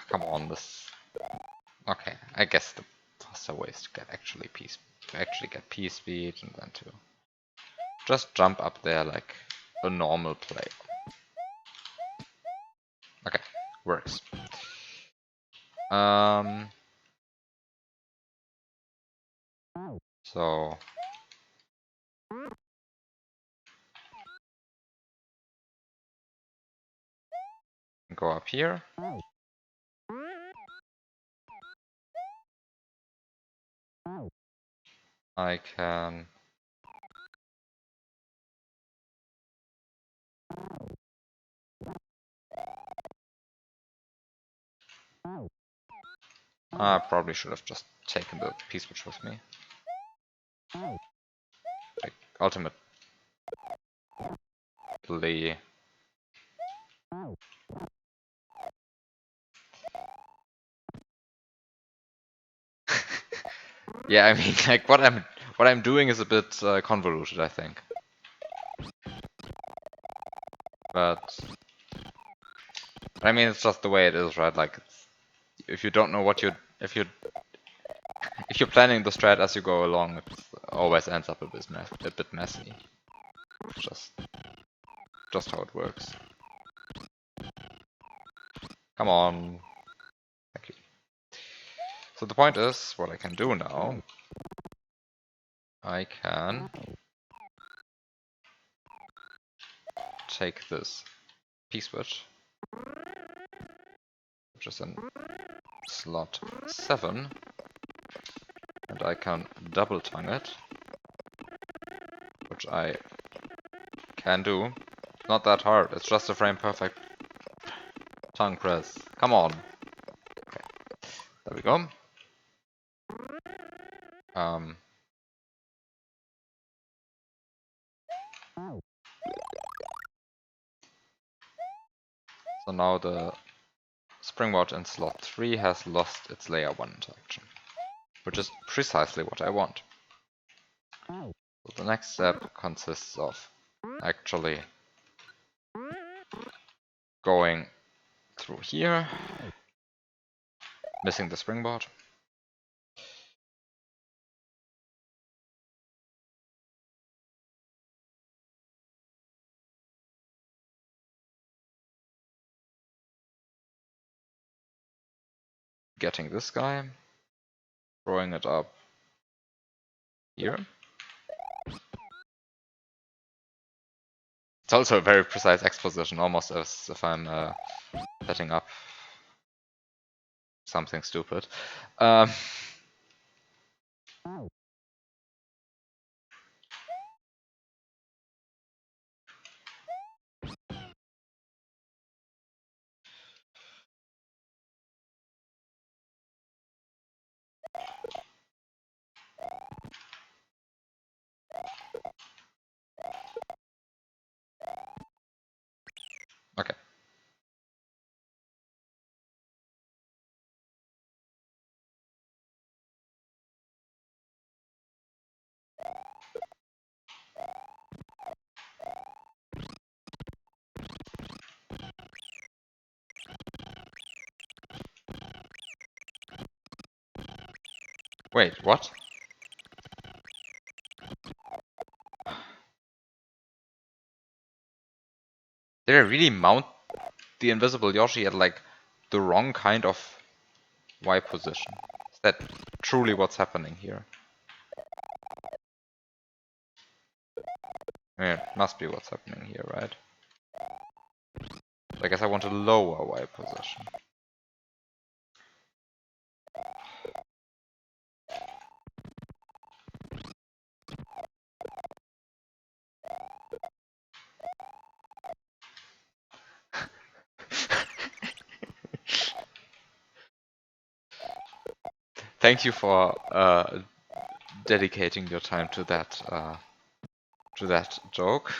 Come on, this... Okay, I guess the faster way is to get actually get P speed and then to just jump up there like a normal player. Okay, works. So go up here. I can I probably should have just taken the P-switch with me. Like, ultimately... Yeah, I mean, like, what I'm doing is a bit convoluted, I think. But I mean, it's just the way it is, right? Like, if you don't know what if you're planning the strat as you go along, it always ends up a bit messy. Just how it works. Come on. Thank you. So the point is, what I can do now, I can take this P-switch, which is in slot 7, and I can double tongue it, which I can do. Not that hard, it's just a frame perfect tongue press. Come on. Okay, there we go. Um, so now the springboard in slot 3 has lost its layer 1 interaction, which is precisely what I want. So the next step consists of actually going through here, missing the springboard. Getting this guy, throwing it up here. It's also a very precise X position, almost as if I'm setting up something stupid. Okay. Wait, what? Did I really mount the invisible Yoshi at like the wrong kind of Y position? Is that truly what's happening here? Yeah, it must be what's happening here, right? I guess I want a lower Y position. Thank you for dedicating your time to that joke.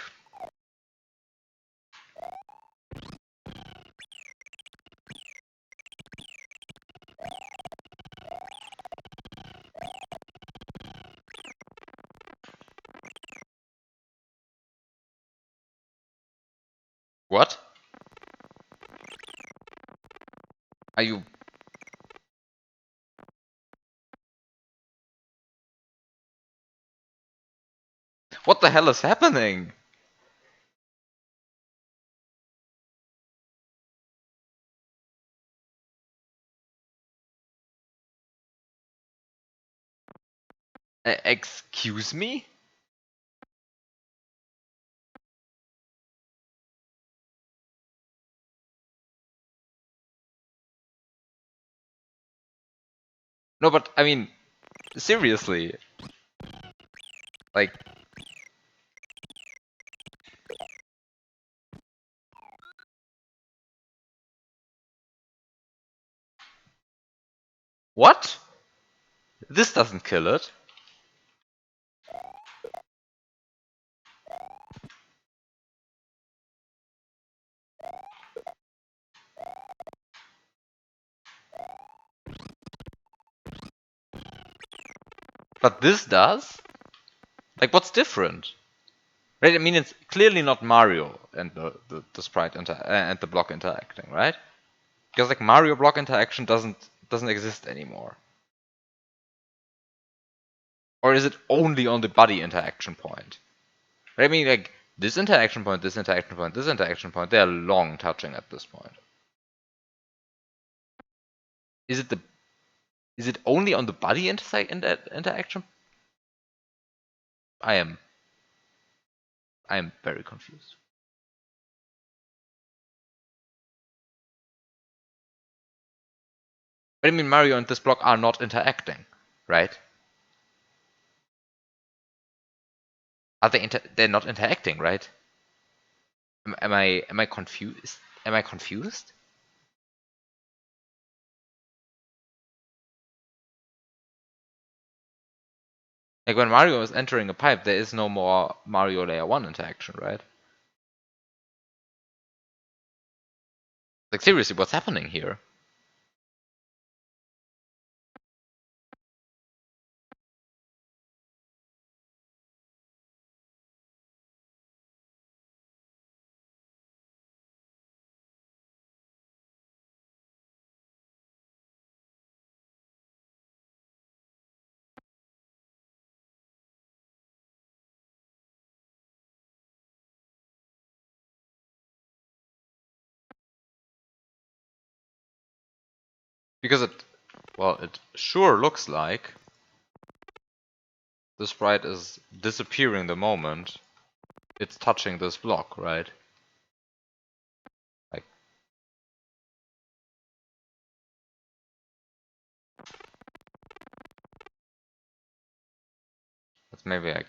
What? Are you... What the hell is happening? Excuse me? No, but I mean, seriously. Like... What? This doesn't kill it. But this does? Like, what's different? Right? I mean, it's clearly not Mario and the sprite and the block interacting, right? Because like Mario block interaction doesn't exist anymore. Or is it only on the body interaction point? Right? I mean, like this interaction point, this interaction point, this interaction point, they are long touching at this point. Is it only on the body interaction? I am very confused. But I mean, Mario and this block are not interacting, right? Are they they're not interacting, right? Am I confused? Am I confused? Like when Mario is entering a pipe, there is no more Mario Layer 1 interaction, right? Like seriously, what's happening here? Because it sure looks like the sprite is disappearing the moment it's touching this block, right? Like, let's maybe like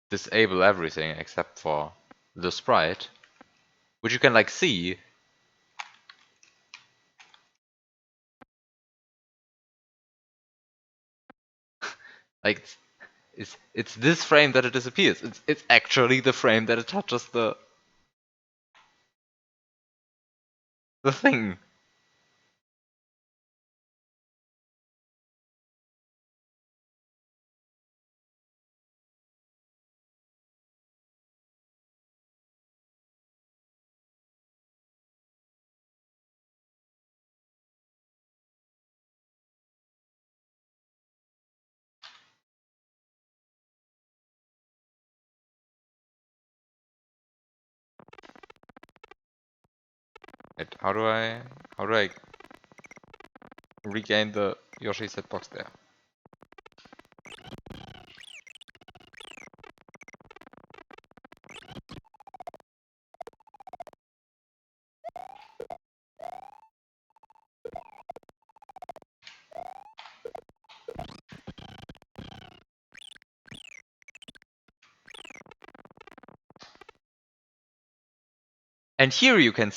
disable everything except for the sprite, which you can like see. Like it's this frame that it disappears. It's actually the frame that it touches the thing. Wait, how do I regain the Yoshi's hitbox there? And here you can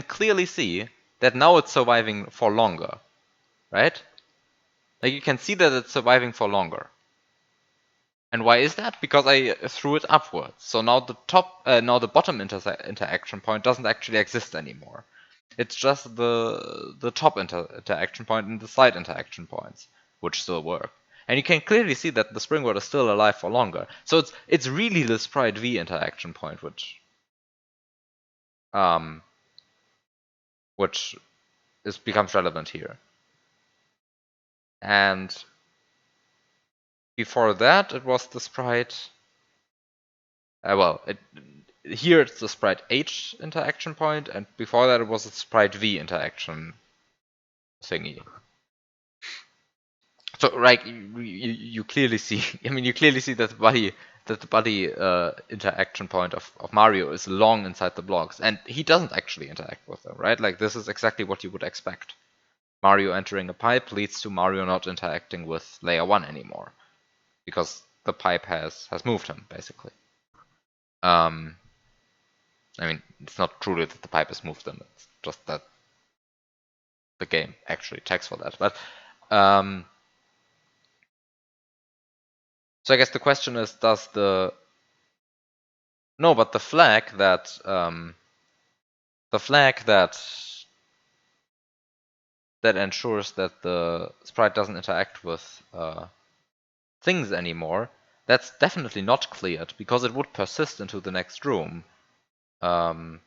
clearly see that now it's surviving for longer, right? Like you can see that it's surviving for longer. And why is that? Because I threw it upwards. So now now the bottom interaction point doesn't actually exist anymore. It's just the top interaction point and the side interaction points, which still work. And you can clearly see that the springboard is still alive for longer. So it's really the sprite V interaction point, um, which becomes relevant here. And before that, it was the sprite. Here it's the sprite H interaction point, and before that it was a sprite V interaction thingy. So like you clearly see, I mean, you clearly see that the body interaction point of Mario is long inside the blocks, and he doesn't actually interact with them, right? Like this is exactly what you would expect. Mario entering a pipe leads to Mario not interacting with layer 1 anymore, because the pipe has moved him basically. I mean, it's not truly that the pipe has moved him; it's just that the game actually checks for that. But so I guess the question is, does the flag that ensures that the sprite doesn't interact with things anymore, that's definitely not cleared because it would persist into the next room. It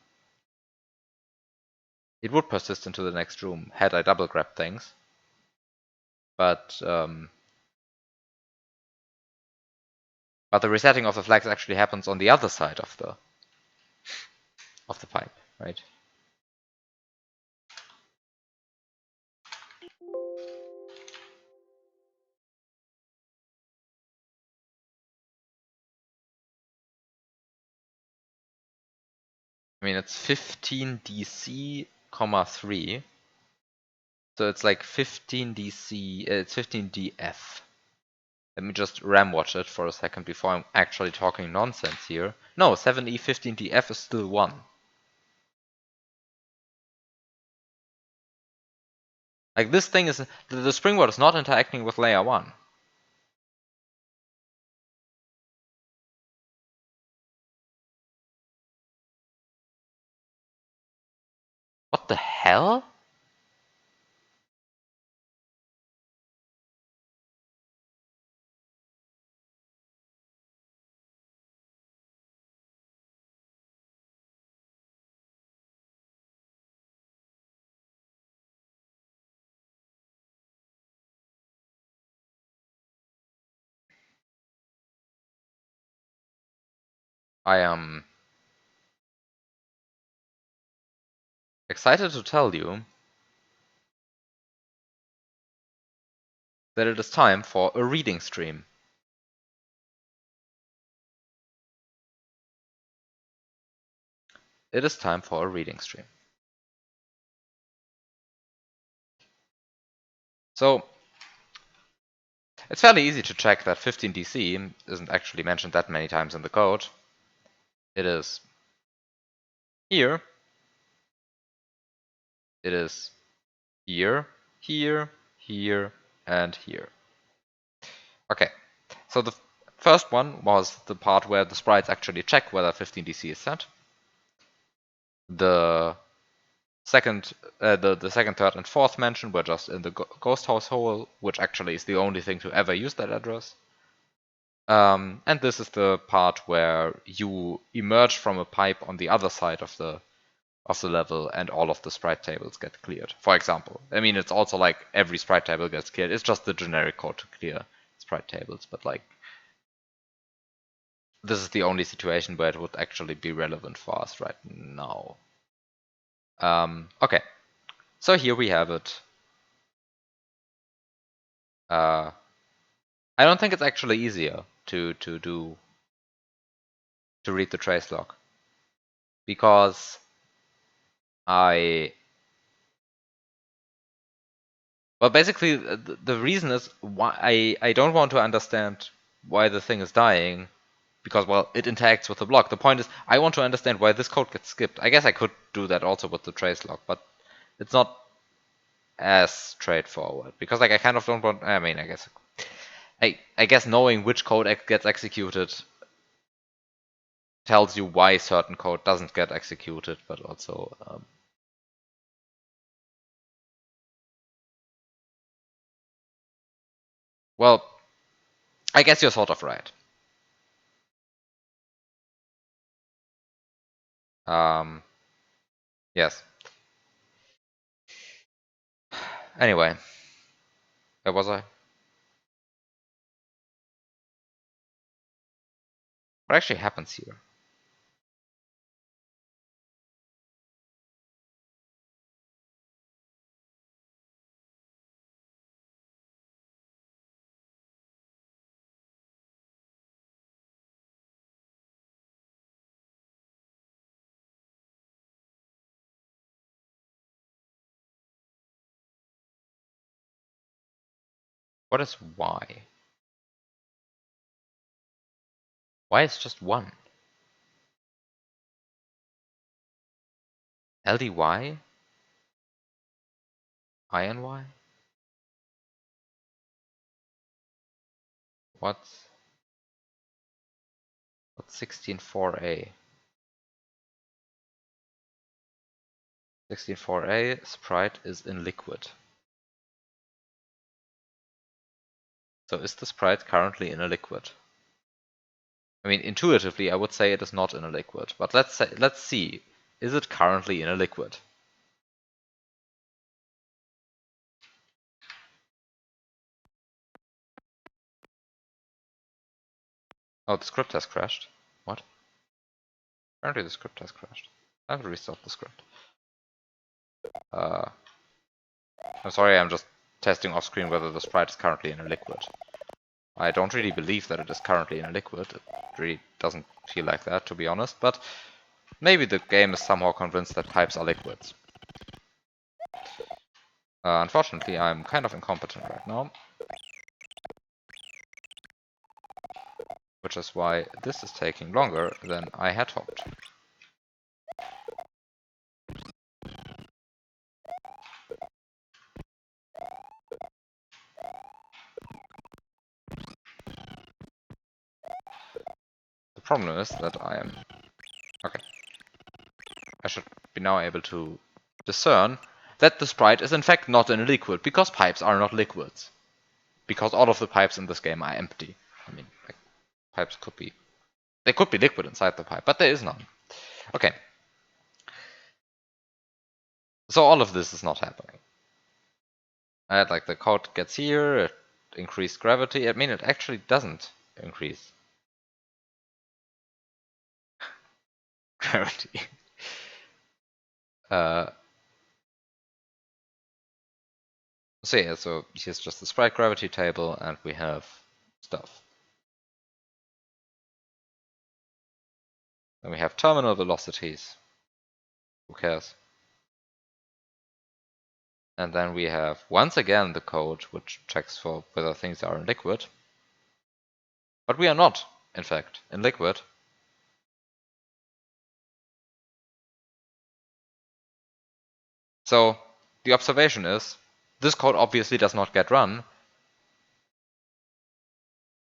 would persist into the next room had I double grabbed things, but the resetting of the flags actually happens on the other side of the pipe, right? I mean, it's 15 DC, 3. So it's like 15 DC, it's 15 DF. Let me just RAM watch it for a second before I'm actually talking nonsense here. No, 7E 15 DF is still 1. Like this thing is, the springboard is not interacting with layer 1. the hell? I am excited to tell you that it is time for a reading stream. It is time for a reading stream. So, it's fairly easy to check that 15 DC isn't actually mentioned that many times in the code. It is here. It is here, here, here, and here. Okay, so the first one was the part where the sprites actually check whether 15 DC is set. The second, the second, third, and fourth mention were just in the ghost house hole, which actually is the only thing to ever use that address. And this is the part where you emerge from a pipe on the other side of the level, and all of the sprite tables get cleared. For example, I mean, it's also like every sprite table gets cleared. It's just the generic code to clear sprite tables, but like this is the only situation where it would actually be relevant for us right now. Okay, so here we have it. I don't think it's actually easier to read the trace log, because well, basically the reason is why I don't want to understand why the thing is dying, because, well, it interacts with the block. The point is, I want to understand why this code gets skipped. I guess I could do that also with the trace log, but it's not as straightforward, because like I kind of don't want. I mean, I guess knowing which code gets executed tells you why certain code doesn't get executed, but also well, I guess you're sort of right. Yes. Anyway, where was I? What actually happens here? What is y? Y is just 1. LDY? INY? What's 16.4a? 16.4a sprite is in liquid. So is the sprite currently in a liquid? I mean, intuitively, I would say it is not in a liquid, but let's see. Is it currently in a liquid? Oh, the script has crashed. What? Apparently the script has crashed. I have to restart the script. I'm sorry, I'm just testing off screen whether the sprite is currently in a liquid. I don't really believe that it is currently in a liquid. It really doesn't feel like that, to be honest, but maybe the game is somehow convinced that pipes are liquids. Unfortunately, I'm kind of incompetent right now, which is why this is taking longer than I had hoped. The problem is that I am... Okay. I should be now able to discern that the sprite is in fact not in a liquid, because pipes are not liquids. Because all of the pipes in this game are empty. I mean, like, pipes could be... There could be liquid inside the pipe, but there is none. Okay. So all of this is not happening. Like the code gets here, it increased gravity. I mean, it actually doesn't increase gravity. So yeah, so here's just the sprite gravity table, and we have stuff. Then we have terminal velocities. Who cares? And then we have, once again, the code which checks for whether things are in liquid. But we are not, in fact, in liquid. So the observation is, this code obviously does not get run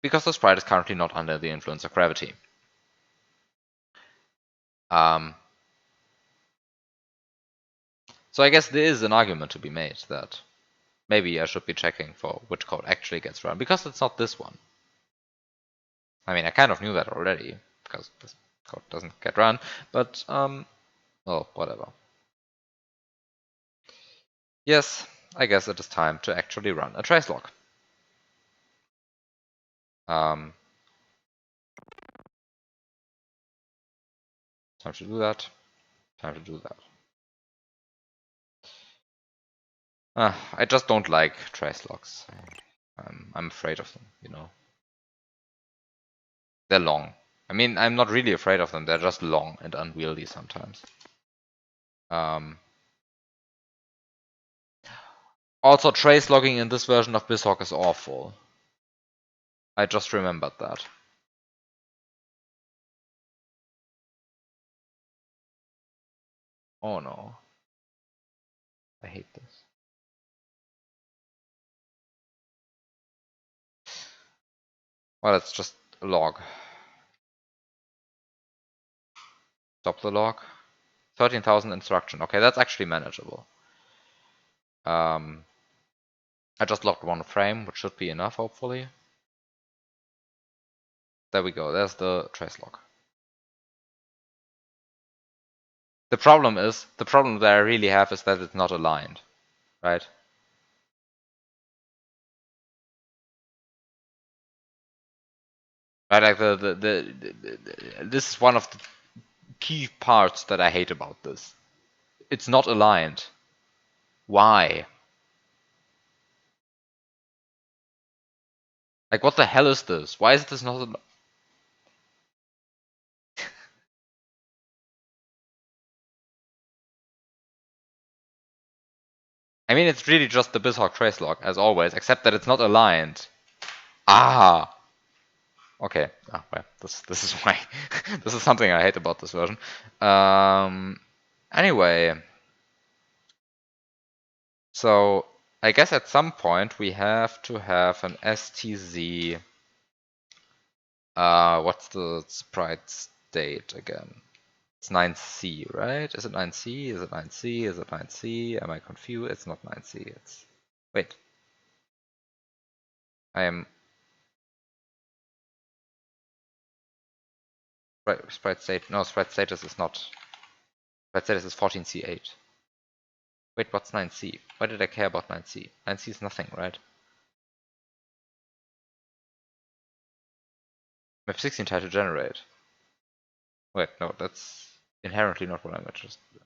because the sprite is currently not under the influence of gravity. So I guess there is an argument to be made that maybe I should be checking for which code actually gets run, because it's not this one. I mean, I kind of knew that already, because this code doesn't get run, but, well, whatever. Yes, I guess it is time to actually run a tracelog. Time to do that. Time to do that. I just don't like tracelogs. I'm afraid of them, you know. They're long. I mean, I'm not really afraid of them. They're just long and unwieldy sometimes. Also, trace logging in this version of BizHawk is awful. I just remembered that. Oh no. I hate this. Well, it's just a log. Stop the log. 13,000 instruction. Okay, that's actually manageable. I just logged one frame, which should be enough, hopefully. There we go. There's the trace log. The problem that I really have is that it's not aligned, right? Right, like this is one of the key parts that I hate about this. It's not aligned. Why? Like, what the hell is this? Why is this not? I mean, it's really just the BizHawk tracelog, as always, except that it's not aligned. Ah! Okay. Ah, well, this is why. This is something I hate about this version. Anyway. So, I guess at some point we have to have an STZ. What's the sprite state again? It's 9C, right? Is it 9C? Is it 9C? Is it 9C? Am I confused? It's not 9C. It's... Wait. I am... Sprite state... No, sprite status is not... Sprite status is 14C8. Wait, what's 9C? Why did I care about 9C? 9C is nothing, right? Map 16 try to generate. Wait, no, that's inherently not what I'm interested in.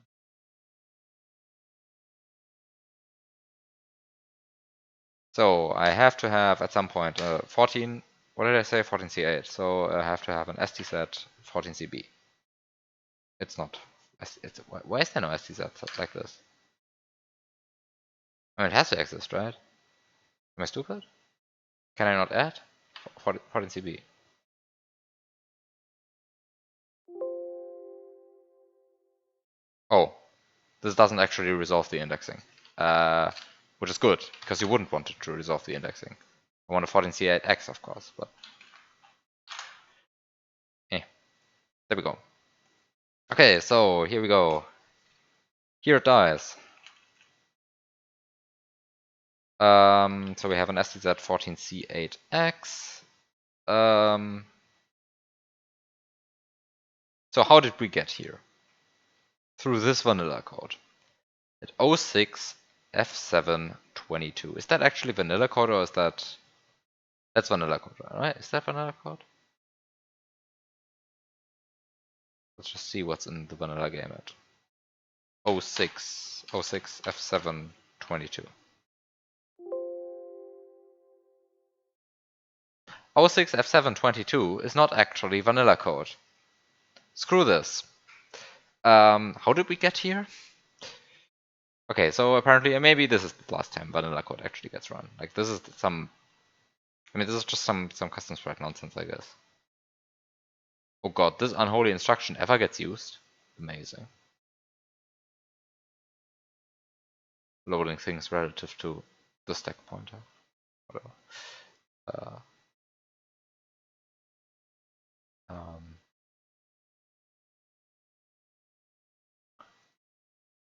So I have to have at some point 14, what did I say? 14C8. So I have to have an ST set 14CB. It's not. Why is there no ST set like this? I mean, it has to exist, right? Am I stupid? Can I not add 14CB? Oh, this doesn't actually resolve the indexing. Which is good, because you wouldn't want it to resolve the indexing. I want a 14C8X, of course, but... There we go. Okay, so here we go. Here it dies. So we have an STZ14C8X. So how did we get here? Through this vanilla code. At 06 F722. Is that actually vanilla code or is that... That's vanilla code, right? Is that vanilla code? Let's just see what's in the vanilla game at 06 F722. 06 F722 is not actually vanilla code. Screw this. How did we get here? Okay, so apparently maybe this is the last time vanilla code actually gets run. Like this is some... I mean, this is just some custom sprite nonsense, I guess. Oh god, this unholy instruction ever gets used? Amazing. Loading things relative to the stack pointer. Whatever.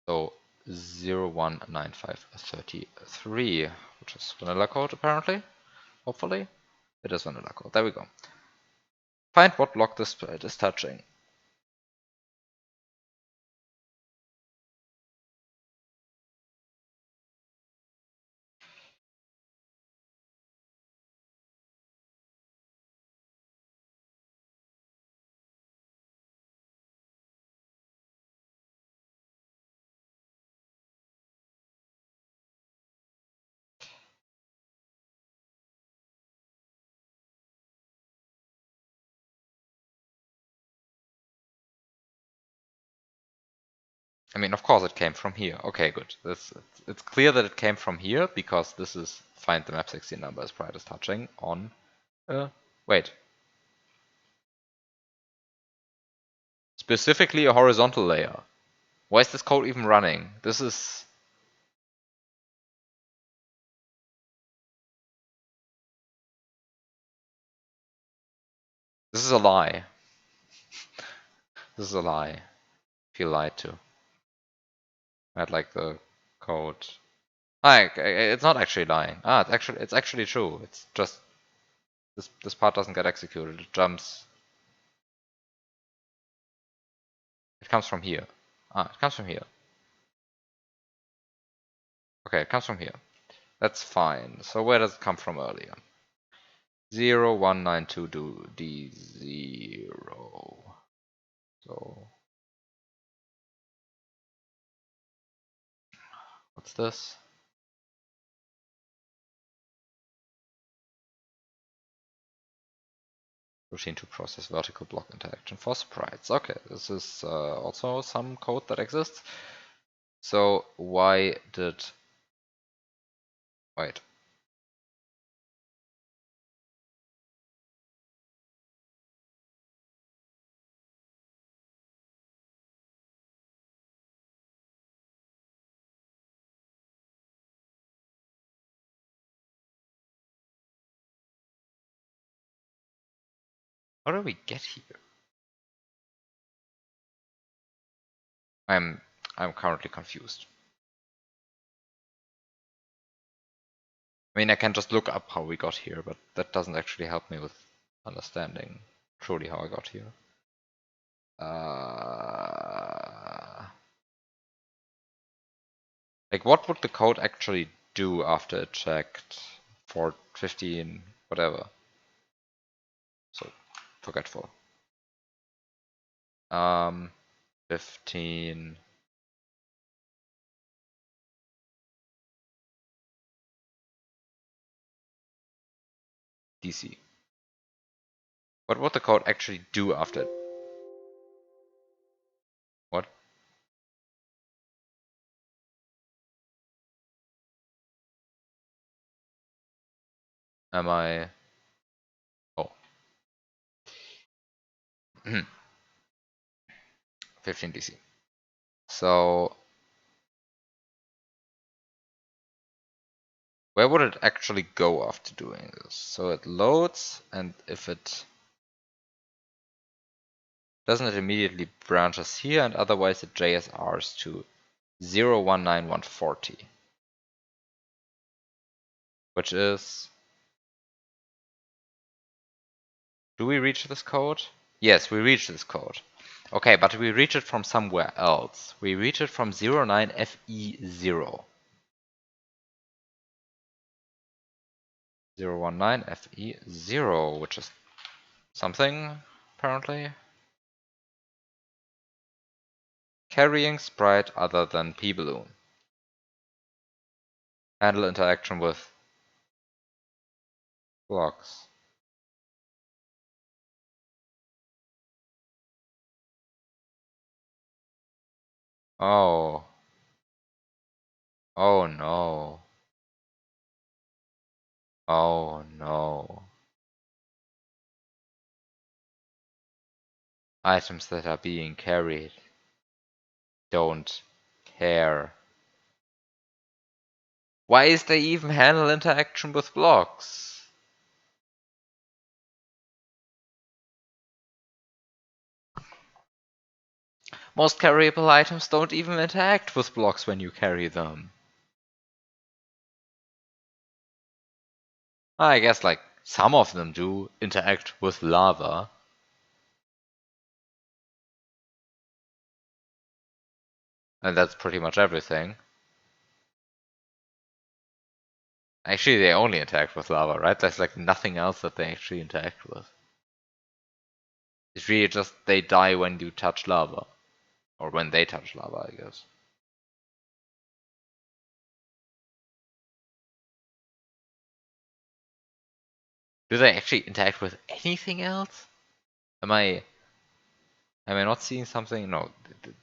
So 019533, which is vanilla code apparently. Hopefully. It is vanilla code. There we go. Find what block this sprite is touching. I mean, of course it came from here. Okay, good. It's clear that it came from here because this is find the map16 number sprite is touching on... wait. Specifically a horizontal layer. Why is this code even running? This is... This is a lie. This is a lie. I feel lied to. I had like the code... it's not actually lying. It's actually true. It's just this part doesn't get executed. It jumps. It comes from here. It comes from here. Okay, it comes from here. That's fine. So where does it come from earlier? 0192 do D0. So what's this? Routine to process vertical block interaction for sprites. Okay, this is also some code that exists. So why did... Wait. How do we get here? I'm currently confused. I mean, I can just look up how we got here, but that doesn't actually help me with understanding truly how I got here. Like, what would the code actually do after it checked for 15, whatever? So, forgetful. 15. DC. What would the code actually do after it? What? Am I... Oh. 15 DC. So... Where would it actually go after doing this? So it loads, and if it... Doesn't it immediately branches here, and otherwise it JSRs to 019140. which is... Do we reach this code? Yes, we reach this code. Okay, but we reach it from somewhere else. We reach it from 09FE0. 019FE0, which is something, apparently. Carrying sprite other than P-Balloon. Handle interaction with blocks. Oh. Oh no. Oh no. Items that are being carried don't care. Why is there even handle interaction with blocks? Most carryable items don't even interact with blocks when you carry them. I guess like some of them do interact with lava. And that's pretty much everything. Actually, they only interact with lava, right? There's like nothing else that they actually interact with. It's really just they die when you touch lava. Or when they touch lava, I guess. Do they actually interact with anything else? Am I not seeing something? No,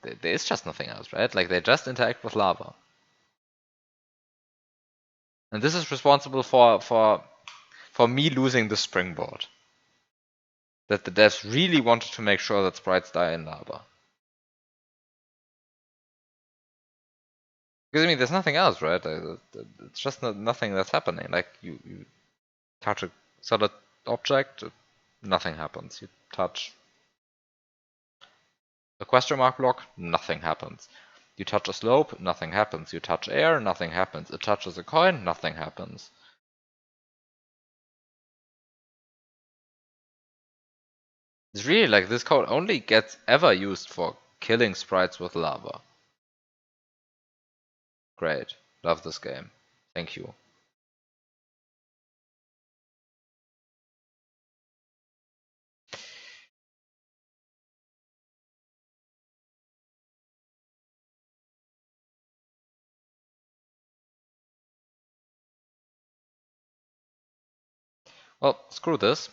there is just nothing else, right? Like they just interact with lava. And this is responsible for me losing the springboard. That the devs really wanted to make sure that sprites die in lava. Because I mean, there's nothing else, right? It's just nothing that's happening. Like you touch a solid object, nothing happens. You touch a question mark block, nothing happens. You touch a slope, nothing happens. You touch air, nothing happens. It touches a coin, nothing happens. It's really like this code only gets ever used for killing sprites with lava. Great. Love this game. Thank you. Well, screw this.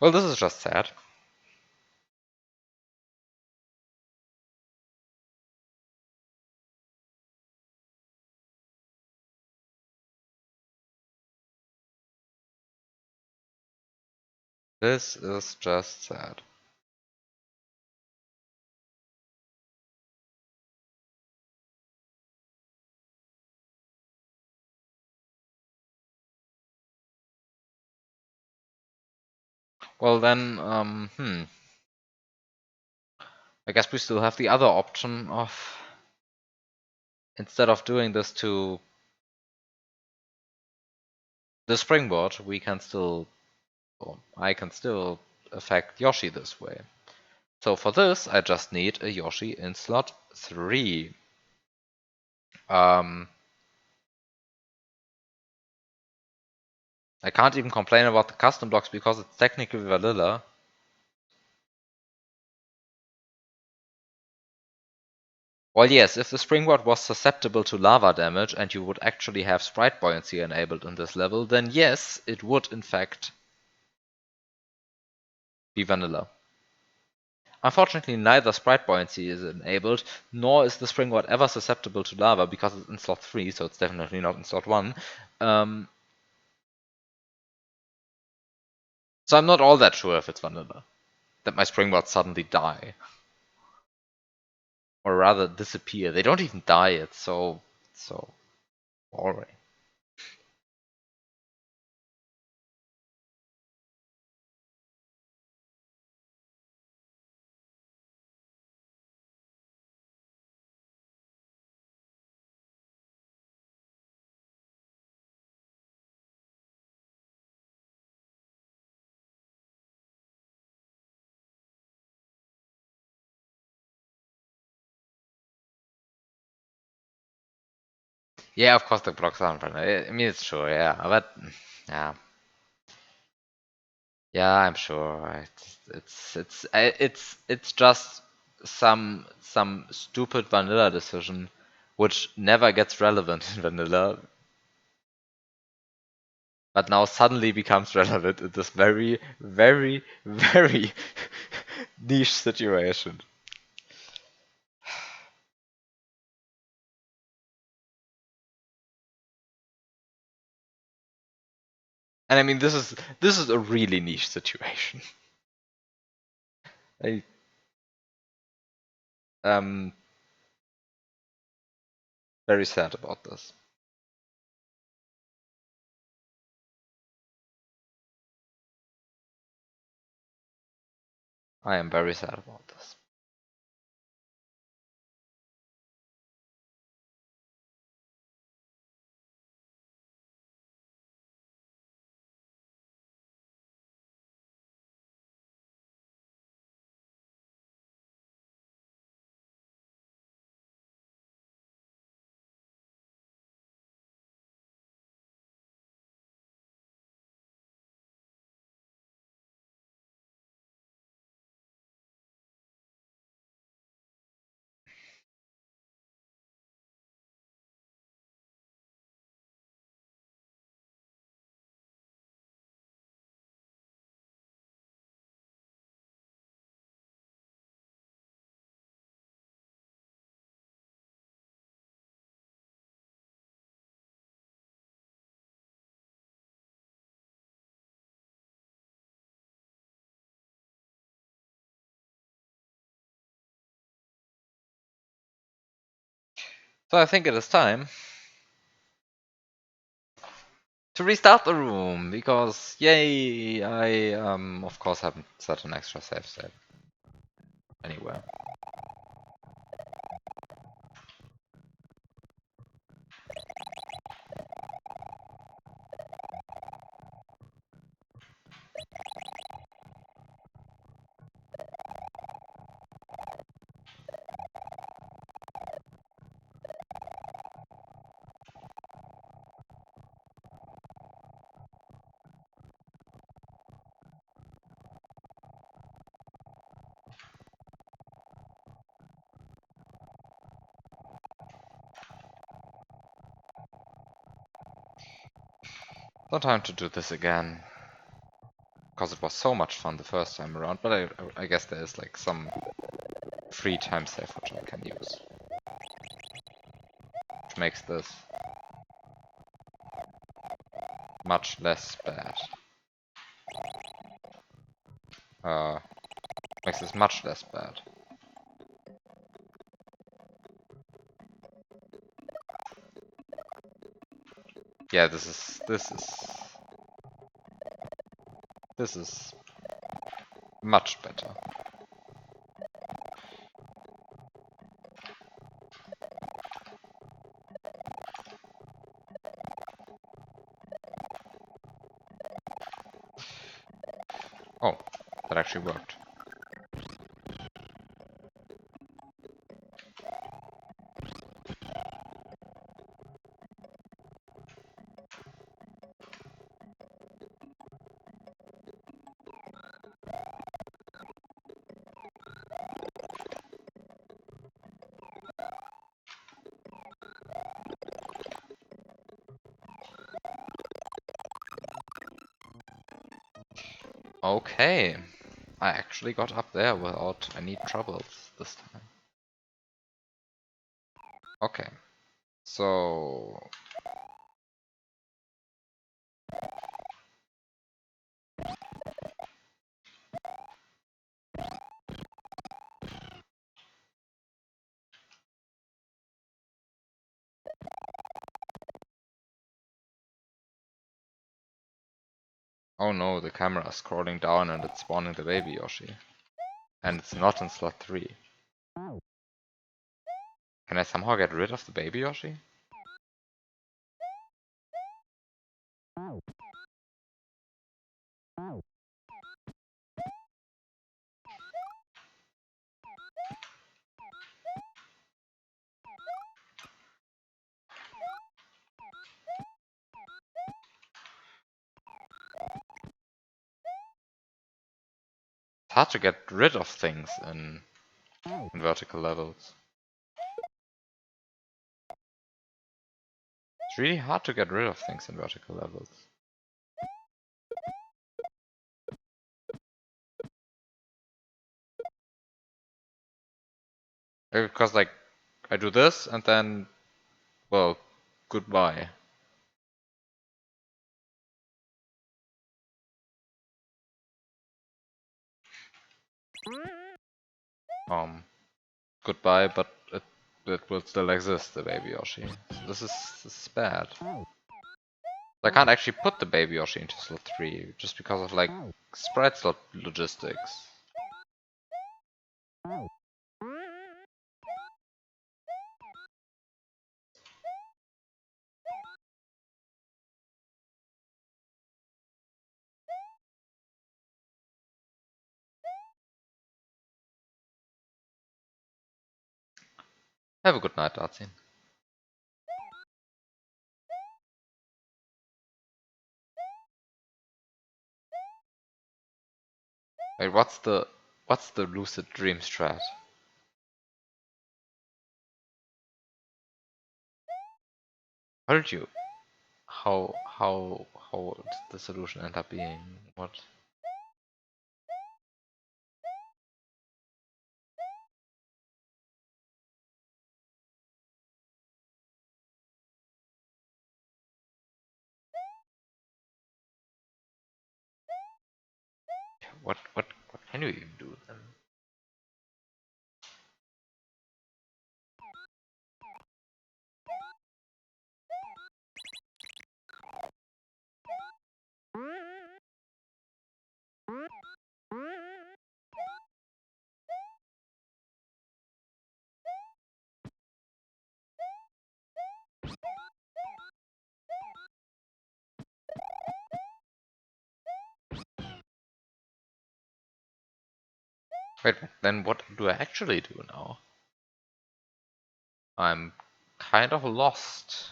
Well, this is just sad. This is just sad. Well then, I guess we still have the other option of, instead of doing this to the springboard, we can still, or I can still affect Yoshi this way. So for this, I just need a Yoshi in slot 3. I can't even complain about the custom blocks because it's technically vanilla. Well, yes, if the springboard was susceptible to lava damage and you would actually have sprite buoyancy enabled in this level, then yes, it would in fact be vanilla. Unfortunately, neither sprite buoyancy is enabled, nor is the springboard ever susceptible to lava because it's in slot 3, so it's definitely not in slot 1. So I'm not all that sure if it's vanilla. That my springboards suddenly die. Or rather disappear. They don't even die, it's so boring. Yeah, of course the blocks aren't vanilla. I mean, it's true, yeah, but yeah. Yeah, I'm sure. It's just some stupid vanilla decision which never gets relevant in vanilla, but now suddenly becomes relevant in this very, very, very niche situation. And I mean, this is a really niche situation. I very sad about this. I am very sad about this. So I think it is time to restart the room because yay! I of course haven't set an extra save state anywhere. No time to do this again because it was so much fun the first time around. But I guess there is like some free time save which I can use, which makes this much less bad. Makes this much less bad. Yeah, this is much better. Oh, that actually worked. Okay. I actually got up there without any troubles this time. Okay. So... Oh no, the camera is scrolling down and it's spawning the baby Yoshi. And it's not in slot 3. Can I somehow get rid of the baby Yoshi? It's hard to get rid of things in vertical levels. It's really hard to get rid of things in vertical levels. Because like, I do this and then, well, goodbye. Goodbye, but it will still exist, the baby Yoshi. So this is bad. I can't actually put the baby Yoshi into slot 3 just because of like sprite slot logistics. Have a good night, Darcy. Wait, what's the lucid dream strat? How did you how did the solution end up being? What? What can you even do then? Wait, then what do I actually do now? I'm kind of lost.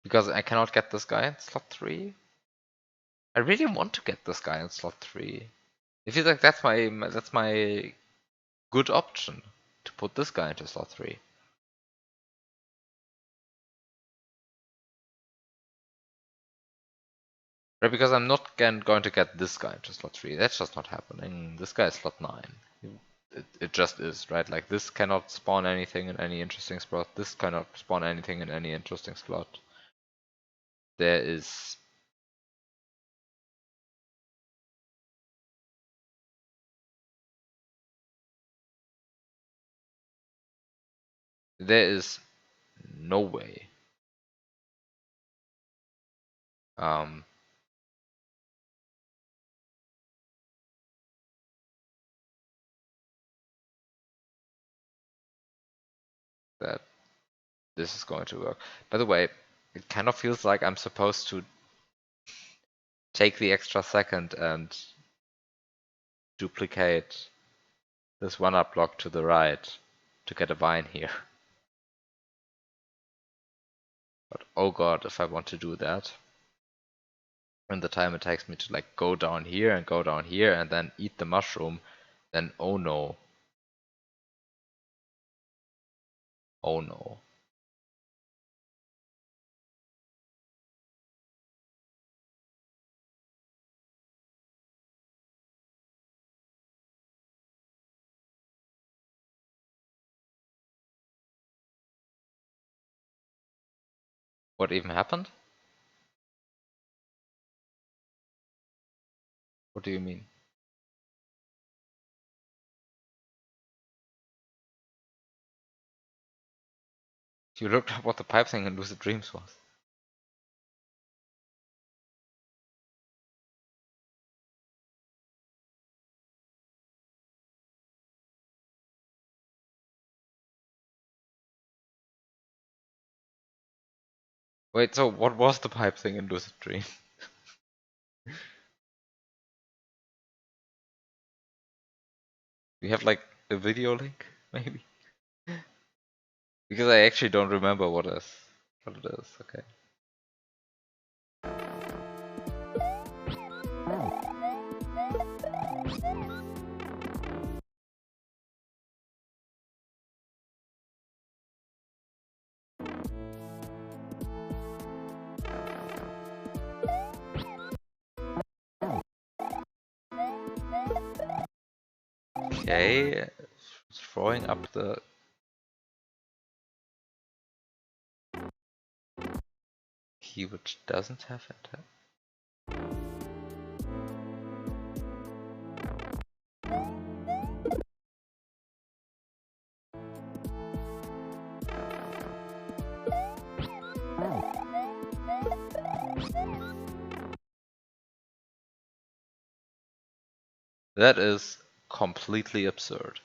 Because I cannot get this guy in slot 3. I really want to get this guy in slot 3. I feel like that's my good option to put this guy into slot 3. Right, because I'm not going to get this guy into slot 3. That's just not happening. This guy is slot 9. It just is, right? Like this cannot spawn anything in any interesting spot. This cannot spawn anything in any interesting slot. There is no way um, that this is going to work. By the way, it kind of feels like I'm supposed to take the extra second and duplicate this one-up block to the right to get a vine here. But oh god, if I want to do that, and the time it takes me to like go down here and go down here and then eat the mushroom, then oh no. Oh no. What even happened? What do you mean? You looked up what the pipe thing in Lucid Dreams was. Wait, so what was the pipe thing in Lucid Dreams? We have like a video link, maybe? Because I actually don't remember what it is. Okay. Okay, throwing up the key which doesn't have it. That is completely absurd.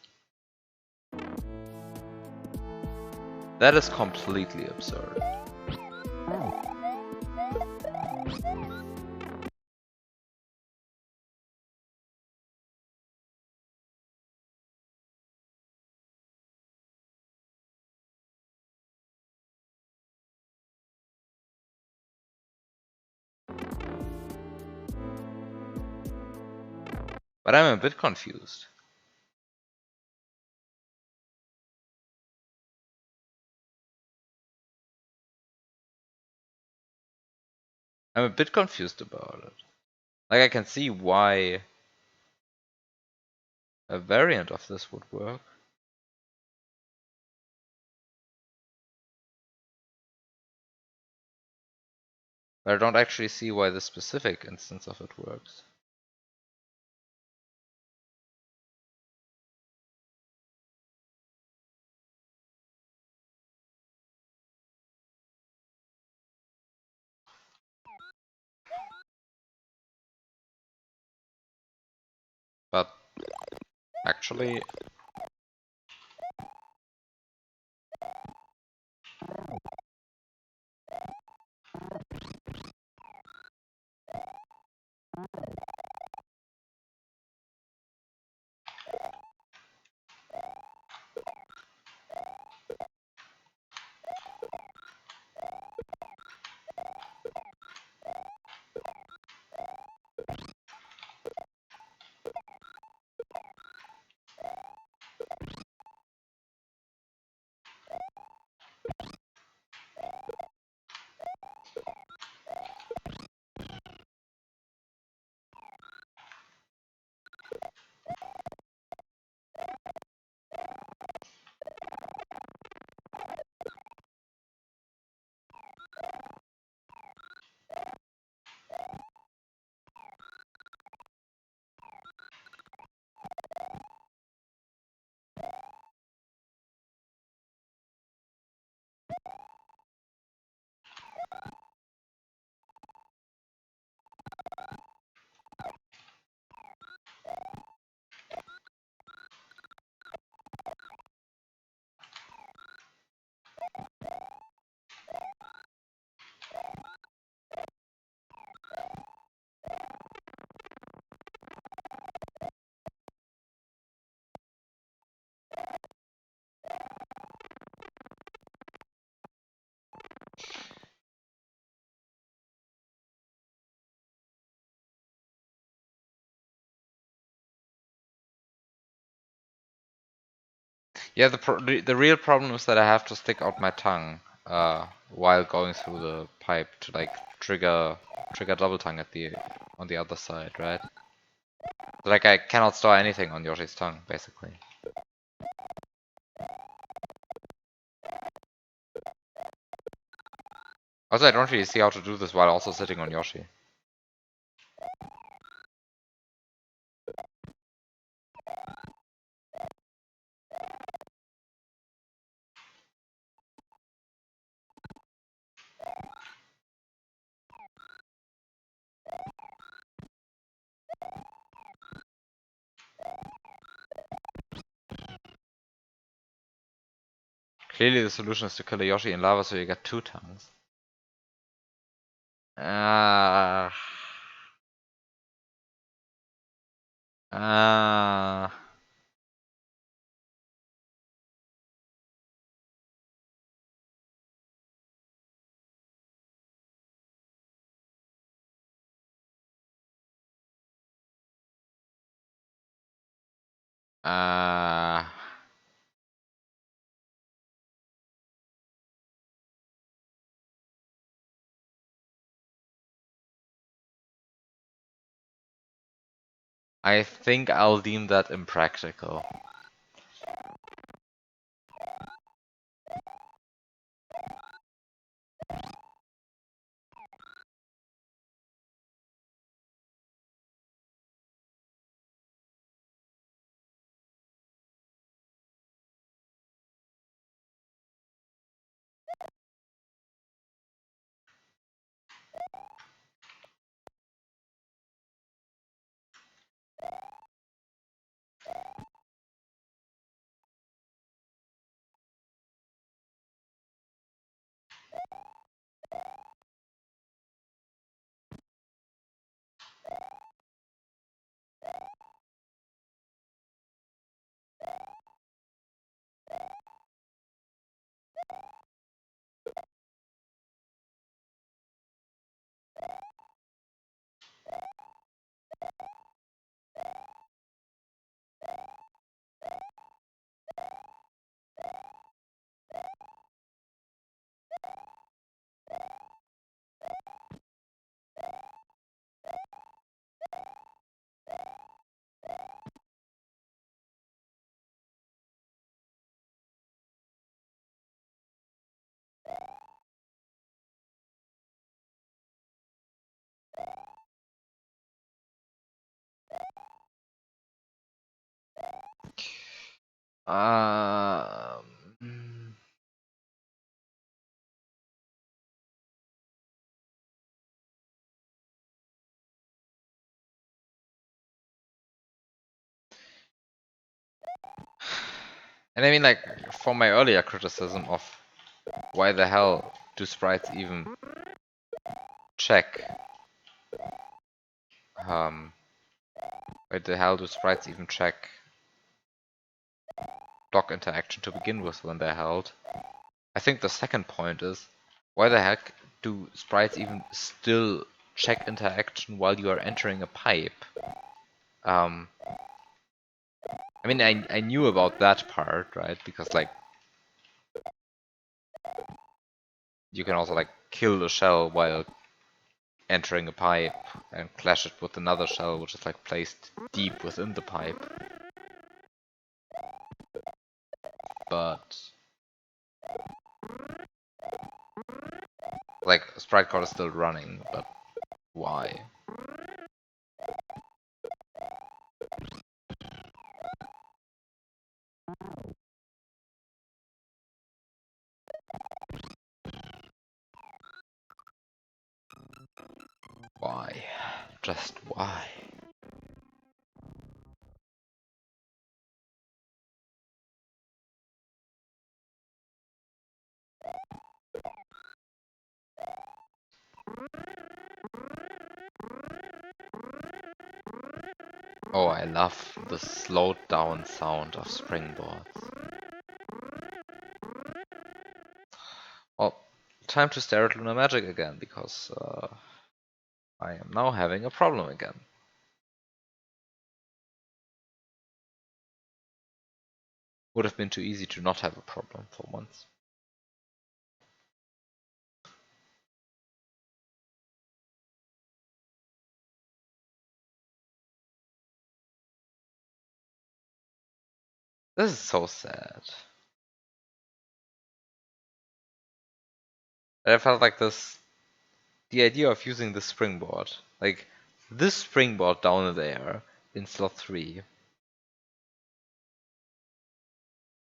That is completely absurd. But I'm a bit confused. I'm a bit confused about it. Like, I can see why a variant of this would work. But I don't actually see why the specific instance of it works. But actually, yeah, the real problem is that I have to stick out my tongue while going through the pipe to like trigger double tongue at on the other side, right? Like I cannot store anything on Yoshi's tongue, basically. Also, I don't really see how to do this while also sitting on Yoshi. Clearly the solution is to kill a Yoshi in lava so you get 2 tongues. Ah. Ah. Ah. I think I'll deem that impractical. Mm. And I mean, like, for my earlier criticism of why the hell do sprites even check, why the hell do sprites even check block interaction to begin with when they're held? I think the second point is, why the heck do sprites even still check interaction while you are entering a pipe? I mean, I knew about that part, right? Because, like, you can also, like, kill the shell while entering a pipe and clash it with another shell, which is, like, placed deep within the pipe. But, like, sprite code is still running, but why? Why? Just why? Oh, I love the slowed down sound of springboards. Well, time to stare at Lunar Magic again, because I am now having a problem again. Would have been too easy to not have a problem for once. This is so sad. I felt like this the idea of using the springboard, like this springboard down there in slot 3,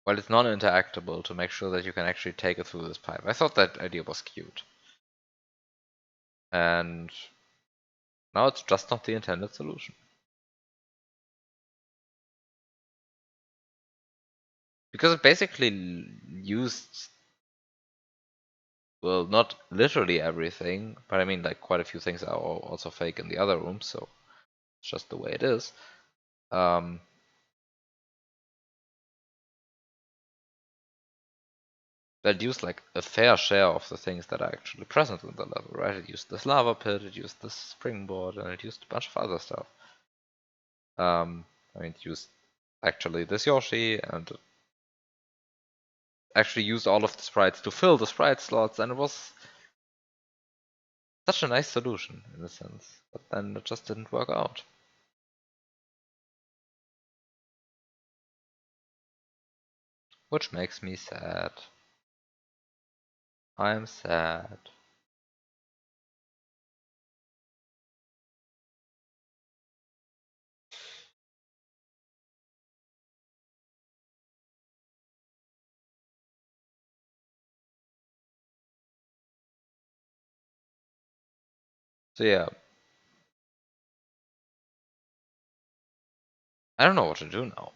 while it's non-interactable, to make sure that you can actually take it through this pipe. I thought that idea was cute. And now it's just not the intended solution. Because it basically used, well, not literally everything, but I mean, like, quite a few things are also fake in the other rooms, so it's just the way it is. That used like a fair share of the things that are actually present in the level, right? It used this lava pit, it used this springboard, and it used a bunch of other stuff. I mean, it used actually this Yoshi, and it actually used all of the sprites to fill the sprite slots, and it was such a nice solution in a sense. But then it just didn't work out. Which makes me sad. I'm sad. So yeah, I don't know what to do now.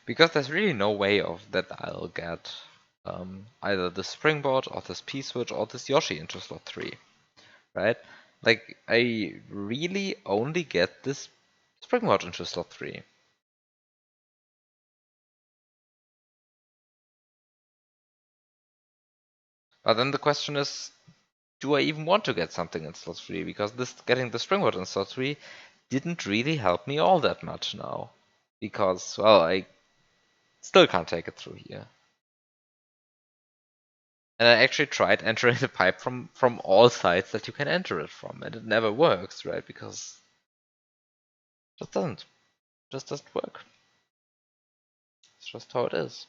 Because there's really no way of that I'll get either the springboard or this P-switch or this Yoshi into slot 3, right? Like, I really only get this springboard into slot 3. But then the question is, do I even want to get something in slot 3? Because this getting the springboard in slot 3 didn't really help me all that much now. Because, well, I still can't take it through here. And I actually tried entering the pipe from all sides that you can enter it from, and it never works, right? Because it just doesn't work. It's just how it is.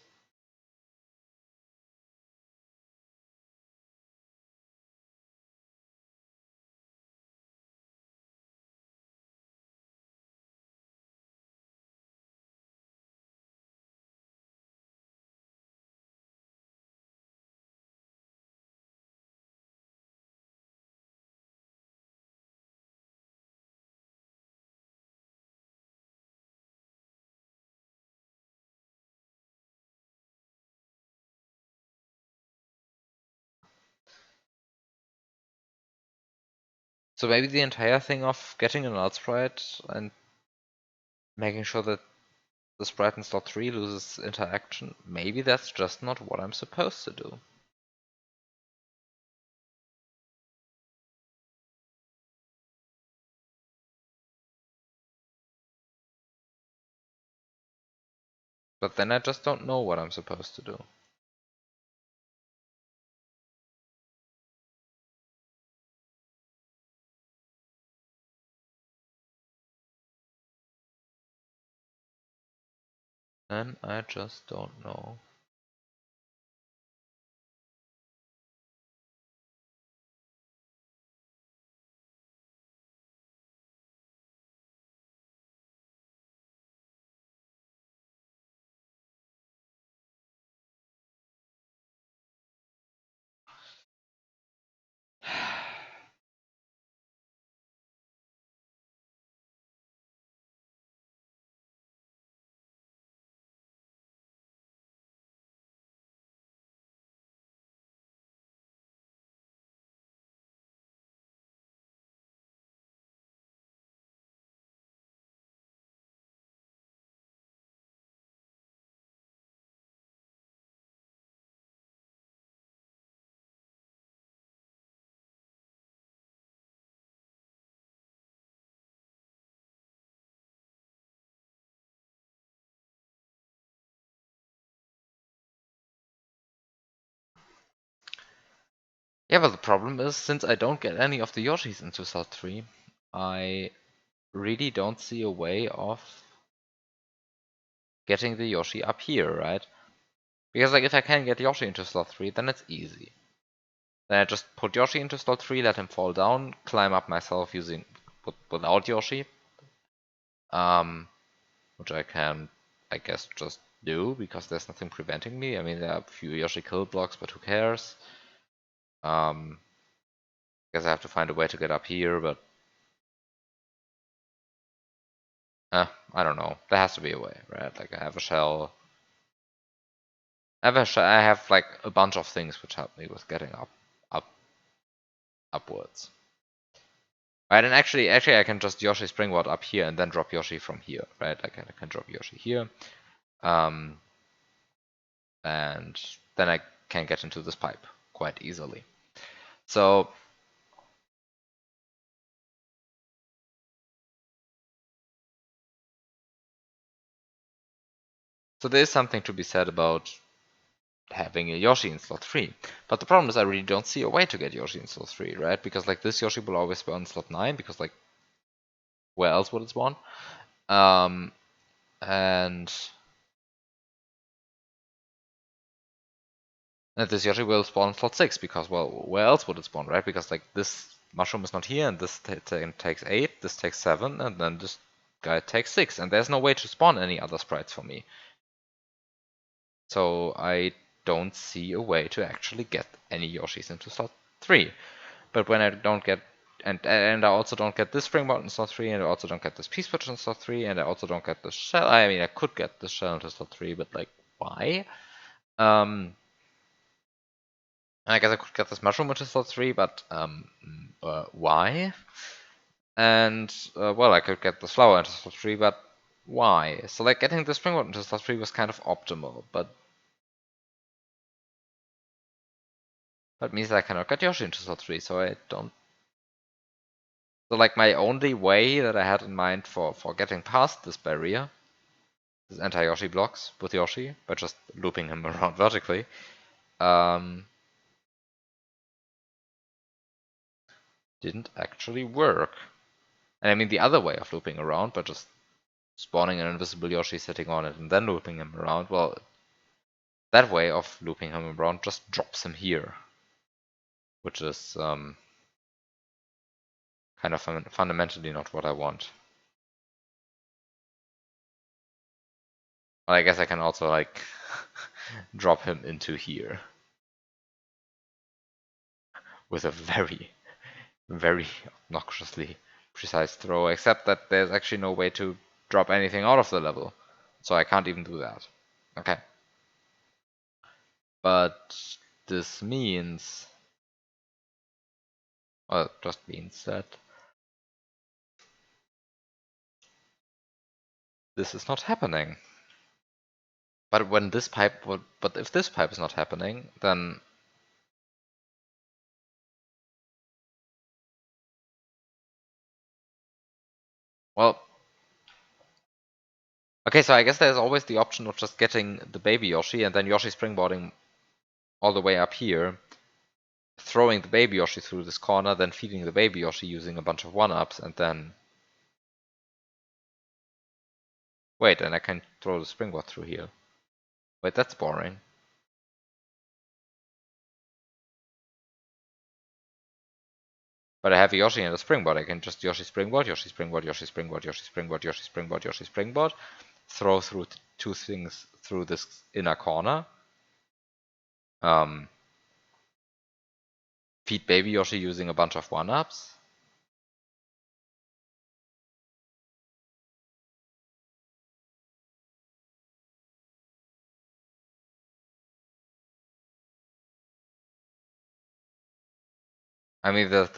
So maybe the entire thing of getting an alt sprite and making sure that the sprite in slot 3 loses interaction, maybe that's just not what I'm supposed to do. But then I just don't know what I'm supposed to do. And I just don't know. Yeah, but the problem is, since I don't get any of the Yoshis into slot 3, I really don't see a way of getting the Yoshi up here, right? Because like if I can get Yoshi into slot 3, then it's easy. Then I just put Yoshi into slot 3, let him fall down, climb up myself using without Yoshi. Which I can, I guess, just do because there's nothing preventing me. I mean, there are a few Yoshi kill blocks, but who cares? I guess I have to find a way to get up here, but I don't know. There has to be a way, right? Like I have a shell. I have like a bunch of things which help me with getting up, upwards. Right, and actually, I can just Yoshi Springboard up here and then drop Yoshi from here, right? Like I can drop Yoshi here, and then I can get into this pipe quite easily. So there is something to be said about having a Yoshi in slot 3. But the problem is I really don't see a way to get Yoshi in slot 3, right? Because like this Yoshi will always spawn in slot 9, because like where else would it spawn? Um, and this Yoshi will spawn in slot 6, because well, where else would it spawn, right? Because like this mushroom is not here, and this takes 8, this takes 7, and then this guy takes 6, and there's no way to spawn any other sprites for me. So I don't see a way to actually get any Yoshis into slot 3. But when I don't get, and I also don't get this springboard in slot 3, and I also don't get this peace switch in slot 3, and I also don't get the shell. I mean, I could get the shell into slot 3, but like, why? And I guess I could get this mushroom into slot 3, but why? And well, I could get the flower into slot 3, but why? So like getting the springboard into slot 3 was kind of optimal, but that means I cannot get Yoshi into slot 3, so I don't. So like my only way that I had in mind for getting past this barrier, this anti-Yoshi blocks with Yoshi, by just looping him around vertically, didn't actually work. And I mean the other way of looping around, by just spawning an invisible Yoshi sitting on it and then looping him around, well, that way of looping him around just drops him here, which is kind of fundamentally not what I want. Well, I guess I can also like drop him into here with a very, very obnoxiously precise throw, except that there's actually no way to drop anything out of the level. So I can't even do that. Okay. But this means, well, it just means that this is not happening. But when this pipe would, but if this pipe is not happening, then well, okay, so I guess there's always the option of just getting the baby Yoshi and then Yoshi springboarding all the way up here, throwing the baby Yoshi through this corner, then feeding the baby Yoshi using a bunch of 1-ups, and then wait, and I can throw the springboard through here. Wait, that's boring. But I have a Yoshi and a springboard. I can just Yoshi springboard, Yoshi springboard, Yoshi springboard, Yoshi springboard, Yoshi springboard, Yoshi springboard, throw through two things through this inner corner. Feed baby Yoshi using a bunch of 1-ups. I mean, there's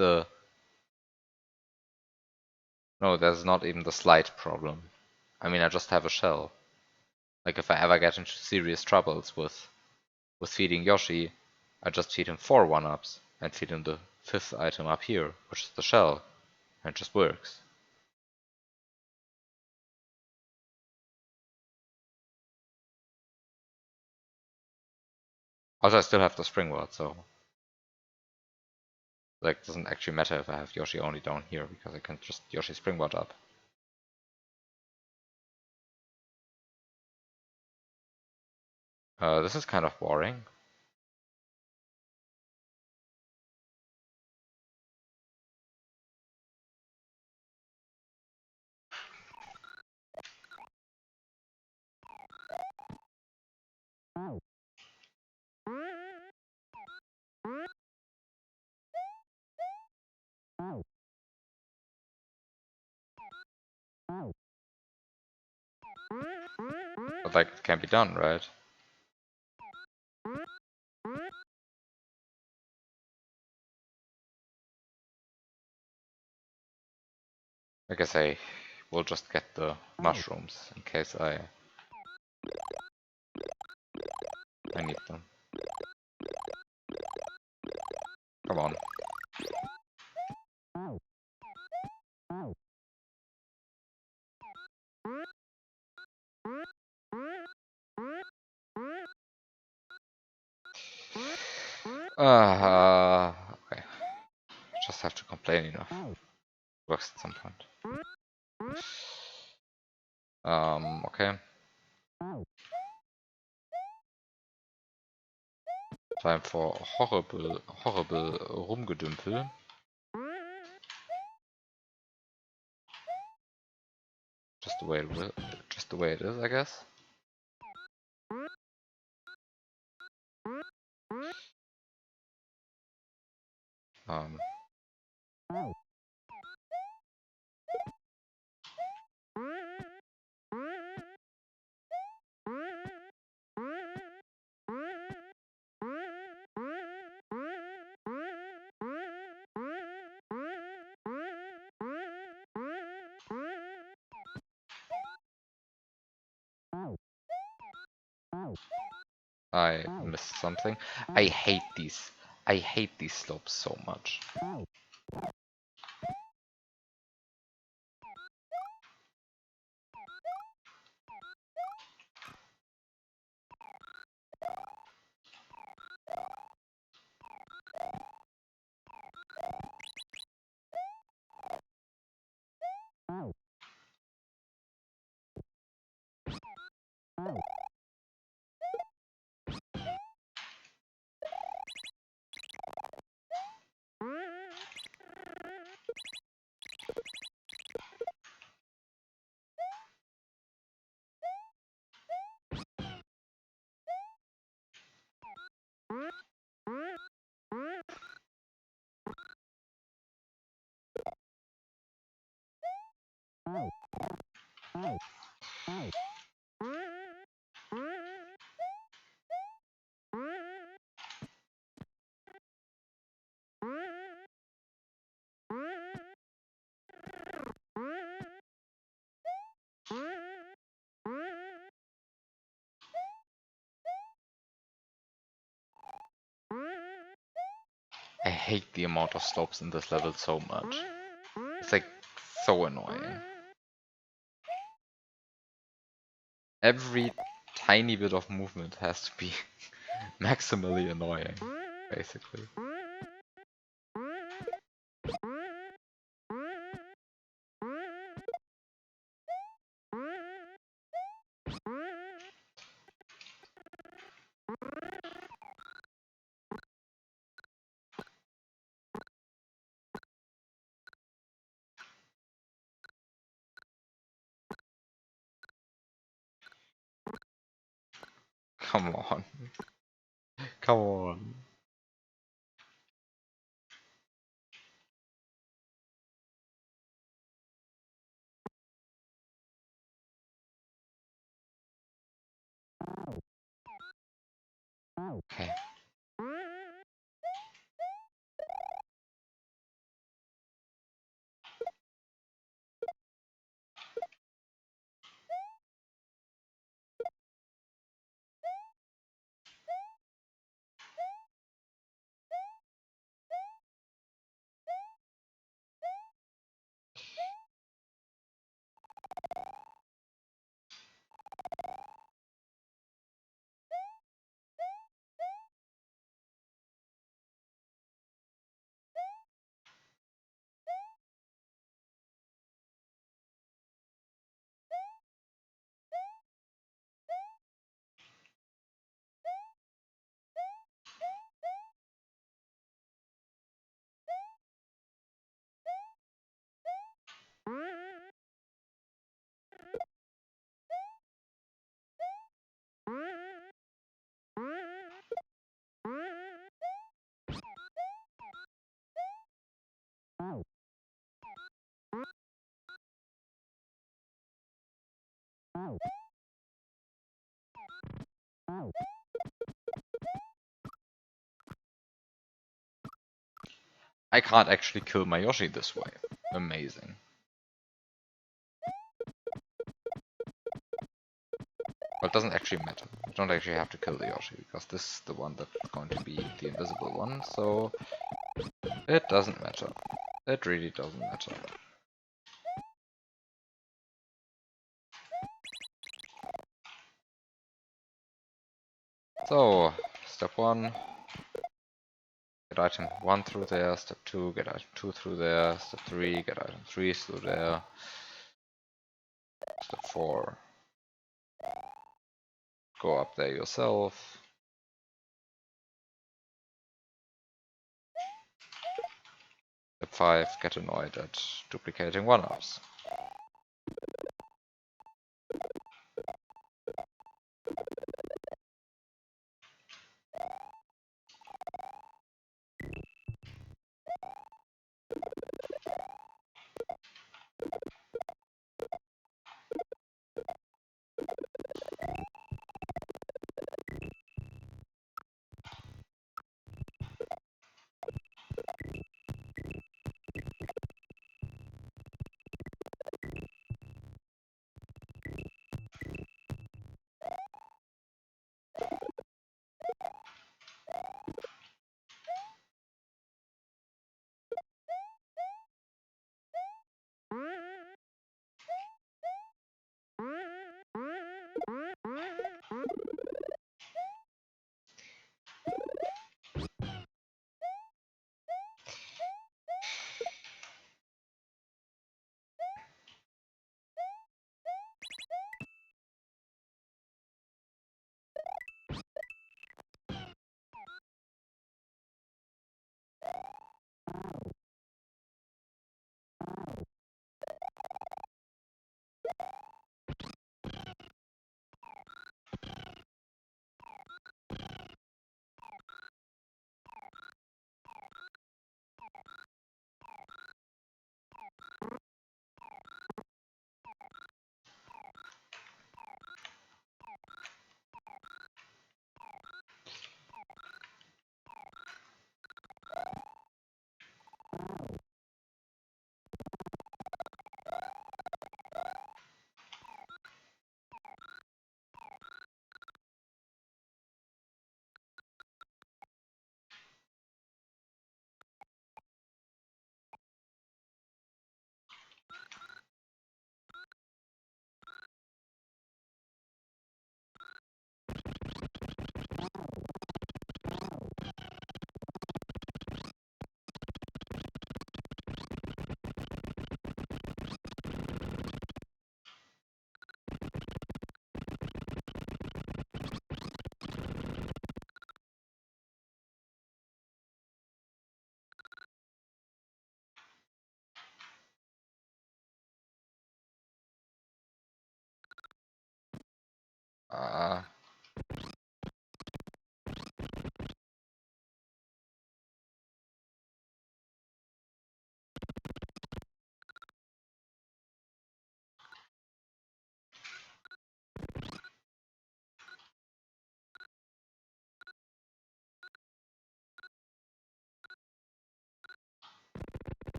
no, there's not even the slight problem. I mean, I just have a shell. Like if I ever get into serious troubles with feeding Yoshi, I just feed him 4 1-ups and feed him the 5th item up here, which is the shell, and it just works. Also, I still have the springboard, so Like, doesn't actually matter if I have Yoshi only down here, because I can just Yoshi Springboard up. This is kind of boring. But like, it can be done, right? I guess I will just get the mushrooms in case I need them. Come on. Okay. Just have to complain enough. Works at some point. Okay. Time for horrible Rumgedümpel. Just the way it will, just the way it is, I guess. Um, I missed something. I hate these. I hate these slopes so much. I hate the amount of slopes in this level so much. It's like so annoying. Every tiny bit of movement has to be maximally annoying, basically. Come on. Come on. Okay. I can't actually kill my Yoshi this way. Amazing. Well, it doesn't actually matter. You don't actually have to kill the Yoshi, because this is the one that's going to be the invisible one, so it doesn't matter. It really doesn't matter. So, step 1, get item 1 through there, step 2, get item 2 through there, step 3, get item 3 through there, step 4, go up there yourself. Step 5, get annoyed at duplicating 1-ups.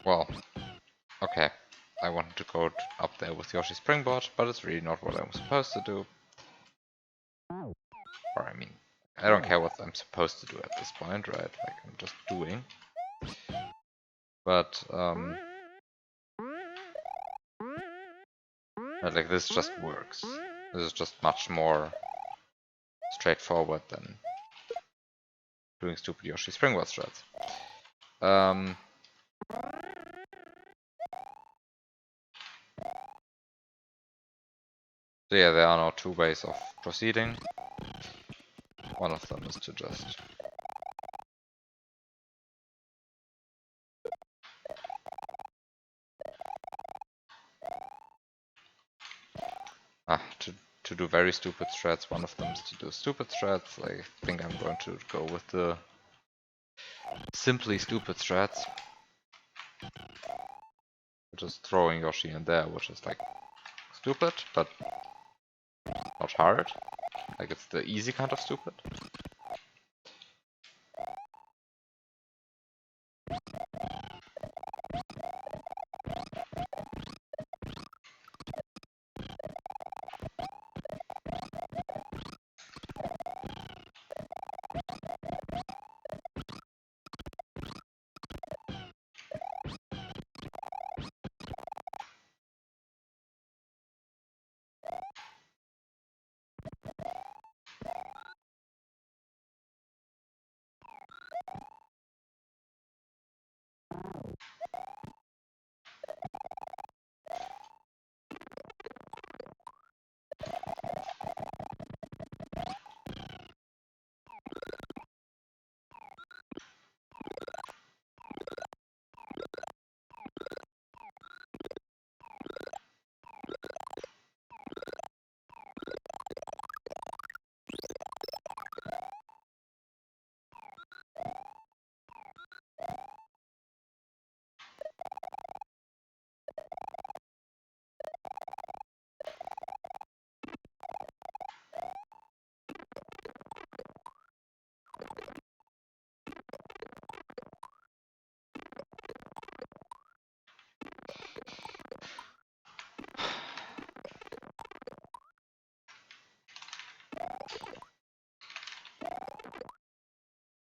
Well, okay. I wanted to go up there with Yoshi Springboard, but it's really not what I'm supposed to do. Or I mean, I don't care what I'm supposed to do at this point, right? Like, I'm just doing. But, like, this just works. This is just much more straightforward than doing stupid Yoshi Springboard strats. So yeah, there are now two ways of proceeding. One of them is to just to do very stupid strats. One of them is to do stupid strats. I think I'm going to go with the simply stupid strats. Just throwing Yoshi in there, which is like stupid, but not hard. Like it's the easy kind of stupid.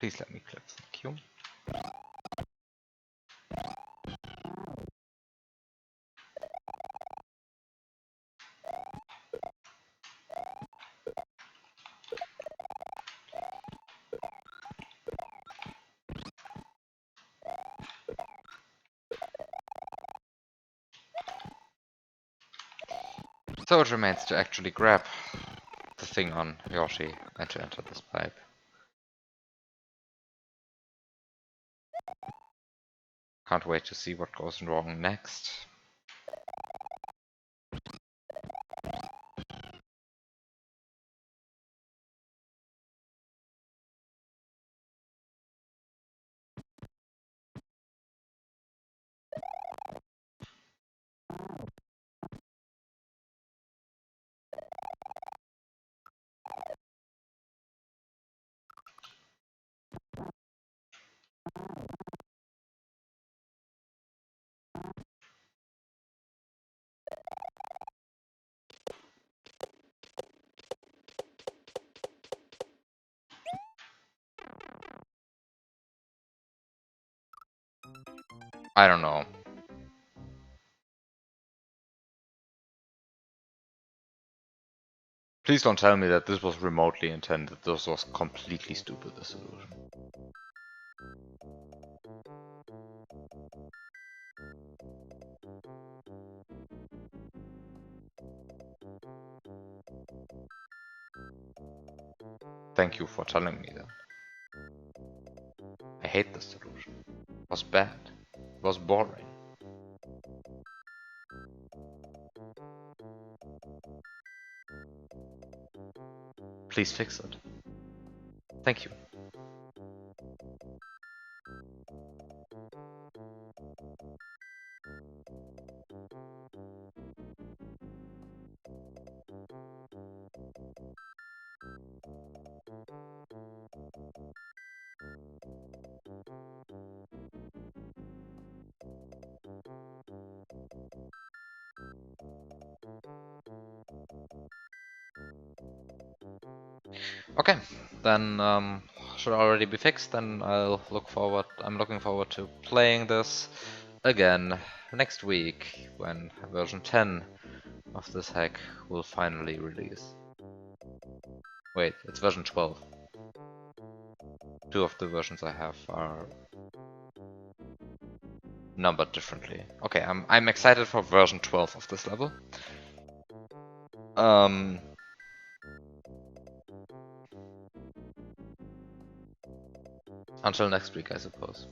Please let me clip, thank you. So it remains to actually grab the thing on Yoshi and to enter this pipe. Can't wait to see what goes wrong next. I don't know. Please don't tell me that this was remotely intended. This was completely stupid, this solution. Thank you for telling me that. I hate this solution. It was bad. It was boring. Please fix it. Thank you. Okay, then should already be fixed. Then I'm looking forward to playing this again next week when version 10 of this hack will finally release. Wait, it's version 12. Two of the versions I have are numbered differently. Okay, I'm excited for version 12 of this level. Until next week, I suppose.